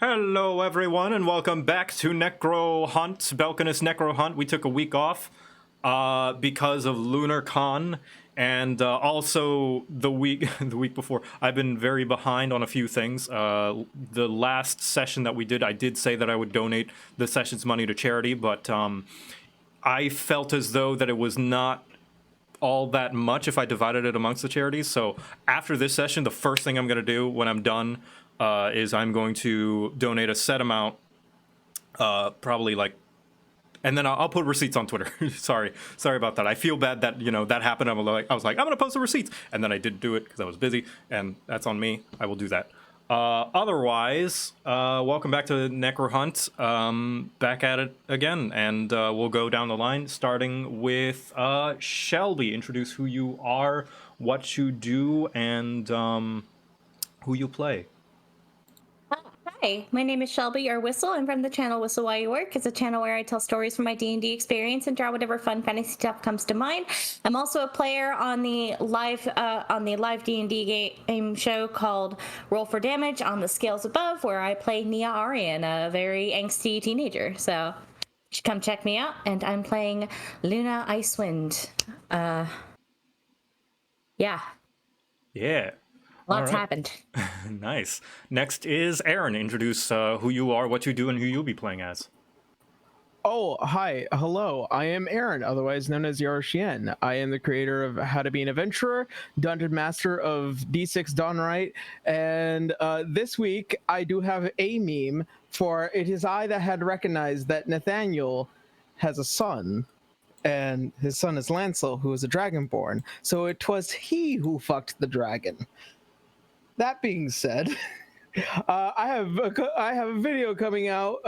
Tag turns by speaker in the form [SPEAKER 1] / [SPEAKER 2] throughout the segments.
[SPEAKER 1] Hello, everyone, and welcome back to Necro Hunt, Belkinus Necro Hunt. We took a week off because of Lunar Con, and also the week before. I've been very behind on a few things. The last session that we did, I did say that I would donate the session's money to charity, but I felt as though that it was not all that much if I divided it amongst the charities. So after this session, the first thing I'm going to do when I'm done is I'm going to donate a set amount, probably like, and then I'll put receipts on Twitter. sorry about that. I feel bad that that happened. I was like, I'm gonna post the receipts, and then I didn't do it because I was busy, and that's on me. I will do that. Otherwise, welcome back to Necro Hunt. Back at it again, and we'll go down the line, starting with Shelby. Introduce who you are, what you do, and who you play.
[SPEAKER 2] Hi, my name is Shelby or Whistle. I'm from the channel Whistle While You Work. It's a channel where I tell stories from my D&D experience and draw whatever fun fantasy stuff comes to mind. I'm also a player on the live D&D game show called Roll for Damage on the Scales Above, where I play Nia Arian, a very angsty teenager. So you should come check me out. And I'm playing Luna Icewind. Yeah. Lots happened.
[SPEAKER 1] Nice. Next is Aaron. Introduce who you are, what you do, and who you'll be playing as.
[SPEAKER 3] Oh, hi. Hello. I am Aaron, otherwise known as Yaroshian. I am the creator of How to Be an Adventurer, Dungeon Master of D6 Dawnright, and this week I do have a meme for it is I that had recognized that Nathaniel has a son, and his son is Lancel, who is a dragonborn, so it was he who fucked the dragon. That being said, I have a video coming out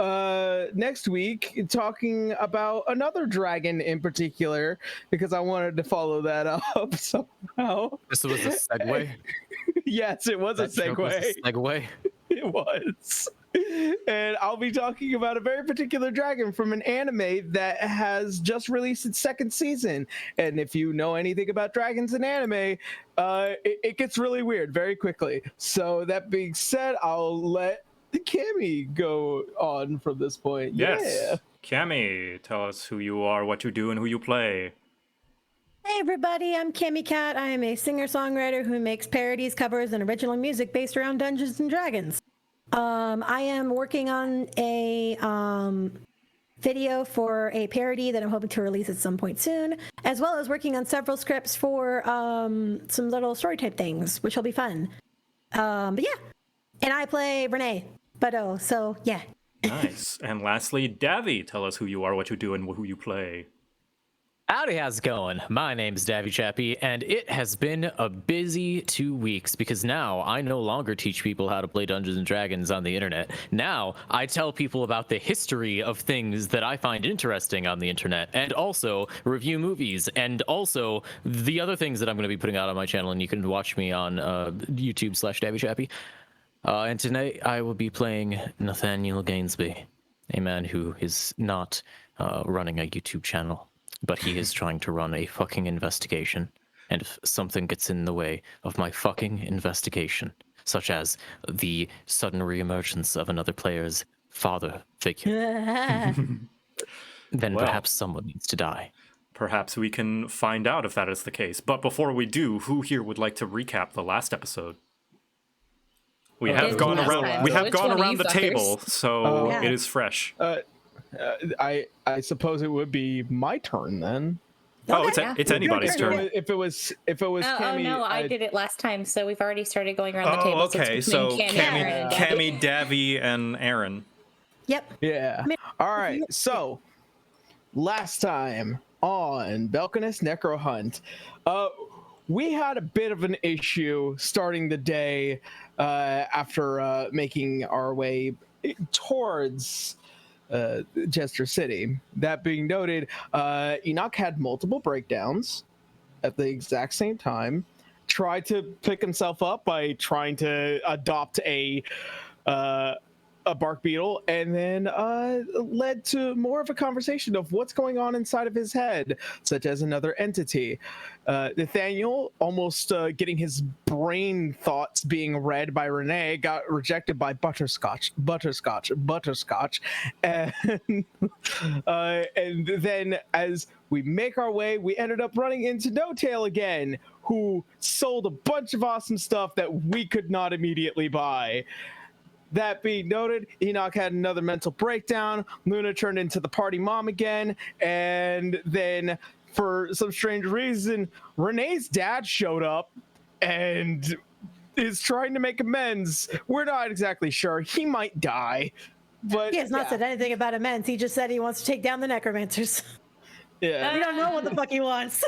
[SPEAKER 3] next week talking about another dragon in particular because I wanted to follow that up somehow.
[SPEAKER 4] This was a segue?
[SPEAKER 3] Yes, it was a segue. It was. And I'll be talking about a very particular dragon from an anime that has just released its second season. And if you know anything about dragons in anime, it gets really weird very quickly. So that being said, I'll let Cammy go on from this point.
[SPEAKER 1] Yes.
[SPEAKER 3] Yeah.
[SPEAKER 1] Cammy, tell us who you are, what you do, and who you play.
[SPEAKER 5] Hey everybody, I'm Cammy Cat. I am a singer-songwriter who makes parodies, covers, and original music based around Dungeons and Dragons. I am working on a video for a parody that I'm hoping to release at some point soon, as well as working on several scripts for some little story type things, which will be fun. But yeah, and I play Renee Bado, so yeah.
[SPEAKER 1] Nice. And lastly, Davy, tell us who you are, what you do, and who you play.
[SPEAKER 4] Howdy, how's it going? My name's Davy Chappie, and it has been a busy 2 weeks because now I no longer teach people how to play Dungeons and Dragons on the internet. Now I tell people about the history of things that I find interesting on the internet, and also review movies, and also the other things that I'm going to be putting out on my channel, and you can watch me on YouTube/Davy Chappie. And tonight I will be playing Nathaniel Gainsby, a man who is not running a YouTube channel, but he is trying to run a fucking investigation. And if something gets in the way of my fucking investigation, such as the sudden reemergence of another player's father figure, then perhaps someone needs to die.
[SPEAKER 1] Perhaps we can find out if that is the case. But before we do, who here would like to recap the last episode? We have gone around the table, so it is fresh.
[SPEAKER 3] I suppose it would be my turn then.
[SPEAKER 1] Oh, it's anybody's turn.
[SPEAKER 3] If it was Cammy,
[SPEAKER 2] oh no, I did it last time, so we've already started going around the table.
[SPEAKER 1] Okay, so Cammy, Davy, and Aaron.
[SPEAKER 5] Yep.
[SPEAKER 3] Yeah. All right. So last time on Belkinus Necro Hunt, we had a bit of an issue starting the day after making our way towards Jester City. That being noted, Enoch had multiple breakdowns at the exact same time, tried to pick himself up by trying to adopt a a bark beetle, and then led to more of a conversation of what's going on inside of his head, such as another entity. Nathaniel, almost getting his brain thoughts being read by Renee, got rejected by Butterscotch, and and then as we make our way, we ended up running into No Tail again, who sold a bunch of awesome stuff that we could not immediately buy. That being noted, Enoch had another mental breakdown. Luna turned into the party mom again, and then for some strange reason, Renee's dad showed up and is trying to make amends. We're not exactly sure. He might die, but
[SPEAKER 5] He has not said anything about amends. He just said he wants to take down the necromancers.
[SPEAKER 3] Yeah.
[SPEAKER 5] We don't know what the fuck he wants.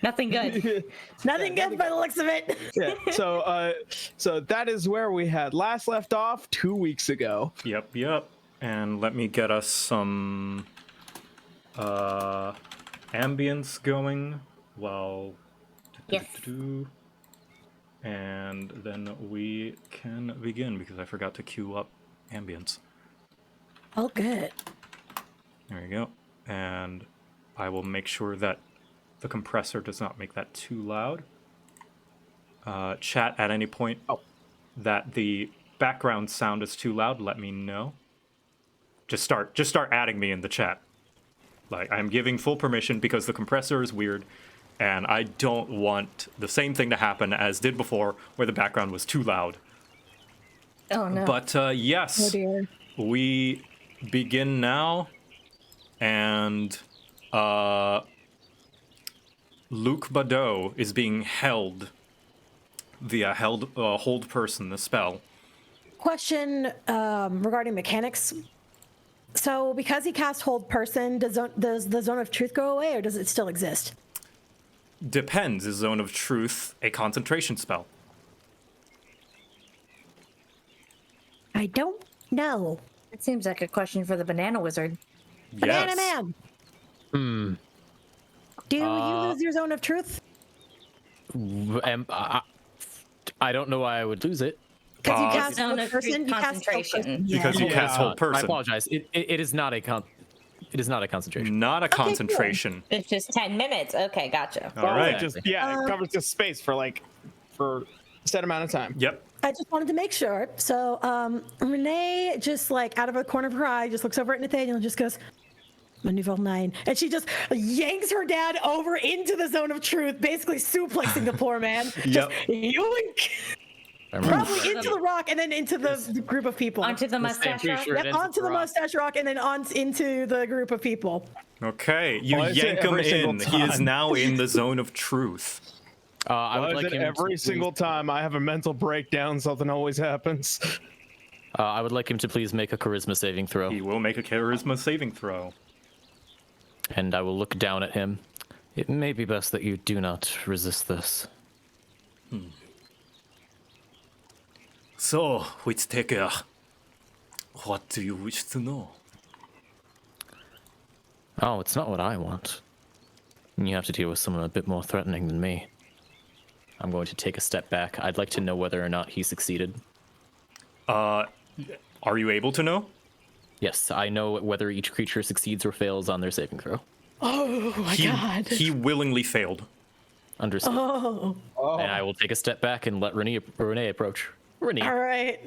[SPEAKER 2] Nothing good.
[SPEAKER 5] Nothing good by the looks of it.
[SPEAKER 3] Yeah. So that is where we had last left off 2 weeks ago.
[SPEAKER 1] Yep. And let me get us some ambience going while.
[SPEAKER 2] Yes.
[SPEAKER 1] And then we can begin because I forgot to queue up ambience.
[SPEAKER 5] Oh, good.
[SPEAKER 1] There you go. And I will make sure that the compressor does not make that too loud. Chat at any point that the background sound is too loud, let me know. Just start adding me in the chat. Like, I'm giving full permission because the compressor is weird, and I don't want the same thing to happen as did before, where the background was too loud.
[SPEAKER 2] Oh no.
[SPEAKER 1] But yes,
[SPEAKER 5] Oh dear.
[SPEAKER 1] we begin now, and Luke Badeau is being held via hold person, the spell.
[SPEAKER 5] Question regarding mechanics. So because he cast hold person, does the zone of truth go away, or does it still exist?
[SPEAKER 1] Depends. Is Zone of Truth a concentration spell?
[SPEAKER 5] I don't know.
[SPEAKER 2] It seems like a question for the banana wizard.
[SPEAKER 5] Banana
[SPEAKER 1] Yes.
[SPEAKER 5] Man. Do you lose your zone of truth?
[SPEAKER 4] I don't know why I would lose it.
[SPEAKER 5] Because you cast
[SPEAKER 2] Zone
[SPEAKER 5] hold
[SPEAKER 2] of truth
[SPEAKER 5] person, you cast hold
[SPEAKER 2] concentration.
[SPEAKER 5] person.
[SPEAKER 1] Because you cast hold
[SPEAKER 4] I
[SPEAKER 1] person.
[SPEAKER 4] apologize. It is not a concentration.
[SPEAKER 1] Not a concentration.
[SPEAKER 2] It's just 10 minutes. Okay, gotcha.
[SPEAKER 1] All right.
[SPEAKER 3] It covers the space for a set amount of time.
[SPEAKER 1] Yep.
[SPEAKER 5] I just wanted to make sure. So Renee just like out of a corner of her eye just looks over at Nathaniel and just goes, Maneuver 9. And she just yanks her dad over into the zone of truth, basically suplexing the poor man.
[SPEAKER 1] Yep.
[SPEAKER 5] Just yoink! Probably into the rock and then into the group of people.
[SPEAKER 2] Onto the mustache rock?
[SPEAKER 4] Sure,
[SPEAKER 5] Yep, onto the mustache rock and then on into the group of people.
[SPEAKER 1] Okay. You
[SPEAKER 3] Why is it
[SPEAKER 1] yank him
[SPEAKER 3] every single
[SPEAKER 1] in. He is
[SPEAKER 3] time?
[SPEAKER 1] now in the Zone of Truth.
[SPEAKER 4] I would like him to
[SPEAKER 3] every
[SPEAKER 4] please-
[SPEAKER 3] single time I have a mental breakdown, something always happens.
[SPEAKER 4] I would like him to please make a charisma saving throw,
[SPEAKER 1] He will make a charisma saving throw.
[SPEAKER 4] and I will look down at him. It may be best that you do not resist this.
[SPEAKER 1] So, Whittaker, what do you wish to know?
[SPEAKER 4] Oh, it's not what I want. You have to deal with someone a bit more threatening than me. I'm going to take a step back. I'd like to know whether or not he succeeded.
[SPEAKER 1] Are you able to know?
[SPEAKER 4] Yes, I know whether each creature succeeds or fails on their saving throw.
[SPEAKER 5] Oh my god.
[SPEAKER 1] He willingly failed.
[SPEAKER 4] Understood.
[SPEAKER 5] Oh,
[SPEAKER 4] And I will take a step back and let Renee approach. Renee.
[SPEAKER 5] all right.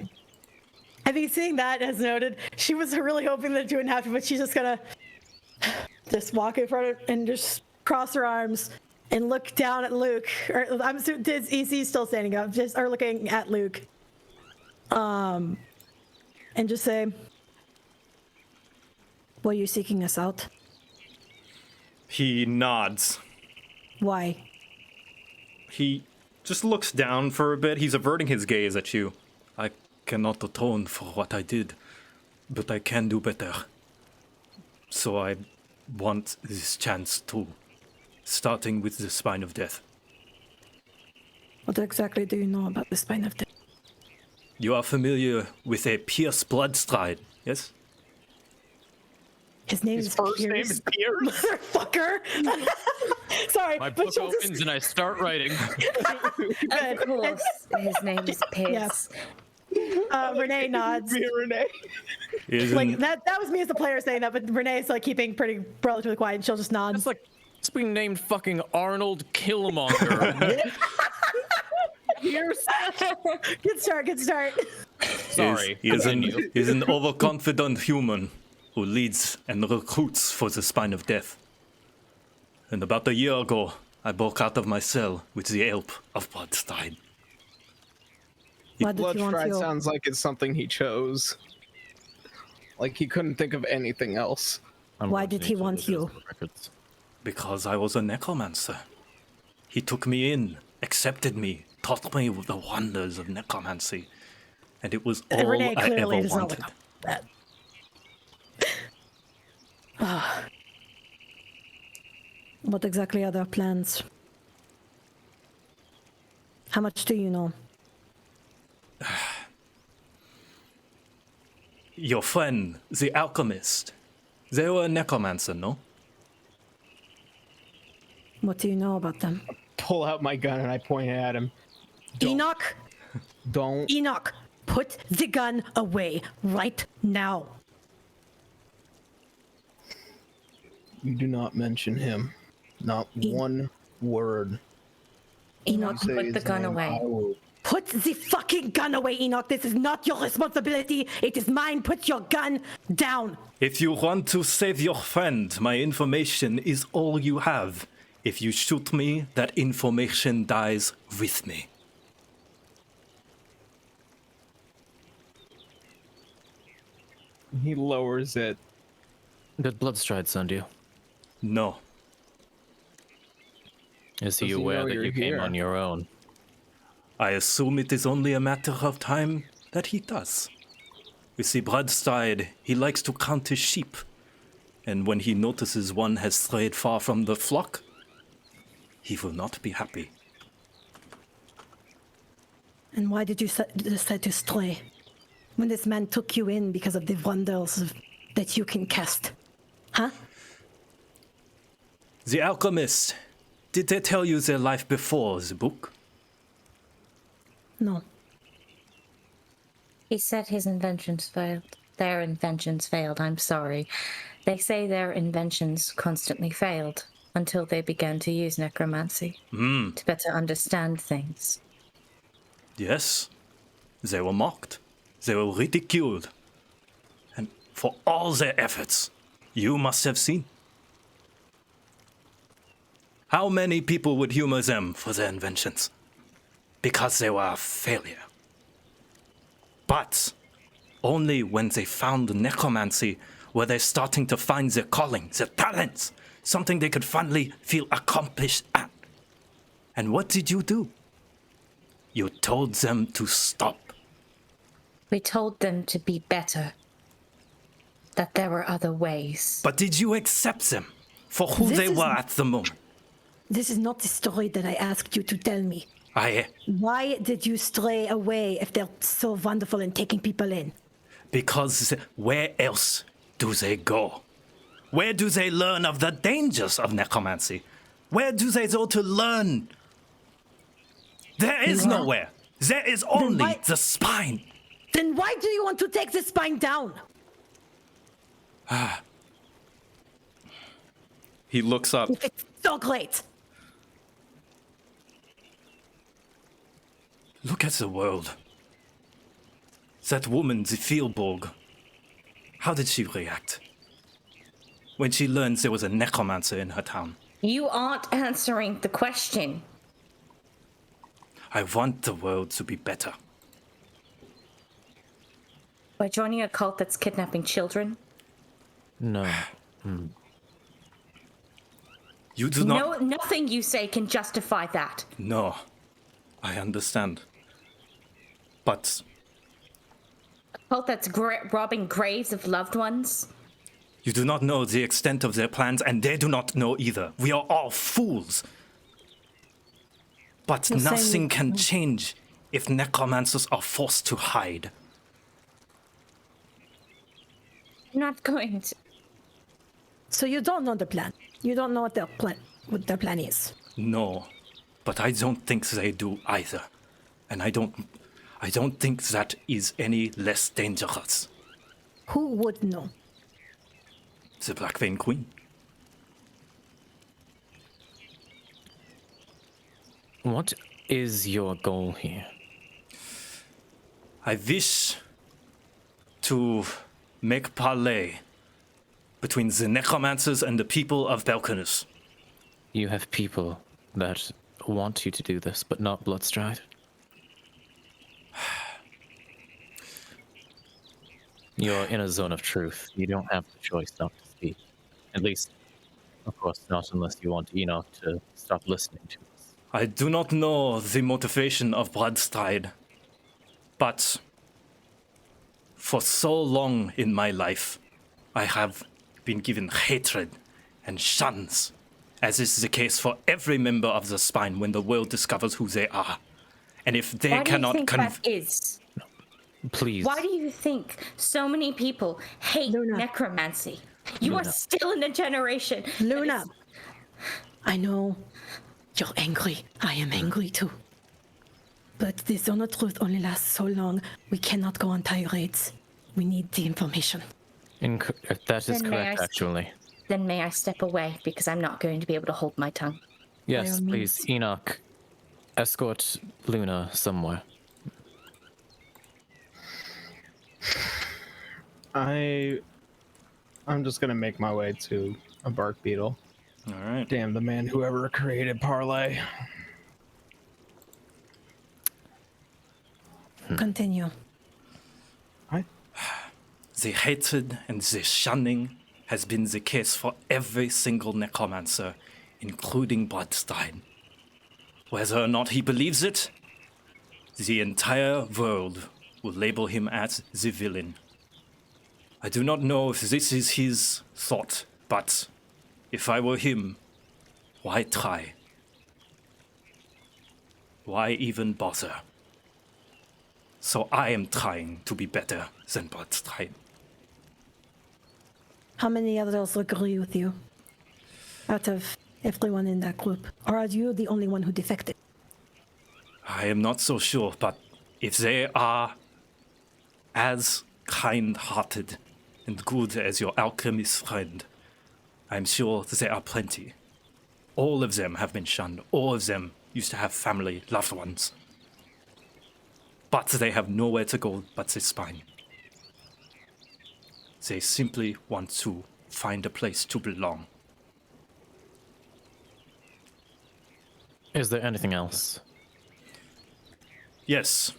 [SPEAKER 5] I think seeing that as noted, she was really hoping that it wouldn't happen, but she's just gonna just walk in front of and just cross her arms and look down at Luke. Or I'm assuming he's still standing up, or looking at Luke. And just say, "Were you seeking us out?
[SPEAKER 1] He nods.
[SPEAKER 5] Why?"
[SPEAKER 1] He just looks down for a bit. He's averting his gaze at you. I cannot atone for what I did, but I can do better. So I want this chance too, starting with the Spine of Death.
[SPEAKER 5] What exactly do you know about the Spine of Death?
[SPEAKER 1] You are familiar with a Pierce blood stride, yes?
[SPEAKER 5] His name
[SPEAKER 3] His
[SPEAKER 5] is
[SPEAKER 3] first
[SPEAKER 5] Pierce.
[SPEAKER 3] name is Pierce?
[SPEAKER 5] Motherfucker. Sorry,
[SPEAKER 4] My
[SPEAKER 5] but
[SPEAKER 4] book
[SPEAKER 5] she'll
[SPEAKER 4] opens
[SPEAKER 5] just...
[SPEAKER 4] and I start writing.
[SPEAKER 2] Of course. His name is Pierce.
[SPEAKER 5] Yes. Renee nods.
[SPEAKER 3] Me and Renee.
[SPEAKER 1] Isn't,
[SPEAKER 5] Like that was me as the player saying that, but Renee's like keeping pretty relatively quiet, and she'll just nod.
[SPEAKER 4] It's like it's being named fucking Arnold Killmonger.
[SPEAKER 5] Good start. Good start.
[SPEAKER 4] Sorry.
[SPEAKER 1] He is
[SPEAKER 4] continue.
[SPEAKER 1] an overconfident human who leads and recruits for the spine of death. And about a year ago, I broke out of my cell with the help of Bloodstein.
[SPEAKER 5] Why did he want
[SPEAKER 3] Bloodstride
[SPEAKER 5] you?
[SPEAKER 3] sounds like it's something he chose. Like he couldn't think of anything else.
[SPEAKER 5] Why did he want you?
[SPEAKER 1] Because I was a necromancer. He took me in, accepted me, taught me the wonders of necromancy. And it was all
[SPEAKER 5] Renee
[SPEAKER 1] I
[SPEAKER 5] clearly
[SPEAKER 1] ever
[SPEAKER 5] does not
[SPEAKER 1] wanted.
[SPEAKER 5] look that. What exactly are their plans? How much do you know?
[SPEAKER 1] Your friend, the alchemist, they were a necromancer, no?
[SPEAKER 5] What do you know about them?
[SPEAKER 3] Pull out my gun and I point it at him.
[SPEAKER 5] Enoch!
[SPEAKER 3] Don't.
[SPEAKER 5] Enoch! Put the gun away right now.
[SPEAKER 3] You do not mention him. Not one word.
[SPEAKER 5] Enoch,
[SPEAKER 3] Say
[SPEAKER 2] put
[SPEAKER 3] his
[SPEAKER 2] the gun
[SPEAKER 3] name,
[SPEAKER 2] away.
[SPEAKER 3] I will-
[SPEAKER 5] put the fucking gun away, Enoch. This is not your responsibility. It is mine. Put your gun down.
[SPEAKER 1] If you want to save your friend, my information is all you have. If you shoot me, that information dies with me.
[SPEAKER 3] He lowers it.
[SPEAKER 4] Did Bloodstride send you?
[SPEAKER 1] No.
[SPEAKER 4] Is he
[SPEAKER 3] Does he
[SPEAKER 4] aware
[SPEAKER 3] know
[SPEAKER 4] that
[SPEAKER 3] you're
[SPEAKER 4] you came
[SPEAKER 3] here?
[SPEAKER 4] on your own?
[SPEAKER 1] I assume it is only a matter of time that he does. You see, Bloodstein, he likes to count his sheep. And when he notices one has strayed far from the flock, he will not be happy.
[SPEAKER 5] And why did you decide to stray? When this man took you in because of the wonders that you can cast. Huh?
[SPEAKER 1] The alchemist, did they tell you their life before the book?
[SPEAKER 5] No.
[SPEAKER 2] He said his inventions failed. Their inventions failed, I'm sorry. They say their inventions constantly failed until they began to use necromancy to better understand things.
[SPEAKER 1] Yes. They were mocked. They were ridiculed. And for all their efforts, you must have seen. How many people would humor them for their inventions? Because they were a failure. But only when they found necromancy were they starting to find their calling, their talents, something they could finally feel accomplished at. And what did you do? You told them to stop.
[SPEAKER 2] We told them to be better. That there were other ways.
[SPEAKER 1] But did you accept them for who
[SPEAKER 5] This
[SPEAKER 1] they
[SPEAKER 5] is-
[SPEAKER 1] were at the moment?
[SPEAKER 5] This is not the story that I asked you to tell me. Why did you stray away if they're so wonderful in taking people in?
[SPEAKER 1] Because where else do they go? Where do they learn of the dangers of necromancy? Where do they go to learn? There is nowhere. There is only
[SPEAKER 5] why-
[SPEAKER 1] the spine.
[SPEAKER 5] Then why do you want to take the spine down?
[SPEAKER 1] He looks up.
[SPEAKER 5] If it's so great.
[SPEAKER 1] Look at the world. That woman, the Feelborg. How did she react? When she learned there was a necromancer in her town.
[SPEAKER 2] You aren't answering the question.
[SPEAKER 1] I want the world to be better.
[SPEAKER 2] By joining a cult that's kidnapping children?
[SPEAKER 4] No.
[SPEAKER 1] You do not...
[SPEAKER 2] No, nothing you say can justify that.
[SPEAKER 1] No, I understand. But
[SPEAKER 2] A cult that's robbing graves of loved ones?
[SPEAKER 1] you do not know the extent of their plans, and they do not know either. We are all fools. But
[SPEAKER 5] You're saying
[SPEAKER 1] nothing
[SPEAKER 5] we-
[SPEAKER 1] can change if necromancers are forced to hide.
[SPEAKER 2] I'm not going to.
[SPEAKER 5] So you don't know the plan. You don't know what their plan is.
[SPEAKER 1] No, but I don't think they do either. And I don't think that is any less dangerous.
[SPEAKER 5] Who would know?
[SPEAKER 1] The Black Vein Queen.
[SPEAKER 4] What is your goal here?
[SPEAKER 1] I wish to make parley between the necromancers and the people of Belkinus.
[SPEAKER 4] You have people that want you to do this, but not Bloodstride. You're in a zone of truth. You don't have the choice not to speak. At least, of course, not unless you want Enoch to stop listening to us.
[SPEAKER 1] I do not know the motivation of Bloodstride, but for so long in my life, I have been given hatred and shuns, as is the case for every member of the Spine when the world discovers who they are. And if they
[SPEAKER 2] Why do you
[SPEAKER 1] cannot
[SPEAKER 2] think that is?
[SPEAKER 4] Please.
[SPEAKER 2] Why do you think so many people hate
[SPEAKER 5] Luna.
[SPEAKER 2] necromancy? You are
[SPEAKER 4] Luna.
[SPEAKER 2] still in a generation. that
[SPEAKER 5] Luna,
[SPEAKER 2] is-
[SPEAKER 5] I know you're angry. I am angry too. But the zone of truth only lasts so long. We cannot go on tirades. We need the information.
[SPEAKER 4] That is
[SPEAKER 2] Then may
[SPEAKER 4] correct,
[SPEAKER 2] I
[SPEAKER 4] actually.
[SPEAKER 2] Then may I step away because I'm not going to be able to hold my tongue.
[SPEAKER 4] Yes,
[SPEAKER 5] all
[SPEAKER 4] please,
[SPEAKER 5] means.
[SPEAKER 4] Enoch, escort Luna somewhere.
[SPEAKER 3] I'm just gonna make my way to a bark beetle.
[SPEAKER 1] All right.
[SPEAKER 3] Damn the man whoever created parlay.
[SPEAKER 5] Continue.
[SPEAKER 1] The hatred and the shunning has been the case for every single necromancer, including Bloodstride. Whether or not he believes it, the entire world will label him as the villain. I do not know if this is his thought, but if I were him, why try? Why even bother? So I am trying to be better than Bloodstride.
[SPEAKER 5] How many others agree with you? Out of everyone in that group? Or are you the only one who defected?
[SPEAKER 1] I am not so sure, but if they are as kind-hearted and good as your alchemist friend, I'm sure there are plenty. All of them have been shunned. All of them used to have family, loved ones. But they have nowhere to go but the Spine. They simply want to find a place to belong.
[SPEAKER 4] Is there anything else?
[SPEAKER 1] Yes.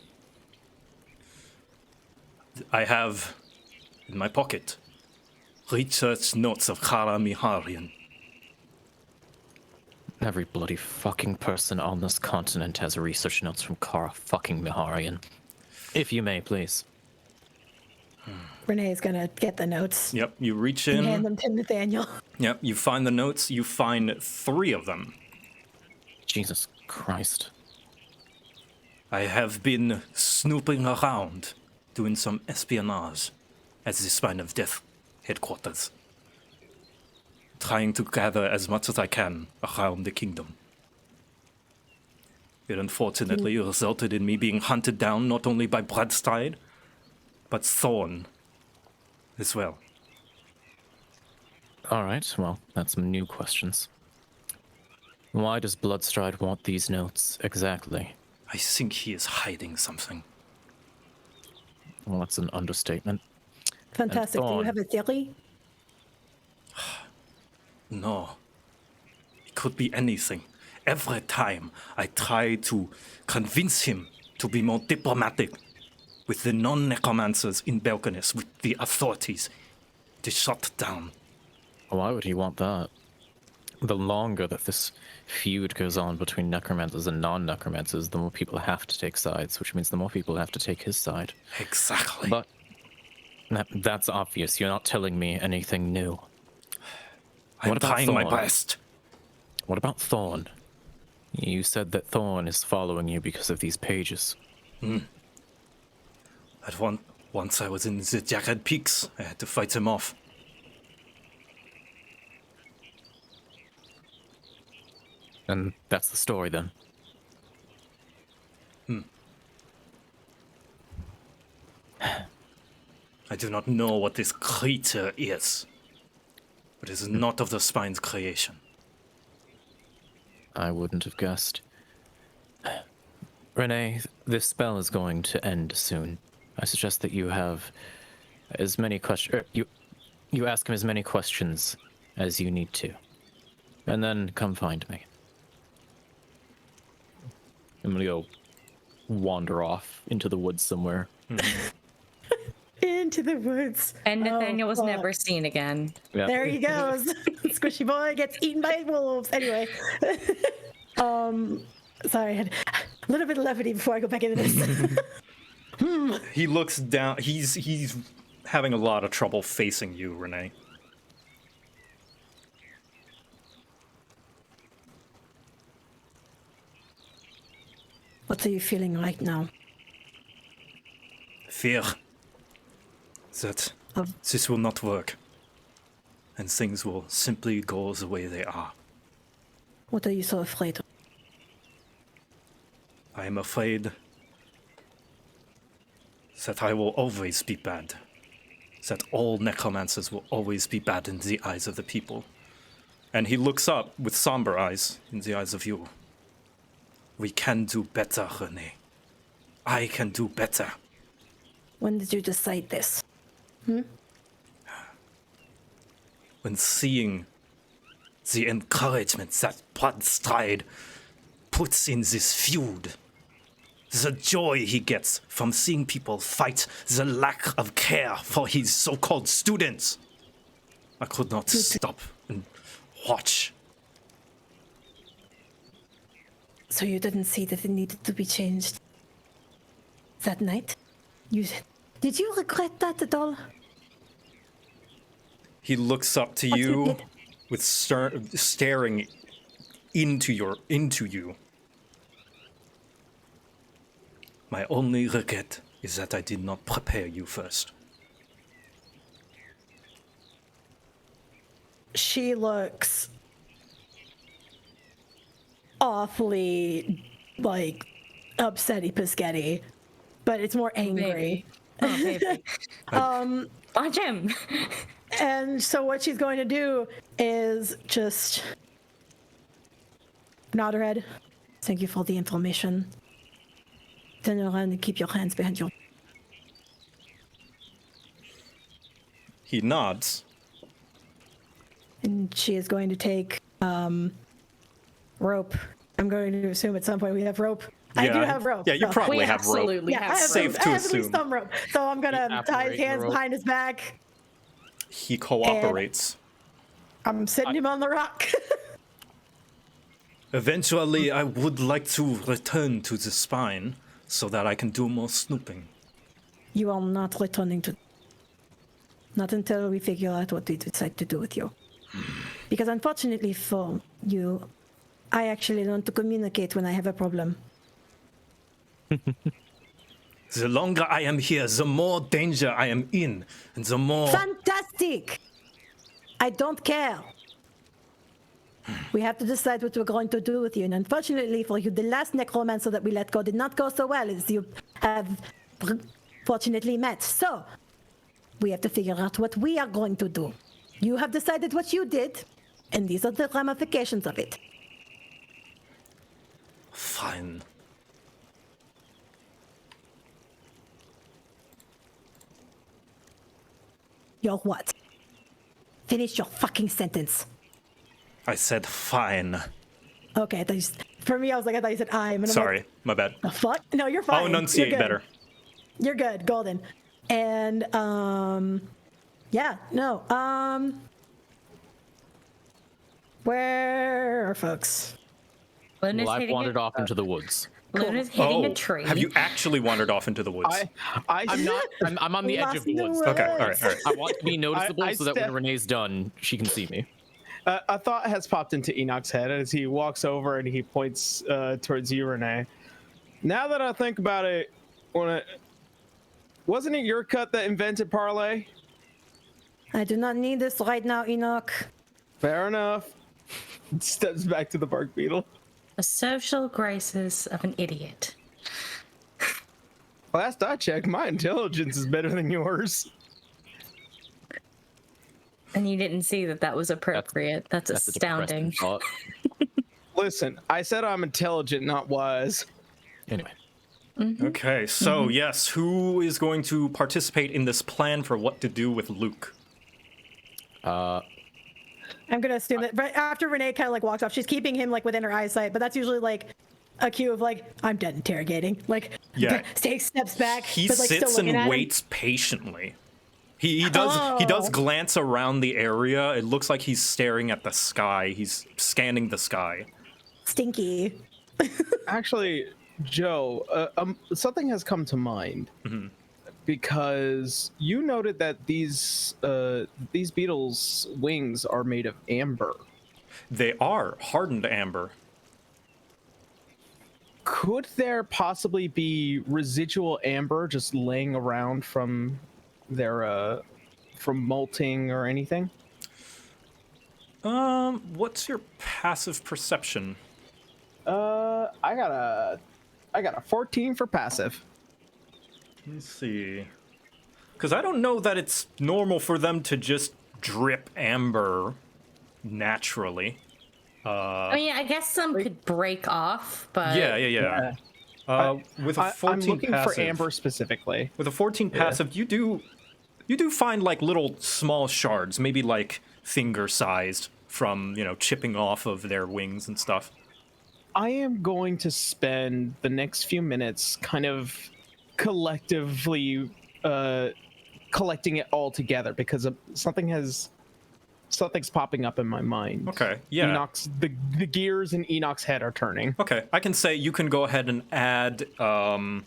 [SPEAKER 1] I have in my pocket research notes of Kara Miharian.
[SPEAKER 4] Every bloody fucking person on this continent has research notes from Kara fucking Miharian. If you may, please.
[SPEAKER 5] Renee's gonna get the notes
[SPEAKER 1] Yep, you reach
[SPEAKER 5] and hand
[SPEAKER 1] in.
[SPEAKER 5] them to Nathaniel.
[SPEAKER 1] Yep, you find the notes. You find 3 of them.
[SPEAKER 4] Jesus Christ.
[SPEAKER 1] I have been snooping around, doing some espionage at the Spine of Death headquarters, trying to gather as much as I can around the kingdom. It unfortunately resulted in me being hunted down not only by Bloodstride, but Thorn as well.
[SPEAKER 4] All right, well, that's some new questions. Why does Bloodstride want these notes exactly?
[SPEAKER 1] I think he is hiding something.
[SPEAKER 4] Well, that's an understatement.
[SPEAKER 5] Fantastic. Do you
[SPEAKER 4] Thorn.
[SPEAKER 5] have a theory?
[SPEAKER 1] No. It could be anything. Every time I try to convince him to be more diplomatic with the non-necromancers in Belkinus, with the authorities, it is shut down.
[SPEAKER 4] Why would he want that? The longer that this feud goes on between necromancers and non-necromancers, the more people have to take sides, which means the more people have to take his side.
[SPEAKER 1] Exactly.
[SPEAKER 4] But that's obvious. You're not telling me anything new.
[SPEAKER 1] I'm
[SPEAKER 4] what about
[SPEAKER 1] trying my
[SPEAKER 4] Thorn?
[SPEAKER 1] best.
[SPEAKER 4] What about Thorn? You said that Thorn is following you because of these pages.
[SPEAKER 1] Once I was in the Jagged Peaks, I had to fight him off.
[SPEAKER 4] And that's the story then.
[SPEAKER 1] I do not know what this creature is, but it is not of the spine's creation.
[SPEAKER 4] I wouldn't have guessed. Renee, this spell is going to end soon. I suggest that you have as many questions. You ask him as many questions as you need to, and then come find me. I'm gonna go wander off into the woods somewhere.
[SPEAKER 5] Into the woods.
[SPEAKER 2] And Nathaniel was
[SPEAKER 5] fuck.
[SPEAKER 2] never seen again.
[SPEAKER 4] Yeah.
[SPEAKER 5] There he goes. Squishy boy gets eaten by wolves. Anyway. Sorry, I had a little bit of levity before I go back into this.
[SPEAKER 1] He looks down. He's having a lot of trouble facing you, Renee.
[SPEAKER 5] What are you feeling right now?
[SPEAKER 1] Fear that
[SPEAKER 5] Of-
[SPEAKER 1] this will not work, and things will simply go the way they are.
[SPEAKER 5] What are you so afraid of?
[SPEAKER 1] I am afraid that I will always be bad. That all necromancers will always be bad in the eyes of the people. And he looks up with somber eyes in the eyes of you. We can do better, Renee. I can do better.
[SPEAKER 5] When did you decide this?
[SPEAKER 1] When seeing the encouragement that Bloodstride puts in this feud, the joy he gets from seeing people fight the lack of care for his so-called students, I could not stop and watch.
[SPEAKER 5] So you didn't see that it needed to be changed that night? Did you regret that at all?
[SPEAKER 1] He looks up to
[SPEAKER 5] What you
[SPEAKER 1] you
[SPEAKER 5] did?
[SPEAKER 1] with staring into you. My only regret is that I did not prepare you first.
[SPEAKER 5] She looks awfully like upsetty Piscetti, but it's more angry.
[SPEAKER 2] Oh, baby. Watch him.
[SPEAKER 5] And so what she's going to do is just nod her head. Thank you for the information. Turn around and keep your hands behind you.
[SPEAKER 1] He nods.
[SPEAKER 5] And she is going to take rope. I'm going to assume at some point we have rope. I do have rope.
[SPEAKER 1] Yeah, you
[SPEAKER 5] so-
[SPEAKER 1] probably
[SPEAKER 2] We
[SPEAKER 1] have rope.
[SPEAKER 2] absolutely
[SPEAKER 5] Yeah, I
[SPEAKER 2] have
[SPEAKER 5] have,
[SPEAKER 1] Safe
[SPEAKER 5] I
[SPEAKER 1] to
[SPEAKER 5] have at least
[SPEAKER 1] assume.
[SPEAKER 5] some rope. So I'm going to tie his
[SPEAKER 4] operate the
[SPEAKER 5] hands
[SPEAKER 4] rope.
[SPEAKER 5] behind his back.
[SPEAKER 1] He cooperates.
[SPEAKER 5] I'm sitting him on the rock.
[SPEAKER 1] Eventually, I would like to return to the spine so that I can do more snooping.
[SPEAKER 5] You are not returning to. Not until we figure out what we decide to do with you. Because unfortunately for you, I actually learn to communicate when I have a problem.
[SPEAKER 1] The longer I am here, the more danger I am in, and the more...
[SPEAKER 5] Fantastic! I don't care. We have to decide what we're going to do with you. And unfortunately for you, the last necromancer that we let go did not go so well as you have fortunately met. So, we have to figure out what we are going to do. You have decided what you did, and these are the ramifications of it.
[SPEAKER 1] Fine.
[SPEAKER 5] Your what? Finish your fucking sentence.
[SPEAKER 1] I said fine.
[SPEAKER 5] Okay, for me, I thought you said I'm. And I'm
[SPEAKER 1] Sorry,
[SPEAKER 5] like,
[SPEAKER 1] my bad.
[SPEAKER 5] the fuck? No, you're fine.
[SPEAKER 1] I'll enunciate
[SPEAKER 5] You're good.
[SPEAKER 1] better.
[SPEAKER 5] You're good, golden. And yeah, no. Where are folks?
[SPEAKER 2] Luna's
[SPEAKER 4] Well, I've
[SPEAKER 2] hitting
[SPEAKER 4] wandered off into the woods.
[SPEAKER 2] Luna's hitting
[SPEAKER 1] Oh,
[SPEAKER 2] a tree.
[SPEAKER 1] have you actually wandered off into the woods?
[SPEAKER 4] I'm not. I'm on the edge of the woods.
[SPEAKER 1] Okay, all right, all right.
[SPEAKER 4] I want to be noticeable
[SPEAKER 3] I
[SPEAKER 4] so that when
[SPEAKER 3] step-
[SPEAKER 4] Renee's done, she can see me.
[SPEAKER 3] A thought has popped into Enoch's head as he walks over and he points towards you, Renee. Now that I think about it, wasn't it your cut that invented parlay?
[SPEAKER 5] I do not need this right now, Enoch.
[SPEAKER 3] Fair enough. Steps back to the bark beetle.
[SPEAKER 2] The social graces of an idiot.
[SPEAKER 3] Last I checked, my intelligence is better than yours.
[SPEAKER 2] And you didn't see that was appropriate. That's
[SPEAKER 4] a depressing
[SPEAKER 2] astounding.
[SPEAKER 4] thought.
[SPEAKER 3] Listen, I said I'm intelligent, not wise.
[SPEAKER 4] Anyway,
[SPEAKER 1] Okay, so yes, who is going to participate in this plan for what to do with Luke?
[SPEAKER 5] I'm gonna assume that right after Renee kind of like walks off, she's keeping him like within her eyesight, but that's usually like a cue of like, I'm dead interrogating. Like,
[SPEAKER 1] Yeah.
[SPEAKER 5] take steps back.
[SPEAKER 1] He
[SPEAKER 5] but, like, still
[SPEAKER 1] sits
[SPEAKER 5] looking at
[SPEAKER 1] and
[SPEAKER 5] him.
[SPEAKER 1] waits patiently. He does
[SPEAKER 5] Oh.
[SPEAKER 1] glance around the area. It looks like he's staring at the sky. He's scanning the sky.
[SPEAKER 5] Stinky.
[SPEAKER 3] Actually, Joe, something has come to mind because you noted that these beetles' wings are made of amber.
[SPEAKER 1] They are hardened amber.
[SPEAKER 3] Could there possibly be residual amber just laying around from their from molting or anything?
[SPEAKER 1] What's your passive perception?
[SPEAKER 3] I got a 14 for passive.
[SPEAKER 1] Let's see. Because I don't know that it's normal for them to just drip amber naturally.
[SPEAKER 2] I mean, I guess some could break off, but
[SPEAKER 1] Yeah. With a 14
[SPEAKER 3] I'm looking
[SPEAKER 1] passive,
[SPEAKER 3] for amber specifically.
[SPEAKER 1] With a 14 passive, you do find like little small shards, maybe like finger sized, from chipping off of their wings and stuff.
[SPEAKER 3] I am going to spend the next few minutes kind of collectively collecting it all together because something's popping up in my mind.
[SPEAKER 1] Okay, yeah.
[SPEAKER 3] The gears in Enoch's head are turning.
[SPEAKER 1] Okay, I can say you can go ahead and add a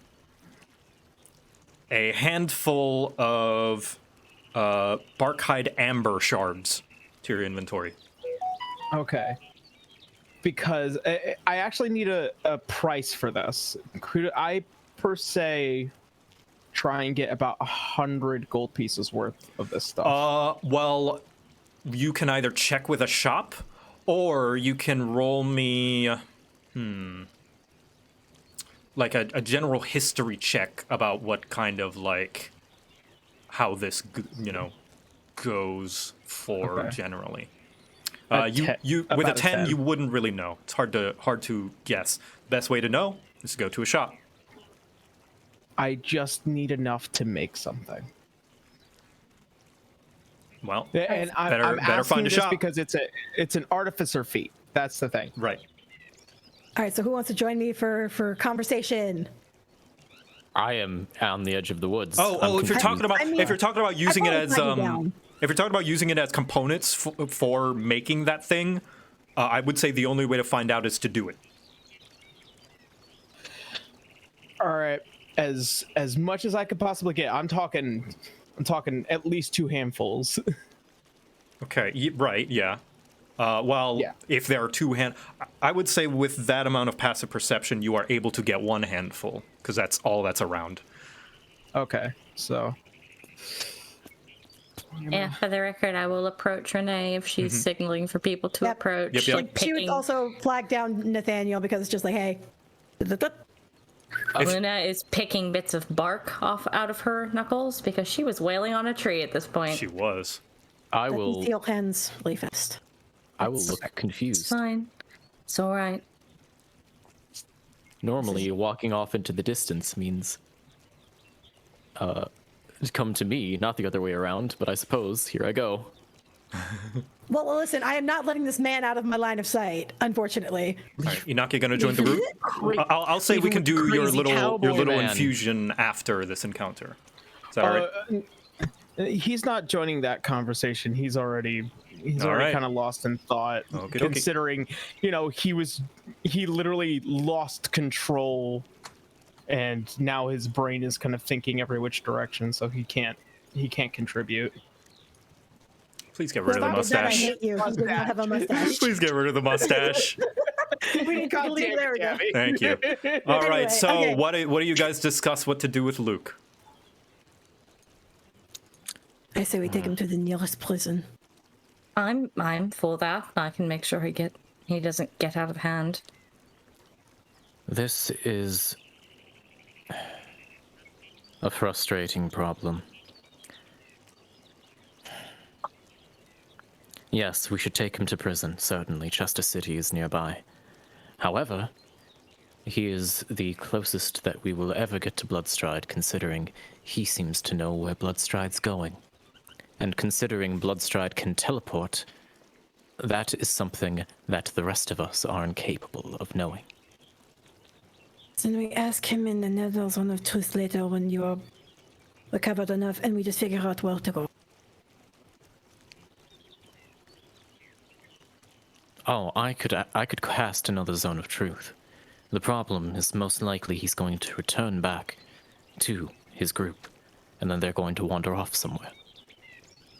[SPEAKER 1] handful of barkhide amber shards to your inventory.
[SPEAKER 3] Okay. Because I actually need a price for this. Could I, per se, try and get about 100 gold pieces worth of this stuff?
[SPEAKER 1] Well, you can either check with a shop, or you can roll me, like a general history check about what kind of like how this goes for generally. With a 10, you wouldn't really know. It's hard to guess. Best way to know is to go to a shop.
[SPEAKER 3] I just need enough to make something.
[SPEAKER 1] Well,
[SPEAKER 3] And I'm
[SPEAKER 1] better
[SPEAKER 3] asking
[SPEAKER 1] find a
[SPEAKER 3] this
[SPEAKER 1] shop.
[SPEAKER 3] because it's an artificer feat. That's the thing.
[SPEAKER 1] Right.
[SPEAKER 5] All right, so who wants to join me for conversation?
[SPEAKER 4] I am on the edge of the woods.
[SPEAKER 1] Oh, if you're talking about using it as
[SPEAKER 5] down.
[SPEAKER 1] if you're talking about using it as components for making that thing, I would say the only way to find out is to do it.
[SPEAKER 3] All right, as much as I could possibly get. I'm talking at least 2 handfuls.
[SPEAKER 1] Okay, right, yeah.
[SPEAKER 3] Yeah.
[SPEAKER 1] If there are 2 I would say with that amount of passive perception, you are able to get 1 handful, because that's all that's around.
[SPEAKER 3] Okay, so
[SPEAKER 2] Yeah, for the record, I will approach Renee if she's signaling for people to
[SPEAKER 5] Yep.
[SPEAKER 2] approach.
[SPEAKER 1] Yep.
[SPEAKER 2] Like
[SPEAKER 5] She would
[SPEAKER 2] picking.
[SPEAKER 5] also flag down Nathaniel because it's just like, hey.
[SPEAKER 2] Luna is picking bits of bark off out of her knuckles because she was wailing on a tree at this point.
[SPEAKER 1] She was.
[SPEAKER 4] I will.
[SPEAKER 5] Steel hands really fast.
[SPEAKER 4] I will look
[SPEAKER 2] It's
[SPEAKER 4] confused.
[SPEAKER 2] fine. It's all right.
[SPEAKER 4] Normally, walking off into the distance means come to me, not the other way around. But I suppose here I go.
[SPEAKER 5] Well, listen, I am not letting this man out of my line of sight, unfortunately.
[SPEAKER 1] All right, Inaki gonna join the group? I'll say we can do your
[SPEAKER 4] crazy
[SPEAKER 1] little
[SPEAKER 4] cowboy man.
[SPEAKER 1] infusion after this encounter. Is that all right?
[SPEAKER 3] he's not joining that conversation. He's already
[SPEAKER 1] All right.
[SPEAKER 3] kind of lost in thought,
[SPEAKER 1] Okie dokie.
[SPEAKER 3] considering he literally lost control, and now his brain is kind of thinking every which direction, so he can't contribute.
[SPEAKER 1] Please get rid of the
[SPEAKER 5] Stop with that, I
[SPEAKER 1] mustache.
[SPEAKER 5] hate you. He does not have a mustache.
[SPEAKER 1] Please get rid of the mustache.
[SPEAKER 5] We need to leave. There we go.
[SPEAKER 1] Thank you. All right.
[SPEAKER 5] Anyway,
[SPEAKER 1] So,
[SPEAKER 5] okay.
[SPEAKER 1] what do you guys discuss what to do with Luke?
[SPEAKER 5] I say we take him to the nearest prison.
[SPEAKER 2] I'm for that. I can make sure he doesn't get out of hand.
[SPEAKER 4] This is A frustrating problem. Yes, we should take him to prison, certainly. Chester City is nearby. However, he is the closest that we will ever get to Bloodstride, considering he seems to know where Bloodstride's going. And considering Bloodstride can teleport, that is something that the rest of us are incapable of knowing.
[SPEAKER 5] Then we ask him in the Nether Zone of Truth later when you're recovered enough and we just figure out where to go.
[SPEAKER 4] Oh, I could cast another Zone of Truth. The problem is most likely he's going to return back to his group, and then they're going to wander off somewhere.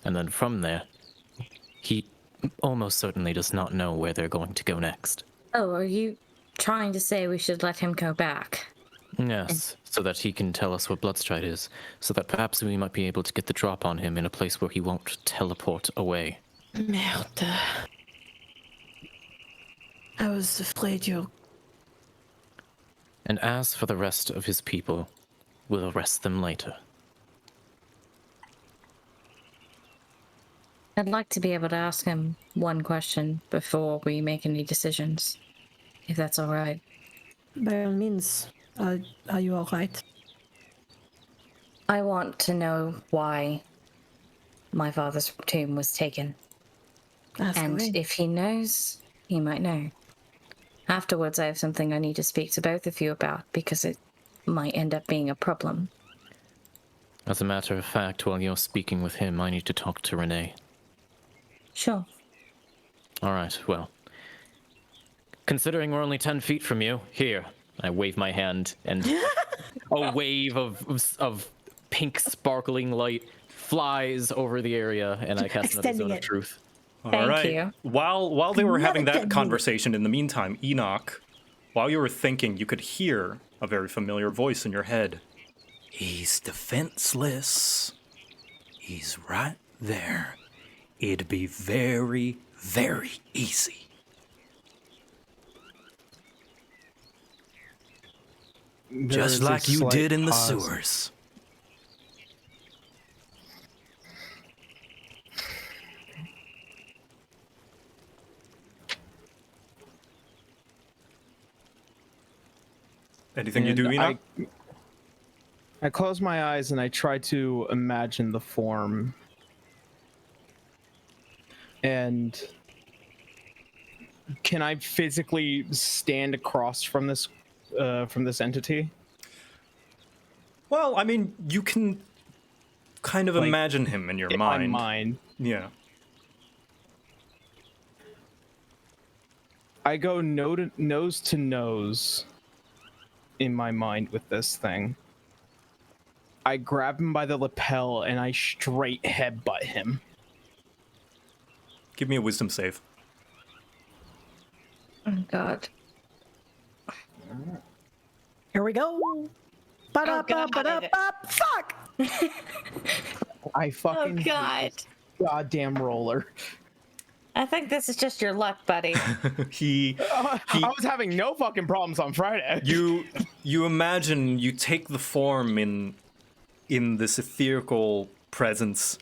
[SPEAKER 4] And then from there, he almost certainly does not know where they're going to go next.
[SPEAKER 2] Oh, are you trying to say we should let him go back?
[SPEAKER 4] Yes, so that he can tell us where Bloodstride is, so that perhaps we might be able to get the drop on him in a place where he won't teleport away.
[SPEAKER 5] Merde. I was afraid you...
[SPEAKER 4] And as for the rest of his people, we'll arrest them later.
[SPEAKER 2] I'd like to be able to ask him one question before we make any decisions, if that's all right.
[SPEAKER 5] By all means, are you all right?
[SPEAKER 2] I want to know why my father's tomb was taken.
[SPEAKER 5] Ask
[SPEAKER 2] And
[SPEAKER 5] away.
[SPEAKER 2] if he knows, he might know. Afterwards, I have something I need to speak to both of you about, because it might end up being a problem.
[SPEAKER 4] As a matter of fact, while you're speaking with him, I need to talk to Renee.
[SPEAKER 2] Sure.
[SPEAKER 4] All right, well. Considering we're only 10 feet from you, here. I wave my hand, and a wave of pink sparkling light flies over the area, and I cast another
[SPEAKER 5] Extending
[SPEAKER 4] Zone of
[SPEAKER 5] it.
[SPEAKER 4] Truth.
[SPEAKER 2] Thank you.
[SPEAKER 1] While they were having
[SPEAKER 5] Another
[SPEAKER 1] that
[SPEAKER 5] 10
[SPEAKER 1] conversation, in the meantime, Enoch, while you were thinking, you could hear a very familiar voice in your head. He's defenseless. He's right there. It'd be very, very easy. Just
[SPEAKER 3] There's a
[SPEAKER 1] like you
[SPEAKER 3] slight
[SPEAKER 1] did in the
[SPEAKER 3] pause.
[SPEAKER 1] sewers. Anything you do,
[SPEAKER 3] And
[SPEAKER 1] Enoch?
[SPEAKER 3] I close my eyes and I try to imagine the form. And can I physically stand across from this entity?
[SPEAKER 1] Well, I mean, you can kind of
[SPEAKER 3] Like,
[SPEAKER 1] imagine him in your
[SPEAKER 3] In
[SPEAKER 1] mind.
[SPEAKER 3] my mind.
[SPEAKER 1] Yeah.
[SPEAKER 3] I go nose to nose in my mind with this thing. I grab him by the lapel and I straight headbutt him.
[SPEAKER 1] Give me a wisdom save.
[SPEAKER 2] Oh, God.
[SPEAKER 5] Here we go. Ba-da-ba-ba-da-ba. Fuck!
[SPEAKER 3] I
[SPEAKER 2] Oh,
[SPEAKER 3] fucking hate
[SPEAKER 2] God.
[SPEAKER 3] this goddamn roller.
[SPEAKER 2] I think this is just your luck, buddy.
[SPEAKER 3] I was having no fucking problems on Friday.
[SPEAKER 1] You imagine you take the form in this etherical presence.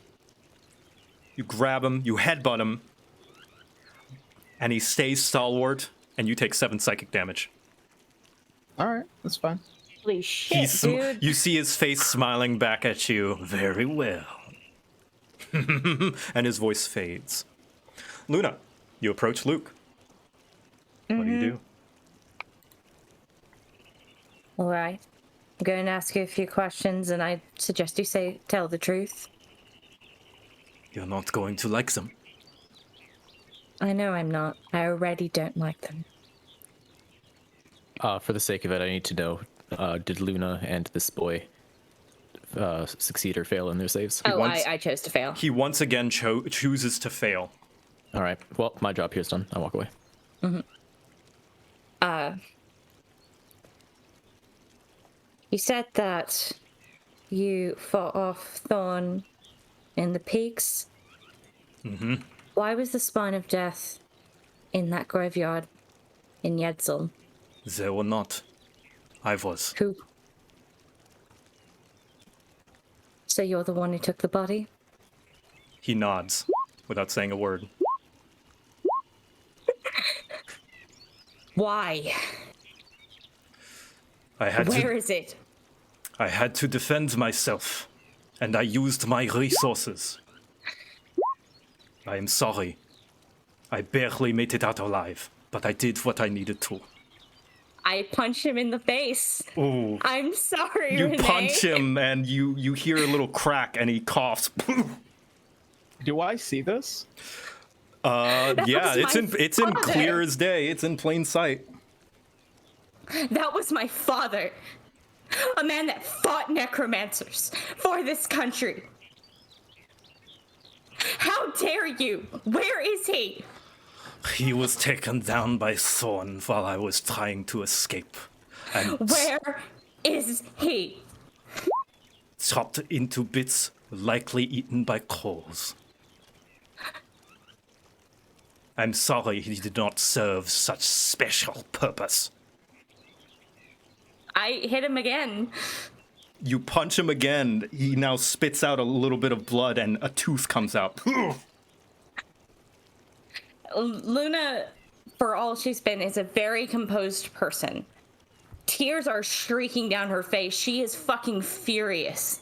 [SPEAKER 1] You grab him, you headbutt him, and he stays stalwart, and you take 7 psychic damage.
[SPEAKER 3] All right, that's fine.
[SPEAKER 2] Holy shit, dude.
[SPEAKER 1] You see his face smiling back at you. Very well. And his voice fades. Luna, you approach Luke. What do you do?
[SPEAKER 2] All right. I'm going to ask you a few questions, and I suggest you tell the truth.
[SPEAKER 1] You're not going to like them.
[SPEAKER 2] I know I'm not. I already don't like them.
[SPEAKER 4] For the sake of it, I need to know, did Luna and this boy succeed or fail in their saves?
[SPEAKER 2] Oh,
[SPEAKER 1] wants-
[SPEAKER 2] I chose to fail.
[SPEAKER 1] He once again chooses to fail.
[SPEAKER 4] All right, well, my job here is done. I walk away.
[SPEAKER 2] You said that you fought off Thorn in the peaks.
[SPEAKER 1] Mm-hmm.
[SPEAKER 2] Why was the Spine of Death in that graveyard in Yedzel?
[SPEAKER 1] They were not. I was.
[SPEAKER 2] Who? So you're the one who took the body?
[SPEAKER 1] He nods without saying a word.
[SPEAKER 2] Why? Where is it?
[SPEAKER 1] I had to defend myself, and I used my resources. I am sorry. I barely made it out alive, but I did what I needed to.
[SPEAKER 2] I punch him in the face.
[SPEAKER 1] Ooh.
[SPEAKER 2] I'm sorry,
[SPEAKER 1] You
[SPEAKER 2] Renee.
[SPEAKER 1] punch him, and you hear a little crack, and he coughs.
[SPEAKER 3] Do I see this?
[SPEAKER 1] Yeah,
[SPEAKER 2] was
[SPEAKER 1] it's
[SPEAKER 2] my
[SPEAKER 1] in
[SPEAKER 2] father.
[SPEAKER 1] clear as day. It's in plain sight.
[SPEAKER 2] That was my father. A man that fought necromancers for this country. How dare you? Where is he?
[SPEAKER 1] He was taken down by Thorn while I was trying to escape, and
[SPEAKER 2] Where is he?
[SPEAKER 1] chopped into bits, likely eaten by crows. I'm sorry he did not serve such special purpose.
[SPEAKER 2] I hit him again.
[SPEAKER 1] You punch him again, he now spits out a little bit of blood and a tooth comes out.
[SPEAKER 2] Luna, for all she's been, is a very composed person. Tears are streaking down her face. She is fucking furious.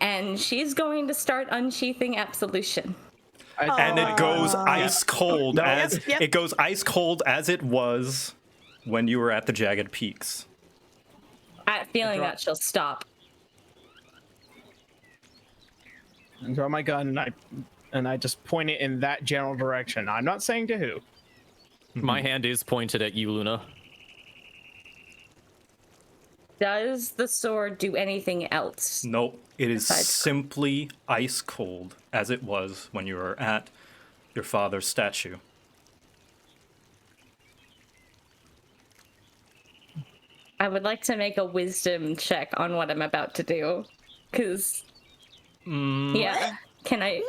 [SPEAKER 2] And she's going to start unsheathing absolution.
[SPEAKER 1] And it goes ice cold
[SPEAKER 5] Yep.
[SPEAKER 1] it goes ice cold as it was when you were at the Jagged Peaks.
[SPEAKER 2] I have a feeling that she'll stop.
[SPEAKER 3] I draw my gun and I just point it in that general direction. I'm not saying to who.
[SPEAKER 4] My hand is pointed at you, Luna.
[SPEAKER 2] Does the sword do anything else?
[SPEAKER 1] Nope, it is
[SPEAKER 2] Besides-
[SPEAKER 1] simply ice cold as it was when you were at your father's statue.
[SPEAKER 2] I would like to make a wisdom check on what I'm about to do. Because, yeah. Can I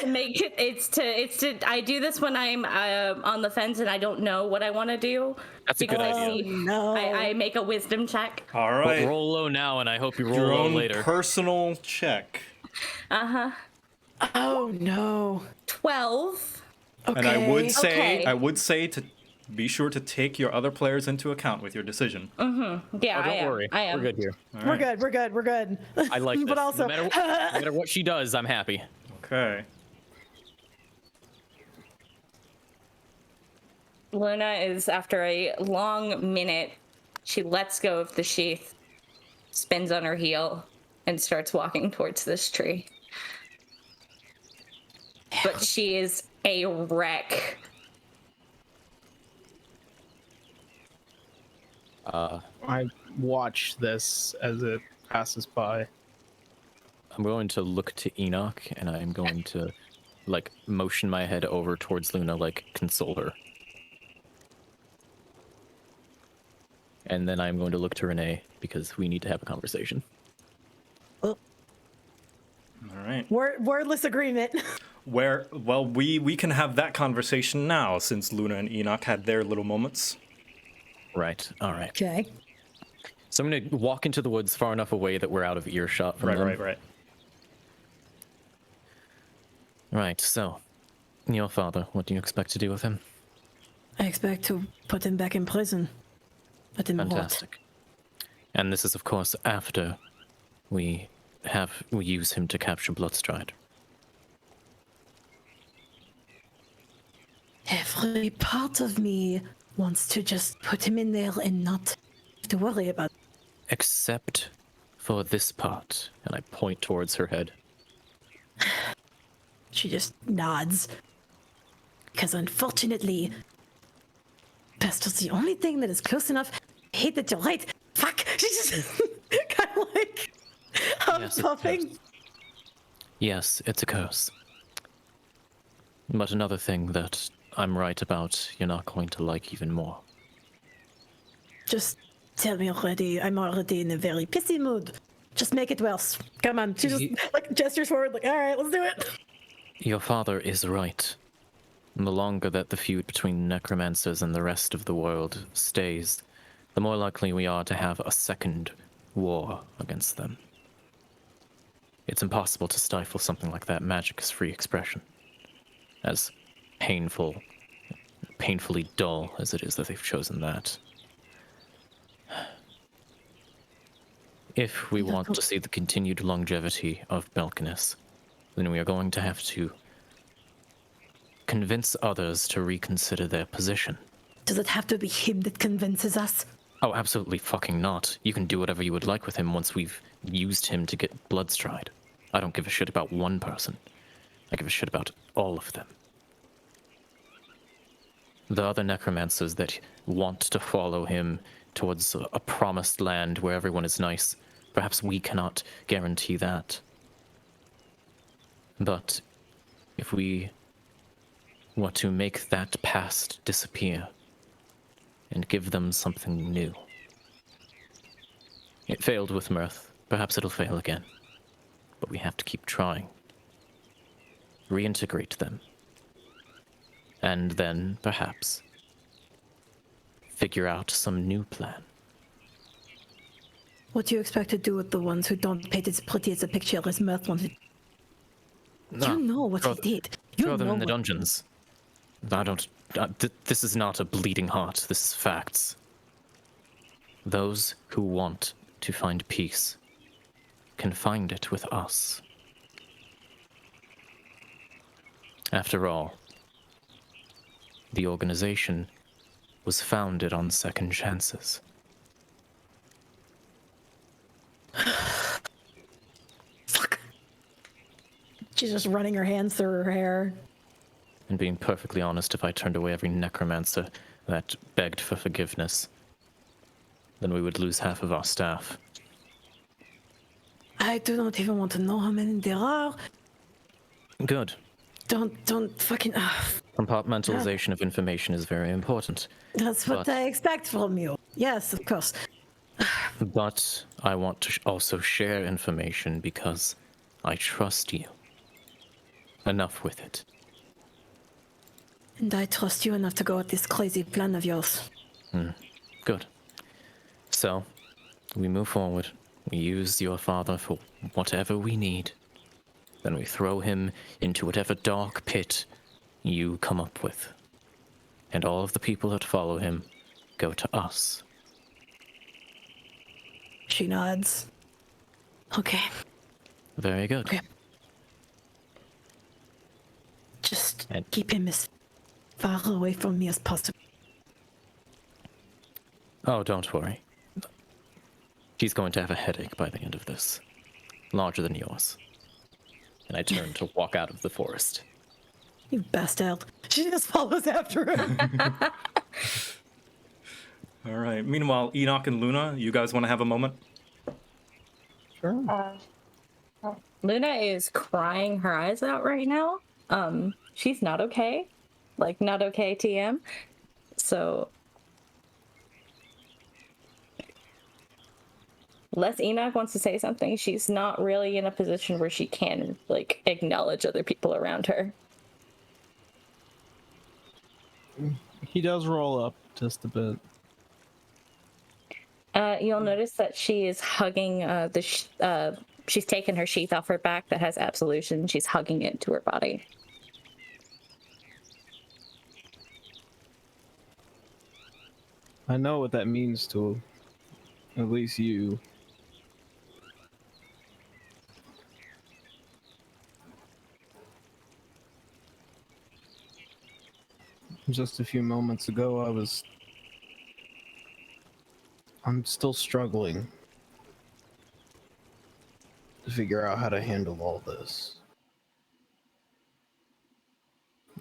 [SPEAKER 2] make it? It's to. I do this when I'm on the fence and I don't know what I want to do.
[SPEAKER 4] That's a good
[SPEAKER 2] because
[SPEAKER 4] idea.
[SPEAKER 5] No.
[SPEAKER 2] I make a wisdom check.
[SPEAKER 1] All
[SPEAKER 4] But
[SPEAKER 1] right,
[SPEAKER 4] roll low now, and I hope you roll
[SPEAKER 1] your
[SPEAKER 4] low
[SPEAKER 1] own
[SPEAKER 4] later.
[SPEAKER 1] personal check.
[SPEAKER 5] Oh no.
[SPEAKER 2] 12.
[SPEAKER 5] Okay.
[SPEAKER 1] And
[SPEAKER 2] Okay.
[SPEAKER 1] I would say to be sure to take your other players into account with your decision.
[SPEAKER 2] Yeah,
[SPEAKER 4] Oh, don't
[SPEAKER 2] I am.
[SPEAKER 4] worry.
[SPEAKER 2] I am.
[SPEAKER 4] We're good here.
[SPEAKER 5] We're good. We're good. We're good.
[SPEAKER 4] I like this.
[SPEAKER 5] But also,
[SPEAKER 4] no matter what she does, I'm happy.
[SPEAKER 1] Okay.
[SPEAKER 2] Luna is, after a long minute, she lets go of the sheath, spins on her heel, and starts walking towards this tree. But she is a wreck.
[SPEAKER 3] I watch this as it passes by.
[SPEAKER 4] I'm going to look to Enoch, and I'm going to, like, motion my head over towards Luna, like, console her. And then I'm going to look to Renee, because we need to have a conversation.
[SPEAKER 1] All right.
[SPEAKER 5] wordless agreement.
[SPEAKER 1] Well, we can have that conversation now since Luna and Enoch had their little moments.
[SPEAKER 4] Right, alright.
[SPEAKER 5] Okay.
[SPEAKER 4] So I'm going to walk into the woods far enough away that we're out of earshot from them.
[SPEAKER 1] Right.
[SPEAKER 4] Right, so, your father, what do you expect to do with him?
[SPEAKER 5] I expect to put him back in prison. But in what?
[SPEAKER 4] Fantastic. And this is, of course, after we use him to capture Bloodstride.
[SPEAKER 5] Every part of me wants to just put him in there and not have to worry about it.
[SPEAKER 4] Except for this part. And I point towards her head.
[SPEAKER 5] She just nods. Because unfortunately, Pester's the only thing that is close enough. I hate that you're right. Fuck. She's just kind of like
[SPEAKER 4] Yes, it's
[SPEAKER 5] puffing.
[SPEAKER 4] Yes, it's a curse. But another thing that I'm right about, you're not going to like even more.
[SPEAKER 5] Just tell me already. I'm already in a very pissy mood. Just make it worse. Come on. She just like gestures forward, like, all right, let's do it.
[SPEAKER 4] Your father is right. The longer that the feud between necromancers and the rest of the world stays, the more likely we are to have a second war against them. It's impossible to stifle something like that. Magic is free expression. As painfully dull as it is that they've chosen that. If we want to see the continued longevity of Belkinus, then we are going to have to convince others to reconsider their position.
[SPEAKER 5] Does it have to be him that convinces us?
[SPEAKER 4] Oh, absolutely fucking not. You can do whatever you would like with him once we've used him to get bloodstride. I don't give a shit about one person. I give a shit about all of them. The other necromancers that want to follow him towards a promised land where everyone is nice, perhaps we cannot guarantee that. But if we were to make that past disappear and give them something new. It failed with Mirth. Perhaps it'll fail again. But we have to keep trying. Reintegrate them. And then, perhaps, figure out some new plan.
[SPEAKER 5] What do you expect to do with the ones who don't paint as pretty as a picture as Mirth wanted? You know what he did. You
[SPEAKER 4] Throw them
[SPEAKER 5] know
[SPEAKER 4] in the
[SPEAKER 5] what-
[SPEAKER 4] dungeons. I don't... this is not a bleeding heart. This is facts. Those who want to find peace can find it with us. After all, the organization was founded on second chances.
[SPEAKER 5] Fuck. She's just running her hands through her hair.
[SPEAKER 4] And being perfectly honest, if I turned away every necromancer that begged for forgiveness, then we would lose half of our staff.
[SPEAKER 5] I do not even want to know how many there are.
[SPEAKER 4] Good.
[SPEAKER 5] Don't fucking.
[SPEAKER 4] Compartmentalization of information is very important.
[SPEAKER 5] That's what
[SPEAKER 4] But-
[SPEAKER 5] I expect from you. Yes, of course.
[SPEAKER 4] But I want to also share information because I trust you. Enough with it.
[SPEAKER 5] And I trust you enough to go with this crazy plan of yours.
[SPEAKER 4] Good. So, we move forward. We use your father for whatever we need. Then we throw him into whatever dark pit you come up with. And all of the people that follow him go to us.
[SPEAKER 5] She nods. Okay.
[SPEAKER 4] Very good.
[SPEAKER 5] Okay. Just
[SPEAKER 4] And-
[SPEAKER 5] keep him as far away from me as possible.
[SPEAKER 4] Oh, don't worry. She's going to have a headache by the end of this. Larger than yours. And I turn to walk out of the forest.
[SPEAKER 5] You bastard. She just follows after him.
[SPEAKER 1] All right. Meanwhile, Enoch and Luna, you guys want to have a moment?
[SPEAKER 3] Sure.
[SPEAKER 2] Luna is crying her eyes out right now. She's not okay. Like, not okay, TM. So, unless Enoch wants to say something, she's not really in a position where she can, like, acknowledge other people around her.
[SPEAKER 3] He does roll up just a bit.
[SPEAKER 2] You'll notice that she is hugging she's taken her sheath off her back that has absolution. She's hugging it to her body.
[SPEAKER 3] I know what that means to at least you. Just a few moments ago, I'm still struggling to figure out how to handle all this.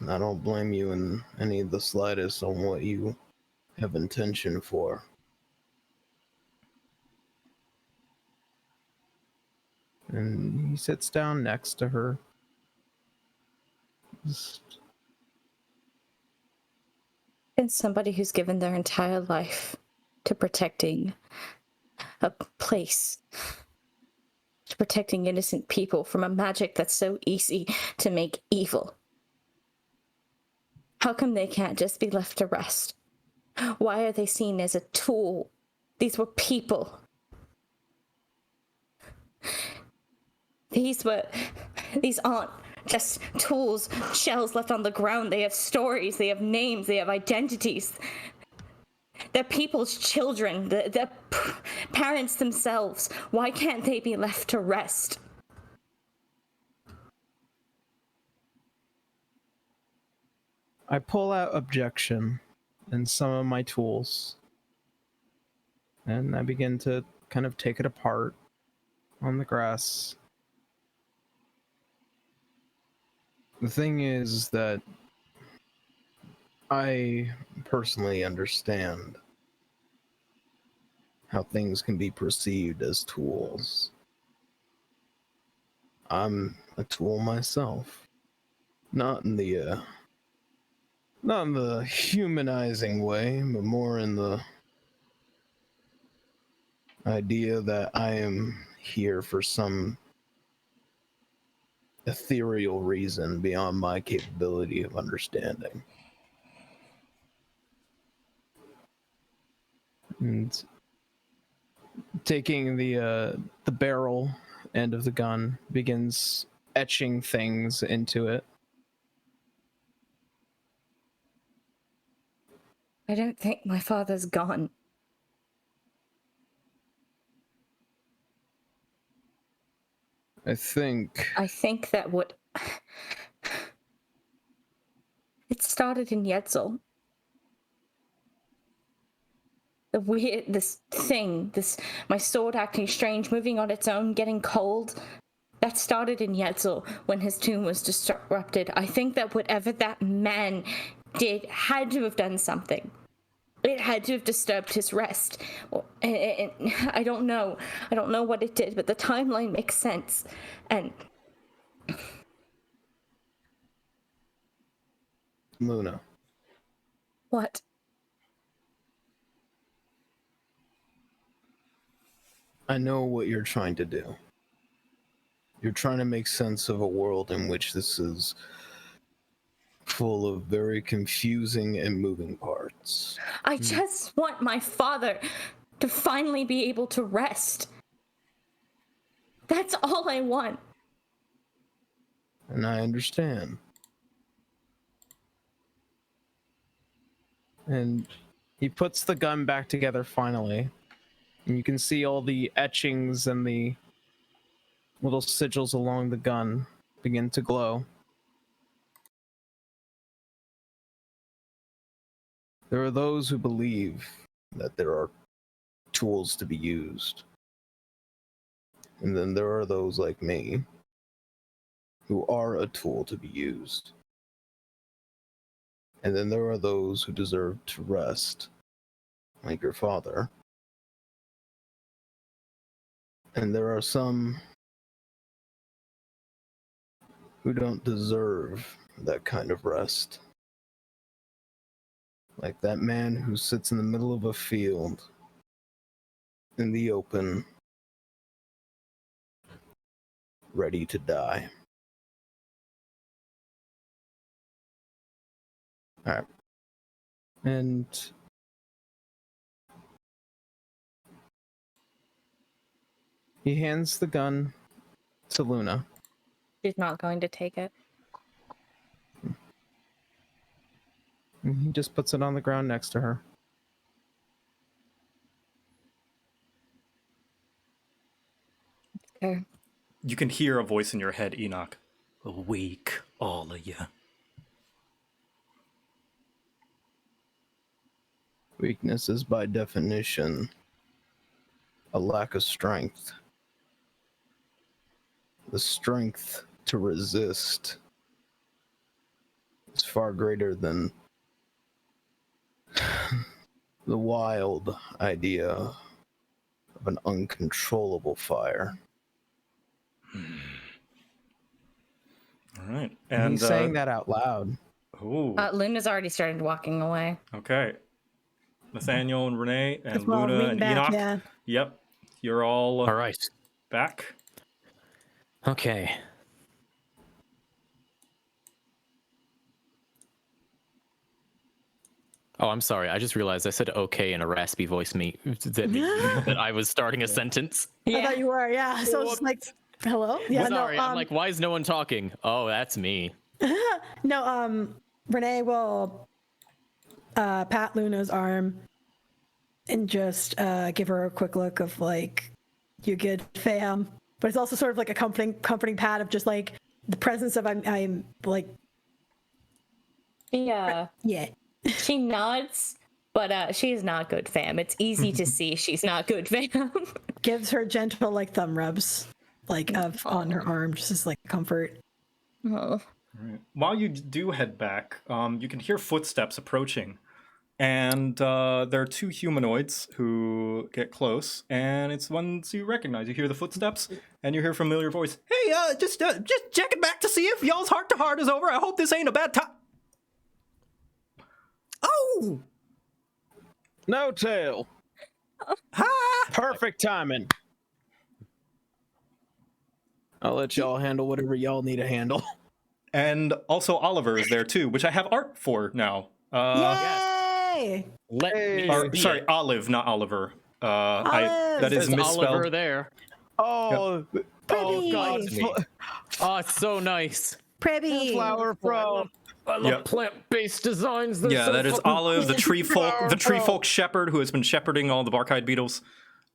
[SPEAKER 3] And I don't blame you in any of the slightest on what you have intention for. And he sits down next to her. Just-
[SPEAKER 2] And somebody who's given their entire life to protecting a place, to protecting innocent people from a magic that's so easy to make evil. How come they can't just be left to rest? Why are they seen as a tool? These were people. These aren't just tools, shells left on the ground. They have stories, they have names, they have identities. They're people's children, they're parents themselves. Why can't they be left to rest?
[SPEAKER 3] I pull out objection and some of my tools, and I begin to kind of take it apart on the grass. The thing is that I personally understand how things can be perceived as tools. I'm a tool myself, not in the humanizing way, but more in the idea that I am here for some ethereal reason beyond my capability of understanding. And taking the barrel end of the gun, begins etching things into it.
[SPEAKER 2] I don't think my father's gone.
[SPEAKER 3] I think
[SPEAKER 2] that what it started in Yetzel. My sword acting strange, moving on its own, getting cold. That started in Yetzel when his tomb was disrupted. I think that whatever that man did had to have done something. It had to have disturbed his rest. And I don't know. I don't know what it did, but the timeline makes sense. And
[SPEAKER 3] Luna.
[SPEAKER 2] what?
[SPEAKER 3] I know what you're trying to do. You're trying to make sense of a world in which this is full of very confusing and moving parts.
[SPEAKER 2] I just want my father to finally be able to rest. That's all I want.
[SPEAKER 3] And I understand. And he puts the gun back together finally. And you can see all the etchings and the little sigils along the gun begin to glow. There are those who believe that there are tools to be used. And then there are those like me who are a tool to be used. And then there are those who deserve to rest, like your father. And there are some who don't deserve that kind of rest. Like that man who sits in the middle of a field in the open, ready to die. All right. And he hands the gun to Luna.
[SPEAKER 2] She's not going to take it.
[SPEAKER 3] And he just puts it on the ground next to her.
[SPEAKER 2] Okay.
[SPEAKER 1] You can hear a voice in your head, Enoch. Awake, all of you.
[SPEAKER 3] Weakness is by definition a lack of strength. The strength to resist is far greater than the wild idea of an uncontrollable fire.
[SPEAKER 1] All right.
[SPEAKER 3] And he's saying that out loud.
[SPEAKER 1] Oh.
[SPEAKER 2] Luna's already started walking away.
[SPEAKER 1] Okay. Nathaniel and Renee and
[SPEAKER 5] Well,
[SPEAKER 1] Luna
[SPEAKER 5] lean
[SPEAKER 1] and
[SPEAKER 5] back,
[SPEAKER 1] Enoch.
[SPEAKER 5] yeah.
[SPEAKER 1] Yep. You're all
[SPEAKER 4] right.
[SPEAKER 1] back.
[SPEAKER 4] Okay. Oh, I'm sorry. I just realized I said okay in a raspy voice that I was starting a sentence.
[SPEAKER 5] I thought you were, yeah. So it's like, Hello? Yeah,
[SPEAKER 4] Sorry,
[SPEAKER 5] no,
[SPEAKER 4] I'm like, why is no one talking? Oh, that's me.
[SPEAKER 5] no, Renee will pat Luna's arm and just give her a quick look of like, you good, fam? But it's also sort of like a comforting pat of just like the presence of I'm like,
[SPEAKER 2] Yeah.
[SPEAKER 5] yeah.
[SPEAKER 2] She nods, but she's not good, fam. It's easy to see she's not good, fam.
[SPEAKER 5] Gives her gentle like thumb rubs like of on her arm, just as like comfort.
[SPEAKER 2] Oh.
[SPEAKER 1] Right. While you do head back, you can hear footsteps approaching. And there are two humanoids who get close, and it's ones you recognize. You hear the footsteps, and you hear a familiar voice. Hey, just checking back to see if y'all's heart-to-heart is over. I hope this ain't a bad time. Oh!
[SPEAKER 3] No tail.
[SPEAKER 1] Hi!
[SPEAKER 3] Perfect timing. I'll let y'all handle whatever y'all need to handle.
[SPEAKER 1] And also Oliver is there, too, which I have art for now.
[SPEAKER 5] Yay!
[SPEAKER 4] Let me
[SPEAKER 1] Or,
[SPEAKER 4] see
[SPEAKER 1] sorry,
[SPEAKER 4] it.
[SPEAKER 1] Olive, not Oliver.
[SPEAKER 5] Olive!
[SPEAKER 1] That is
[SPEAKER 4] There's
[SPEAKER 1] misspelled.
[SPEAKER 4] Oliver there.
[SPEAKER 3] Oh,
[SPEAKER 5] Pretty.
[SPEAKER 3] God.
[SPEAKER 4] It's me. Oh, it's so nice.
[SPEAKER 5] Pretty.
[SPEAKER 3] Flower from.
[SPEAKER 4] I love
[SPEAKER 1] Yep.
[SPEAKER 4] plant-based designs. They're
[SPEAKER 1] Yeah,
[SPEAKER 4] so
[SPEAKER 1] that is
[SPEAKER 4] fucking
[SPEAKER 1] Olive, the tree
[SPEAKER 3] Flower
[SPEAKER 1] folk shepherd who has been shepherding all the Barkite beetles.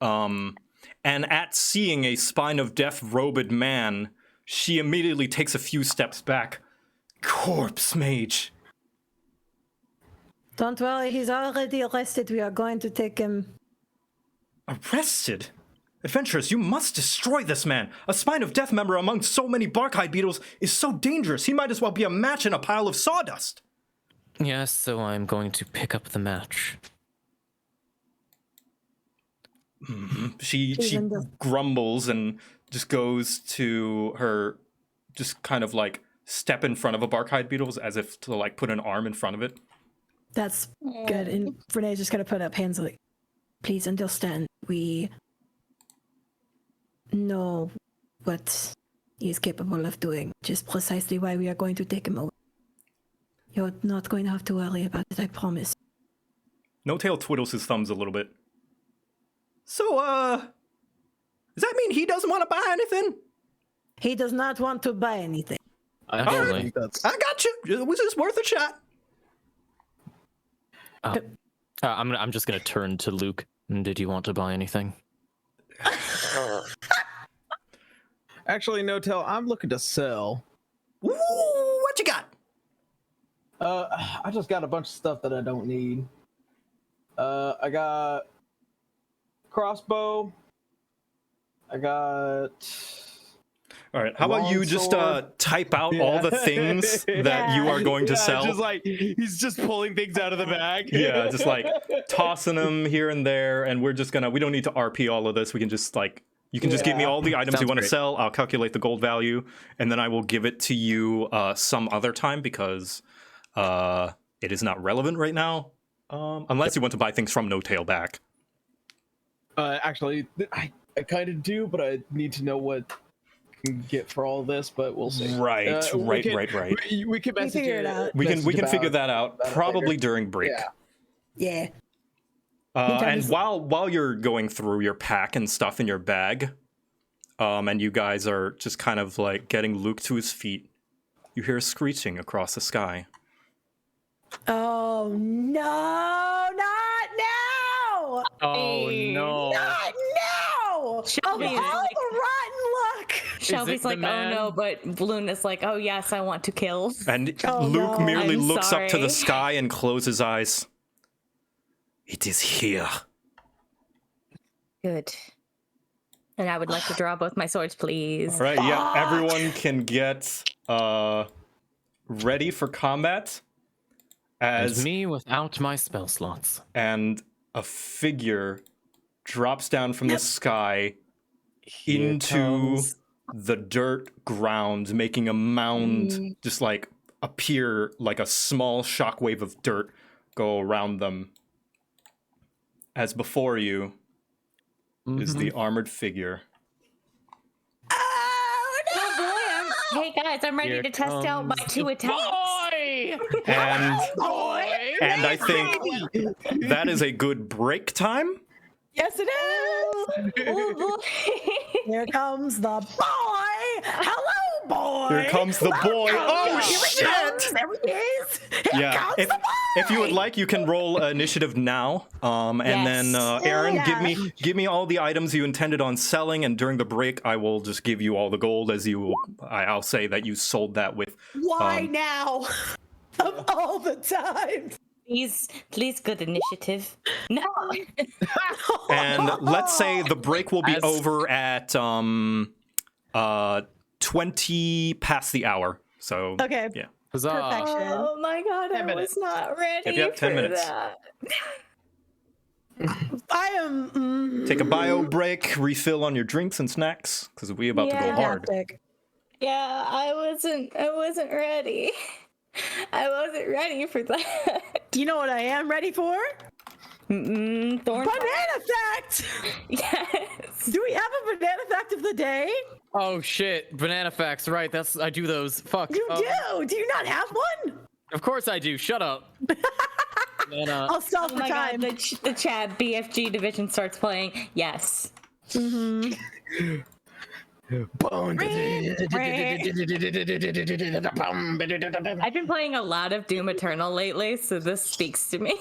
[SPEAKER 1] And at seeing a spine of death robed man, she immediately takes a few steps back. Corpse mage.
[SPEAKER 5] Don't worry, he's already arrested. We are going to take him.
[SPEAKER 1] Arrested? Adventurers, you must destroy this man. A spine of death member among so many Barkite beetles is so dangerous. He might as well be a match in a pile of sawdust.
[SPEAKER 4] Yes, so I'm going to pick up the match.
[SPEAKER 1] She
[SPEAKER 5] Even though-
[SPEAKER 1] grumbles and just goes to her, just kind of like step in front of a Barkite beetle as if to like put an arm in front of it.
[SPEAKER 5] That's good. And Renee's just gonna put up hands like, please understand, we know what he's capable of doing, which is precisely why we are going to take him away. You're not going to have to worry about it, I promise.
[SPEAKER 1] No Tail twiddles his thumbs a little bit. So, does that mean he doesn't want to buy anything?
[SPEAKER 5] He does not want to buy anything.
[SPEAKER 4] Actually,
[SPEAKER 1] I got you. It was just worth a shot.
[SPEAKER 4] I'm just gonna turn to Luke. Did you want to buy anything?
[SPEAKER 3] Actually, no tail. I'm looking to sell.
[SPEAKER 1] Ooh, what you got?
[SPEAKER 3] I just got a bunch of stuff that I don't need. I got crossbow. I got.
[SPEAKER 1] All right, how about you just type out all the things that you are going to sell?
[SPEAKER 3] Just like he's just pulling things out of the bag.
[SPEAKER 1] Yeah, just like tossing them here and there, and we don't need to RP all of this. We can just like, you can just give me all the items you
[SPEAKER 4] Sounds
[SPEAKER 1] want to
[SPEAKER 4] great.
[SPEAKER 1] sell. I'll calculate the gold value, and then I will give it to you some other time because it is not relevant right now, unless you want to buy things from No Tail back.
[SPEAKER 3] Actually, I kind of do, but I need to know what I can get for all this. But we'll see.
[SPEAKER 1] Right.
[SPEAKER 3] We can message
[SPEAKER 5] figure it out.
[SPEAKER 1] We can
[SPEAKER 3] message
[SPEAKER 1] figure
[SPEAKER 3] about-
[SPEAKER 1] that out
[SPEAKER 3] about it
[SPEAKER 1] probably
[SPEAKER 3] later.
[SPEAKER 1] during break.
[SPEAKER 3] Yeah.
[SPEAKER 5] Yeah.
[SPEAKER 1] And while you're going through your pack and stuff in your bag, and you guys are just kind of like getting Luke to his feet, you hear a screeching across the sky.
[SPEAKER 5] Oh no! Not now!
[SPEAKER 4] Oh no!
[SPEAKER 5] Not now! Of all
[SPEAKER 2] Shelby is like-
[SPEAKER 5] the rotten luck!
[SPEAKER 2] Shelby's
[SPEAKER 4] the
[SPEAKER 2] like,
[SPEAKER 4] man?
[SPEAKER 2] oh no, but Luna's like, oh yes, I want to kill.
[SPEAKER 1] And
[SPEAKER 5] Oh,
[SPEAKER 1] Luke
[SPEAKER 5] no.
[SPEAKER 1] merely
[SPEAKER 2] I'm
[SPEAKER 1] looks up to the
[SPEAKER 2] sorry.
[SPEAKER 1] sky and closes his eyes. It is here.
[SPEAKER 2] Good. And I would like to draw both my swords, please.
[SPEAKER 1] All right, yeah, everyone can get ready for combat.
[SPEAKER 4] As
[SPEAKER 1] As
[SPEAKER 4] me without my spell slots.
[SPEAKER 1] and a figure drops down from the sky into the dirt ground, making a mound just like appear like a small shockwave of dirt go around them. As before you is the armored figure.
[SPEAKER 2] Hey guys, I'm ready
[SPEAKER 4] Here
[SPEAKER 2] to test out my
[SPEAKER 4] comes
[SPEAKER 2] 2
[SPEAKER 4] the
[SPEAKER 2] attacks.
[SPEAKER 4] Boy!
[SPEAKER 1] And I think that is a good break time.
[SPEAKER 5] Yes, it is.
[SPEAKER 2] Oh boy.
[SPEAKER 5] Here comes the boy. Hello, boy.
[SPEAKER 1] Here comes the boy. Oh,
[SPEAKER 5] Here he
[SPEAKER 1] shit.
[SPEAKER 5] comes. There he is. Here comes
[SPEAKER 1] If,
[SPEAKER 5] the boy.
[SPEAKER 1] if you would like, you can roll initiative now. And then Aaron,
[SPEAKER 5] Yeah.
[SPEAKER 1] give me all the items you intended on selling, and during the break, I will just give you all the gold as I'll say that you sold that with.
[SPEAKER 5] Why now? Of all the time.
[SPEAKER 2] Please, good initiative. No.
[SPEAKER 1] And let's say the break will be
[SPEAKER 4] As-
[SPEAKER 1] over at 20 past the hour. So
[SPEAKER 5] Okay.
[SPEAKER 1] yeah.
[SPEAKER 4] Huzzah.
[SPEAKER 5] Perfection.
[SPEAKER 2] Oh my god,
[SPEAKER 3] 10
[SPEAKER 2] I
[SPEAKER 3] minutes.
[SPEAKER 2] was not ready
[SPEAKER 1] Yep, 10
[SPEAKER 2] for
[SPEAKER 1] minutes.
[SPEAKER 2] that.
[SPEAKER 5] I am
[SPEAKER 1] Take a bio break, refill on your drinks and snacks, because we about to go
[SPEAKER 2] Yeah.
[SPEAKER 1] hard.
[SPEAKER 5] fantastic.
[SPEAKER 2] Yeah, I wasn't ready. I wasn't ready for that.
[SPEAKER 5] You know what I am ready for?
[SPEAKER 2] Thorn.
[SPEAKER 5] Banana fact.
[SPEAKER 2] Yes.
[SPEAKER 5] Do we have a banana fact of the day?
[SPEAKER 4] Oh shit, banana facts, right? I do those. Fuck.
[SPEAKER 5] You do. Do you not have one?
[SPEAKER 4] Of course I do. Shut up. Banana.
[SPEAKER 5] I'll stop
[SPEAKER 2] Oh
[SPEAKER 5] the
[SPEAKER 2] my
[SPEAKER 5] time.
[SPEAKER 2] god, the chat BFG division starts playing. Yes. I've been playing a lot of Doom Eternal lately, so this speaks to me.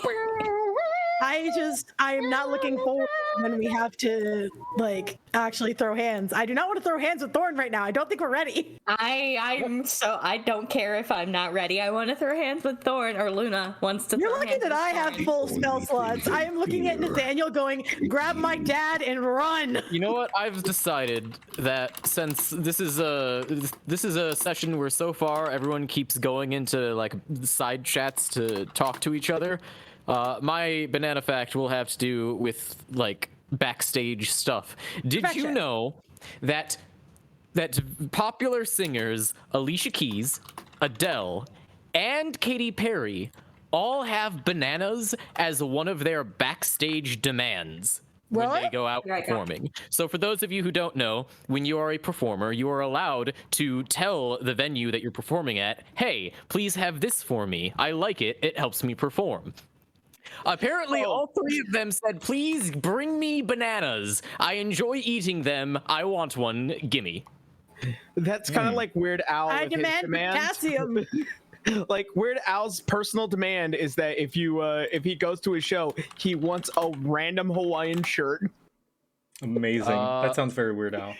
[SPEAKER 5] I am not looking forward when we have to like actually throw hands. I do not want to throw hands with Thorn right now. I don't think we're ready.
[SPEAKER 2] I don't care if I'm not ready. I want to throw hands with Thorn, or Luna wants to
[SPEAKER 5] You're
[SPEAKER 2] throw
[SPEAKER 5] lucky
[SPEAKER 2] hands
[SPEAKER 5] that
[SPEAKER 2] with
[SPEAKER 5] I have
[SPEAKER 2] Thorn.
[SPEAKER 5] full spell slots. I am looking at Nathaniel going, grab my dad and run.
[SPEAKER 4] You know what? I've decided that since this is a session where so far everyone keeps going into like side chats to talk to each other, my banana fact will have to do with like backstage stuff. Did you
[SPEAKER 5] Perfection.
[SPEAKER 4] know that popular singers Alicia Keys, Adele, and Katy Perry all have bananas as one of their backstage demands when they
[SPEAKER 5] What?
[SPEAKER 4] go out
[SPEAKER 2] Right,
[SPEAKER 4] performing? So for those of you who don't know, when you are a performer, you are allowed to tell the venue that you're performing at, hey, please have this for me. I like it. It helps me perform. Apparently, all three of them said, please bring me bananas. I enjoy eating them. I want one. Gimme.
[SPEAKER 3] That's kind of like Weird Al.
[SPEAKER 5] I
[SPEAKER 3] with his
[SPEAKER 5] demand
[SPEAKER 3] demands.
[SPEAKER 5] potassium.
[SPEAKER 3] Like Weird Al's personal demand is that if he goes to a show, he wants a random Hawaiian shirt.
[SPEAKER 1] Amazing. That sounds very Weird Al.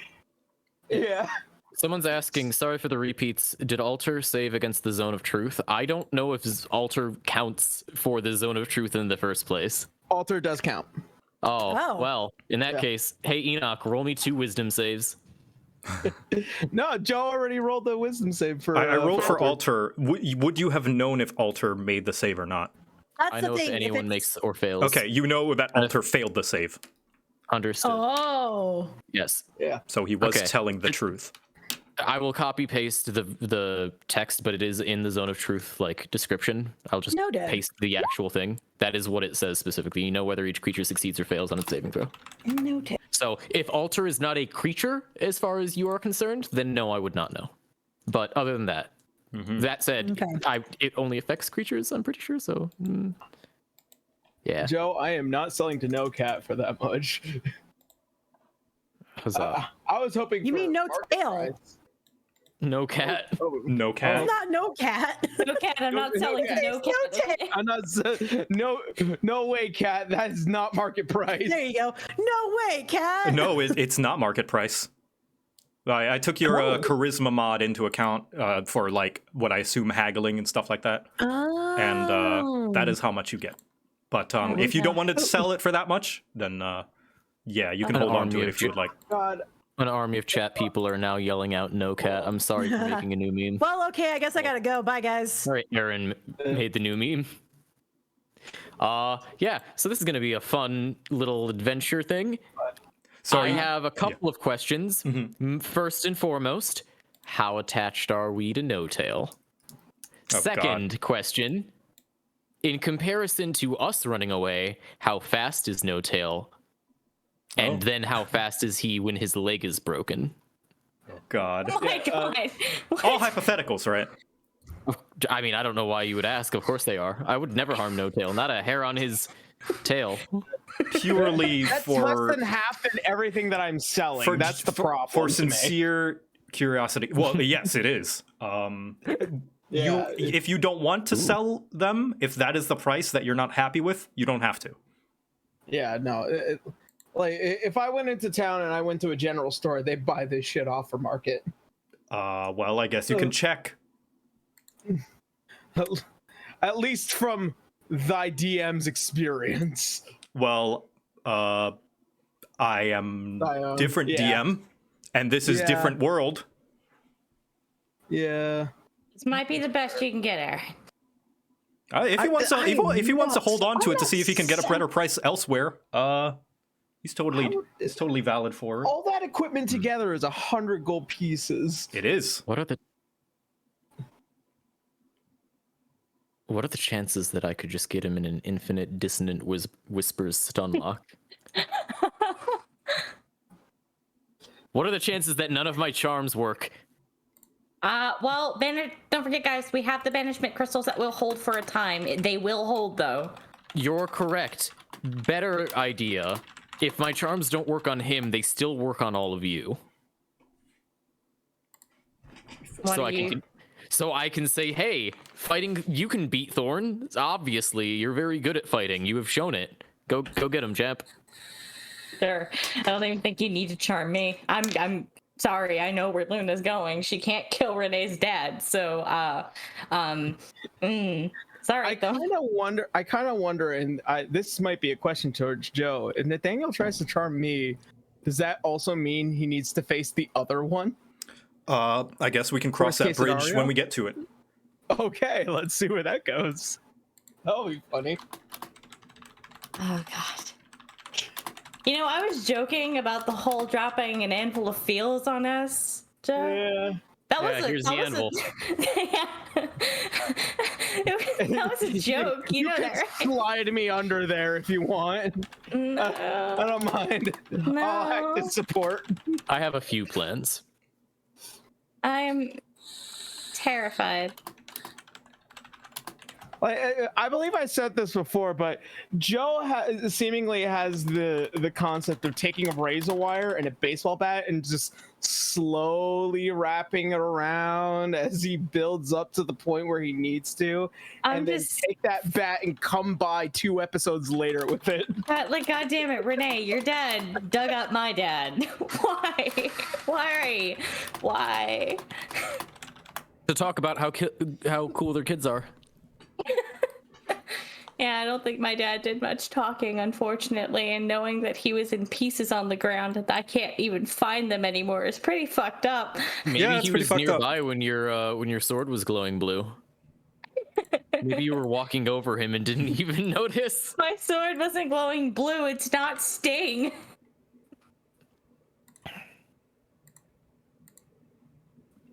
[SPEAKER 3] Yeah.
[SPEAKER 4] Someone's asking, sorry for the repeats, did Alter save against the Zone of Truth? I don't know if Alter counts for the Zone of Truth in the first place.
[SPEAKER 3] Alter does count.
[SPEAKER 5] Oh.
[SPEAKER 4] Well, in that case, hey Enoch, roll me 2 wisdom saves.
[SPEAKER 3] No, Joe already rolled the wisdom save for.
[SPEAKER 1] I rolled for
[SPEAKER 3] Alter.
[SPEAKER 1] Alter. Would you have known if Alter made the save or not?
[SPEAKER 5] That's
[SPEAKER 4] I
[SPEAKER 5] the
[SPEAKER 4] know
[SPEAKER 5] thing.
[SPEAKER 4] if anyone
[SPEAKER 5] it's-
[SPEAKER 4] makes or fails.
[SPEAKER 1] Okay, you know that Alter failed the save,
[SPEAKER 4] Understood.
[SPEAKER 5] Oh.
[SPEAKER 4] Yes.
[SPEAKER 3] Yeah.
[SPEAKER 1] so he was
[SPEAKER 4] Okay.
[SPEAKER 1] telling the truth.
[SPEAKER 4] I will copy paste the text, but it is in the Zone of Truth like description. I'll just
[SPEAKER 5] Noted.
[SPEAKER 4] paste the actual thing. That is what it says specifically. You know whether each creature succeeds or fails on its saving throw.
[SPEAKER 5] Noted.
[SPEAKER 4] So if Alter is not a creature as far as you are concerned, then no, I would not know. But other than that, that said,
[SPEAKER 5] Okay.
[SPEAKER 4] it only affects creatures, I'm pretty sure. So yeah.
[SPEAKER 3] Joe, I am not selling to No Cat for that much.
[SPEAKER 4] Huzzah.
[SPEAKER 3] I was hoping.
[SPEAKER 5] You
[SPEAKER 3] for
[SPEAKER 5] mean No
[SPEAKER 3] market
[SPEAKER 5] Tail?
[SPEAKER 3] price.
[SPEAKER 4] No cat.
[SPEAKER 3] Oh,
[SPEAKER 1] No
[SPEAKER 5] It's
[SPEAKER 1] cat.
[SPEAKER 5] not no cat.
[SPEAKER 2] No cat, I'm not
[SPEAKER 3] No
[SPEAKER 2] selling to
[SPEAKER 3] cat.
[SPEAKER 2] no cat. okay?
[SPEAKER 3] I'm not. No way, Cat. That is not market price.
[SPEAKER 5] There you go. No way, cat.
[SPEAKER 1] No, it's not market price. I took your charisma mod into account for like what I assume haggling and stuff like that,
[SPEAKER 5] Oh.
[SPEAKER 1] and that is how much you get. But if you don't want to sell it for that much, then yeah, you can
[SPEAKER 4] An
[SPEAKER 1] hold on to
[SPEAKER 4] army
[SPEAKER 1] it
[SPEAKER 4] of
[SPEAKER 1] if you would like.
[SPEAKER 3] God.
[SPEAKER 4] An army of chat people are now yelling out no cat. I'm sorry for making a new meme.
[SPEAKER 5] Well, okay. I guess I gotta go. Bye, guys.
[SPEAKER 4] All right, Aaron made the new meme. Yeah, so this is going to be a fun little adventure thing.
[SPEAKER 1] So
[SPEAKER 4] I have a couple of questions. First and foremost, how attached are we to No Tail?
[SPEAKER 1] Oh,
[SPEAKER 4] Second question, in comparison to us running away, how fast is No Tail? And then how fast is he when his leg is broken?
[SPEAKER 1] God.
[SPEAKER 2] Oh my god.
[SPEAKER 1] All hypotheticals, right?
[SPEAKER 4] I mean, I don't know why you would ask. Of course they are. I would never harm No Tail. Not a hair on his tail.
[SPEAKER 1] Purely
[SPEAKER 3] That's
[SPEAKER 1] for
[SPEAKER 3] less than half than everything that I'm selling. That's the problem.
[SPEAKER 1] For
[SPEAKER 3] to me.
[SPEAKER 1] sincere curiosity. Well, yes, it is. If you don't want to sell them, if that is the price that you're not happy with, you don't have to.
[SPEAKER 3] Yeah, no. Like, if I went into town and I went to a general store, they buy this shit off for market.
[SPEAKER 1] Well, I guess you can check.
[SPEAKER 3] At least from thy DM's experience.
[SPEAKER 1] Well, I am different DM, and this is different world.
[SPEAKER 3] Yeah.
[SPEAKER 2] This might be the best you can get her.
[SPEAKER 1] If he wants to hold on to it to see if he can get a better price elsewhere, it's totally valid for her.
[SPEAKER 3] All that equipment together is 100 gold pieces.
[SPEAKER 1] It is.
[SPEAKER 4] What are the chances that I could just get him in an infinite dissonant whispers stun lock? What are the chances that none of my charms work?
[SPEAKER 2] Well, don't forget, guys, we have the banishment crystals that will hold for a time. They will hold, though.
[SPEAKER 4] You're correct. Better idea. If my charms don't work on him, they still work on all of you. So I can say, hey, fighting, you can beat Thorn. Obviously, you're very good at fighting. You have shown it. Go get him, champ.
[SPEAKER 2] Sure. I don't even think you need to charm me. I'm sorry. I know where Luna's going. She can't kill Renee's dad. So, sorry.
[SPEAKER 3] I kind of wonder, and this might be a question towards Joe. If Nathaniel tries to charm me, does that also mean he needs to face the other one?
[SPEAKER 1] I guess we can cross that bridge
[SPEAKER 3] scenario?
[SPEAKER 1] when we get to it.
[SPEAKER 3] Okay, let's see where that goes. That'll be funny.
[SPEAKER 2] Oh, God. You know, I was joking about the whole dropping an anvil of feels on us, Joe.
[SPEAKER 3] Yeah.
[SPEAKER 4] Here's the anvil.
[SPEAKER 2] That was a joke. You know that, right?
[SPEAKER 3] Slide me under there if you want.
[SPEAKER 2] No.
[SPEAKER 3] I don't mind.
[SPEAKER 2] No.
[SPEAKER 3] I'll act as support.
[SPEAKER 4] I have a few plans.
[SPEAKER 2] I'm terrified.
[SPEAKER 3] I believe I said this before, but Joe seemingly has the concept of taking a razor wire and a baseball bat and just slowly wrapping it around as he builds up to the point where he needs to, and then take that bat and come by 2 episodes later with it.
[SPEAKER 2] Like, God damn it, Renee, your dad dug up my dad. Why? Why?
[SPEAKER 4] To talk about how cool their kids are.
[SPEAKER 2] Yeah, I don't think my dad did much talking, unfortunately, and knowing that he was in pieces on the ground and I can't even find them anymore is pretty fucked up.
[SPEAKER 4] Maybe he was nearby when your sword was glowing blue. Maybe you were walking over him and didn't even notice.
[SPEAKER 2] My sword wasn't glowing blue, it's not Sting.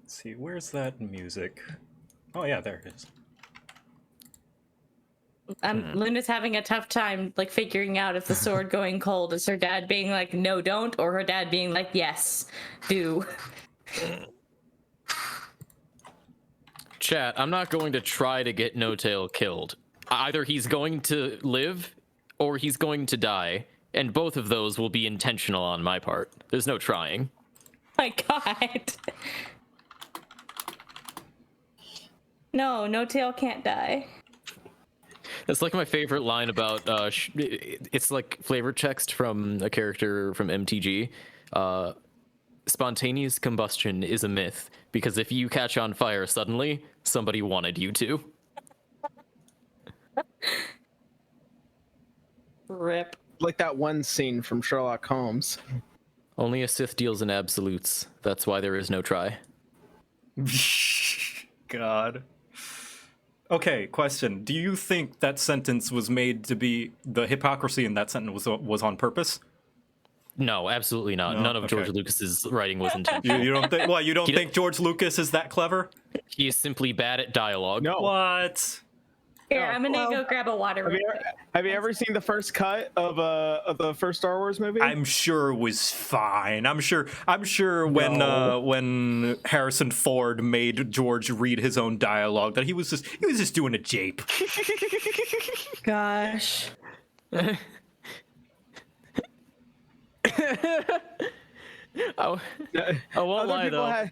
[SPEAKER 1] Let's see, where's that music? Oh yeah, there it is.
[SPEAKER 2] Luna's having a tough time, like, figuring out if the sword going cold is her dad being like, no, don't, or her dad being like, yes, do.
[SPEAKER 4] Chat, I'm not going to try to get No Tail killed. Either he's going to live or he's going to die, and both of those will be intentional on my part. There's no trying.
[SPEAKER 2] My God. No Tail can't die.
[SPEAKER 4] That's like my favorite line about it's like flavor text from a character from MTG. Spontaneous combustion is a myth because if you catch on fire suddenly, somebody wanted you to.
[SPEAKER 2] Rip.
[SPEAKER 3] Like that one scene from Sherlock Holmes.
[SPEAKER 4] Only a Sith deals in absolutes. That's why there is no try.
[SPEAKER 1] God. Okay, question. Do you think that sentence was made to be, the hypocrisy in that sentence was on purpose?
[SPEAKER 4] No, absolutely not.
[SPEAKER 1] No?
[SPEAKER 4] None of
[SPEAKER 1] Okay.
[SPEAKER 4] George Lucas's writing was intentional.
[SPEAKER 1] You don't think? What? You don't think George Lucas is that clever?
[SPEAKER 4] He is simply bad at dialogue.
[SPEAKER 3] No.
[SPEAKER 1] What?
[SPEAKER 2] Here, I'm gonna go grab a water.
[SPEAKER 3] Have you ever seen the first cut of the first Star Wars movie?
[SPEAKER 1] I'm sure it was fine. I'm sure when Harrison Ford made George read his own dialogue that he was just doing a jape.
[SPEAKER 5] Gosh.
[SPEAKER 4] I won't lie though.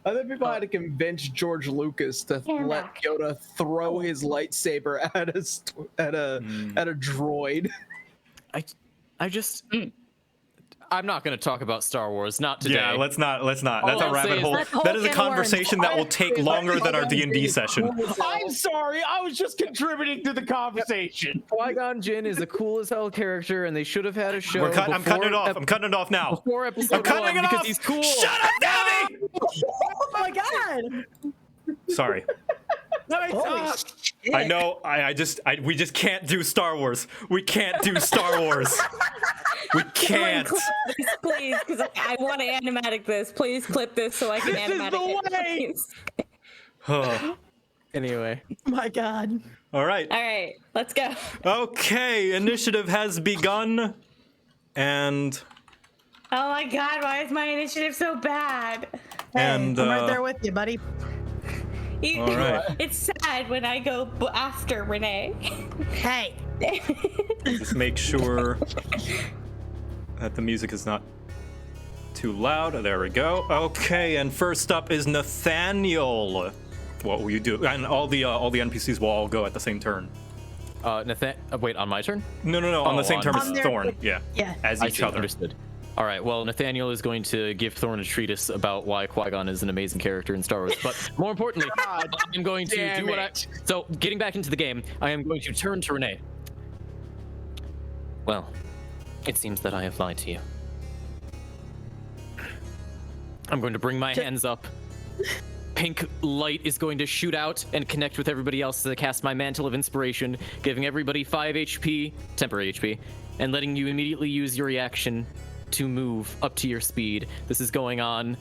[SPEAKER 3] Other people had to convince George Lucas to let Yoda throw his lightsaber at a droid.
[SPEAKER 4] I'm not going to talk about Star Wars, not today.
[SPEAKER 1] Yeah, let's not. That's
[SPEAKER 4] All
[SPEAKER 1] a
[SPEAKER 4] I'll
[SPEAKER 1] rabbit
[SPEAKER 4] say is
[SPEAKER 1] hole.
[SPEAKER 2] that whole
[SPEAKER 1] That is a
[SPEAKER 2] can of worms.
[SPEAKER 1] conversation that will take longer than our D&D session.
[SPEAKER 3] I'm sorry, I was just contributing to the conversation.
[SPEAKER 4] Qui-Gon Jinn is a cool as hell character, and they should have had a show.
[SPEAKER 1] I'm cutting it off. I'm cutting it off now.
[SPEAKER 4] Before episode
[SPEAKER 1] I'm cutting
[SPEAKER 4] 1
[SPEAKER 1] it
[SPEAKER 4] because
[SPEAKER 1] off.
[SPEAKER 4] he's cool.
[SPEAKER 1] Shut up, Daddy!
[SPEAKER 5] Oh my god!
[SPEAKER 1] Sorry. I know. We just can't do Star Wars. We can't do Star Wars. We can't.
[SPEAKER 2] Please, because I want to animatic this. Please clip this so I can animatic it. Please.
[SPEAKER 4] Anyway.
[SPEAKER 5] Oh my god.
[SPEAKER 1] All right.
[SPEAKER 2] All right, let's go.
[SPEAKER 1] Okay, initiative has begun, and
[SPEAKER 2] Oh my god, why is my initiative so bad?
[SPEAKER 5] I'm right there with you, buddy.
[SPEAKER 1] All right.
[SPEAKER 2] It's sad when I go after Renee.
[SPEAKER 5] Hey.
[SPEAKER 1] Just make sure that the music is not too loud. There we go. Okay, and first up is Nathaniel. What will you do? And all the NPCs will all go at the same turn.
[SPEAKER 4] Wait, on my turn?
[SPEAKER 1] No, on the same turn as
[SPEAKER 5] on their-
[SPEAKER 1] Thorn. Yeah.
[SPEAKER 5] Yeah.
[SPEAKER 1] As each other.
[SPEAKER 4] Understood. All right, well, Nathaniel is going to give Thorn a treatise about why Qui-Gon is an amazing character in Star Wars. But more importantly, I'm going to do what I... So, getting back into the game, I am going to turn to Renee. Well, it seems that I have lied to you. I'm going to bring my hands up. Pink light is going to shoot out and connect with everybody else to cast my Mantle of Inspiration, giving everybody 5 HP, temporary HP, and letting you immediately use your reaction to move up to your speed. This is going on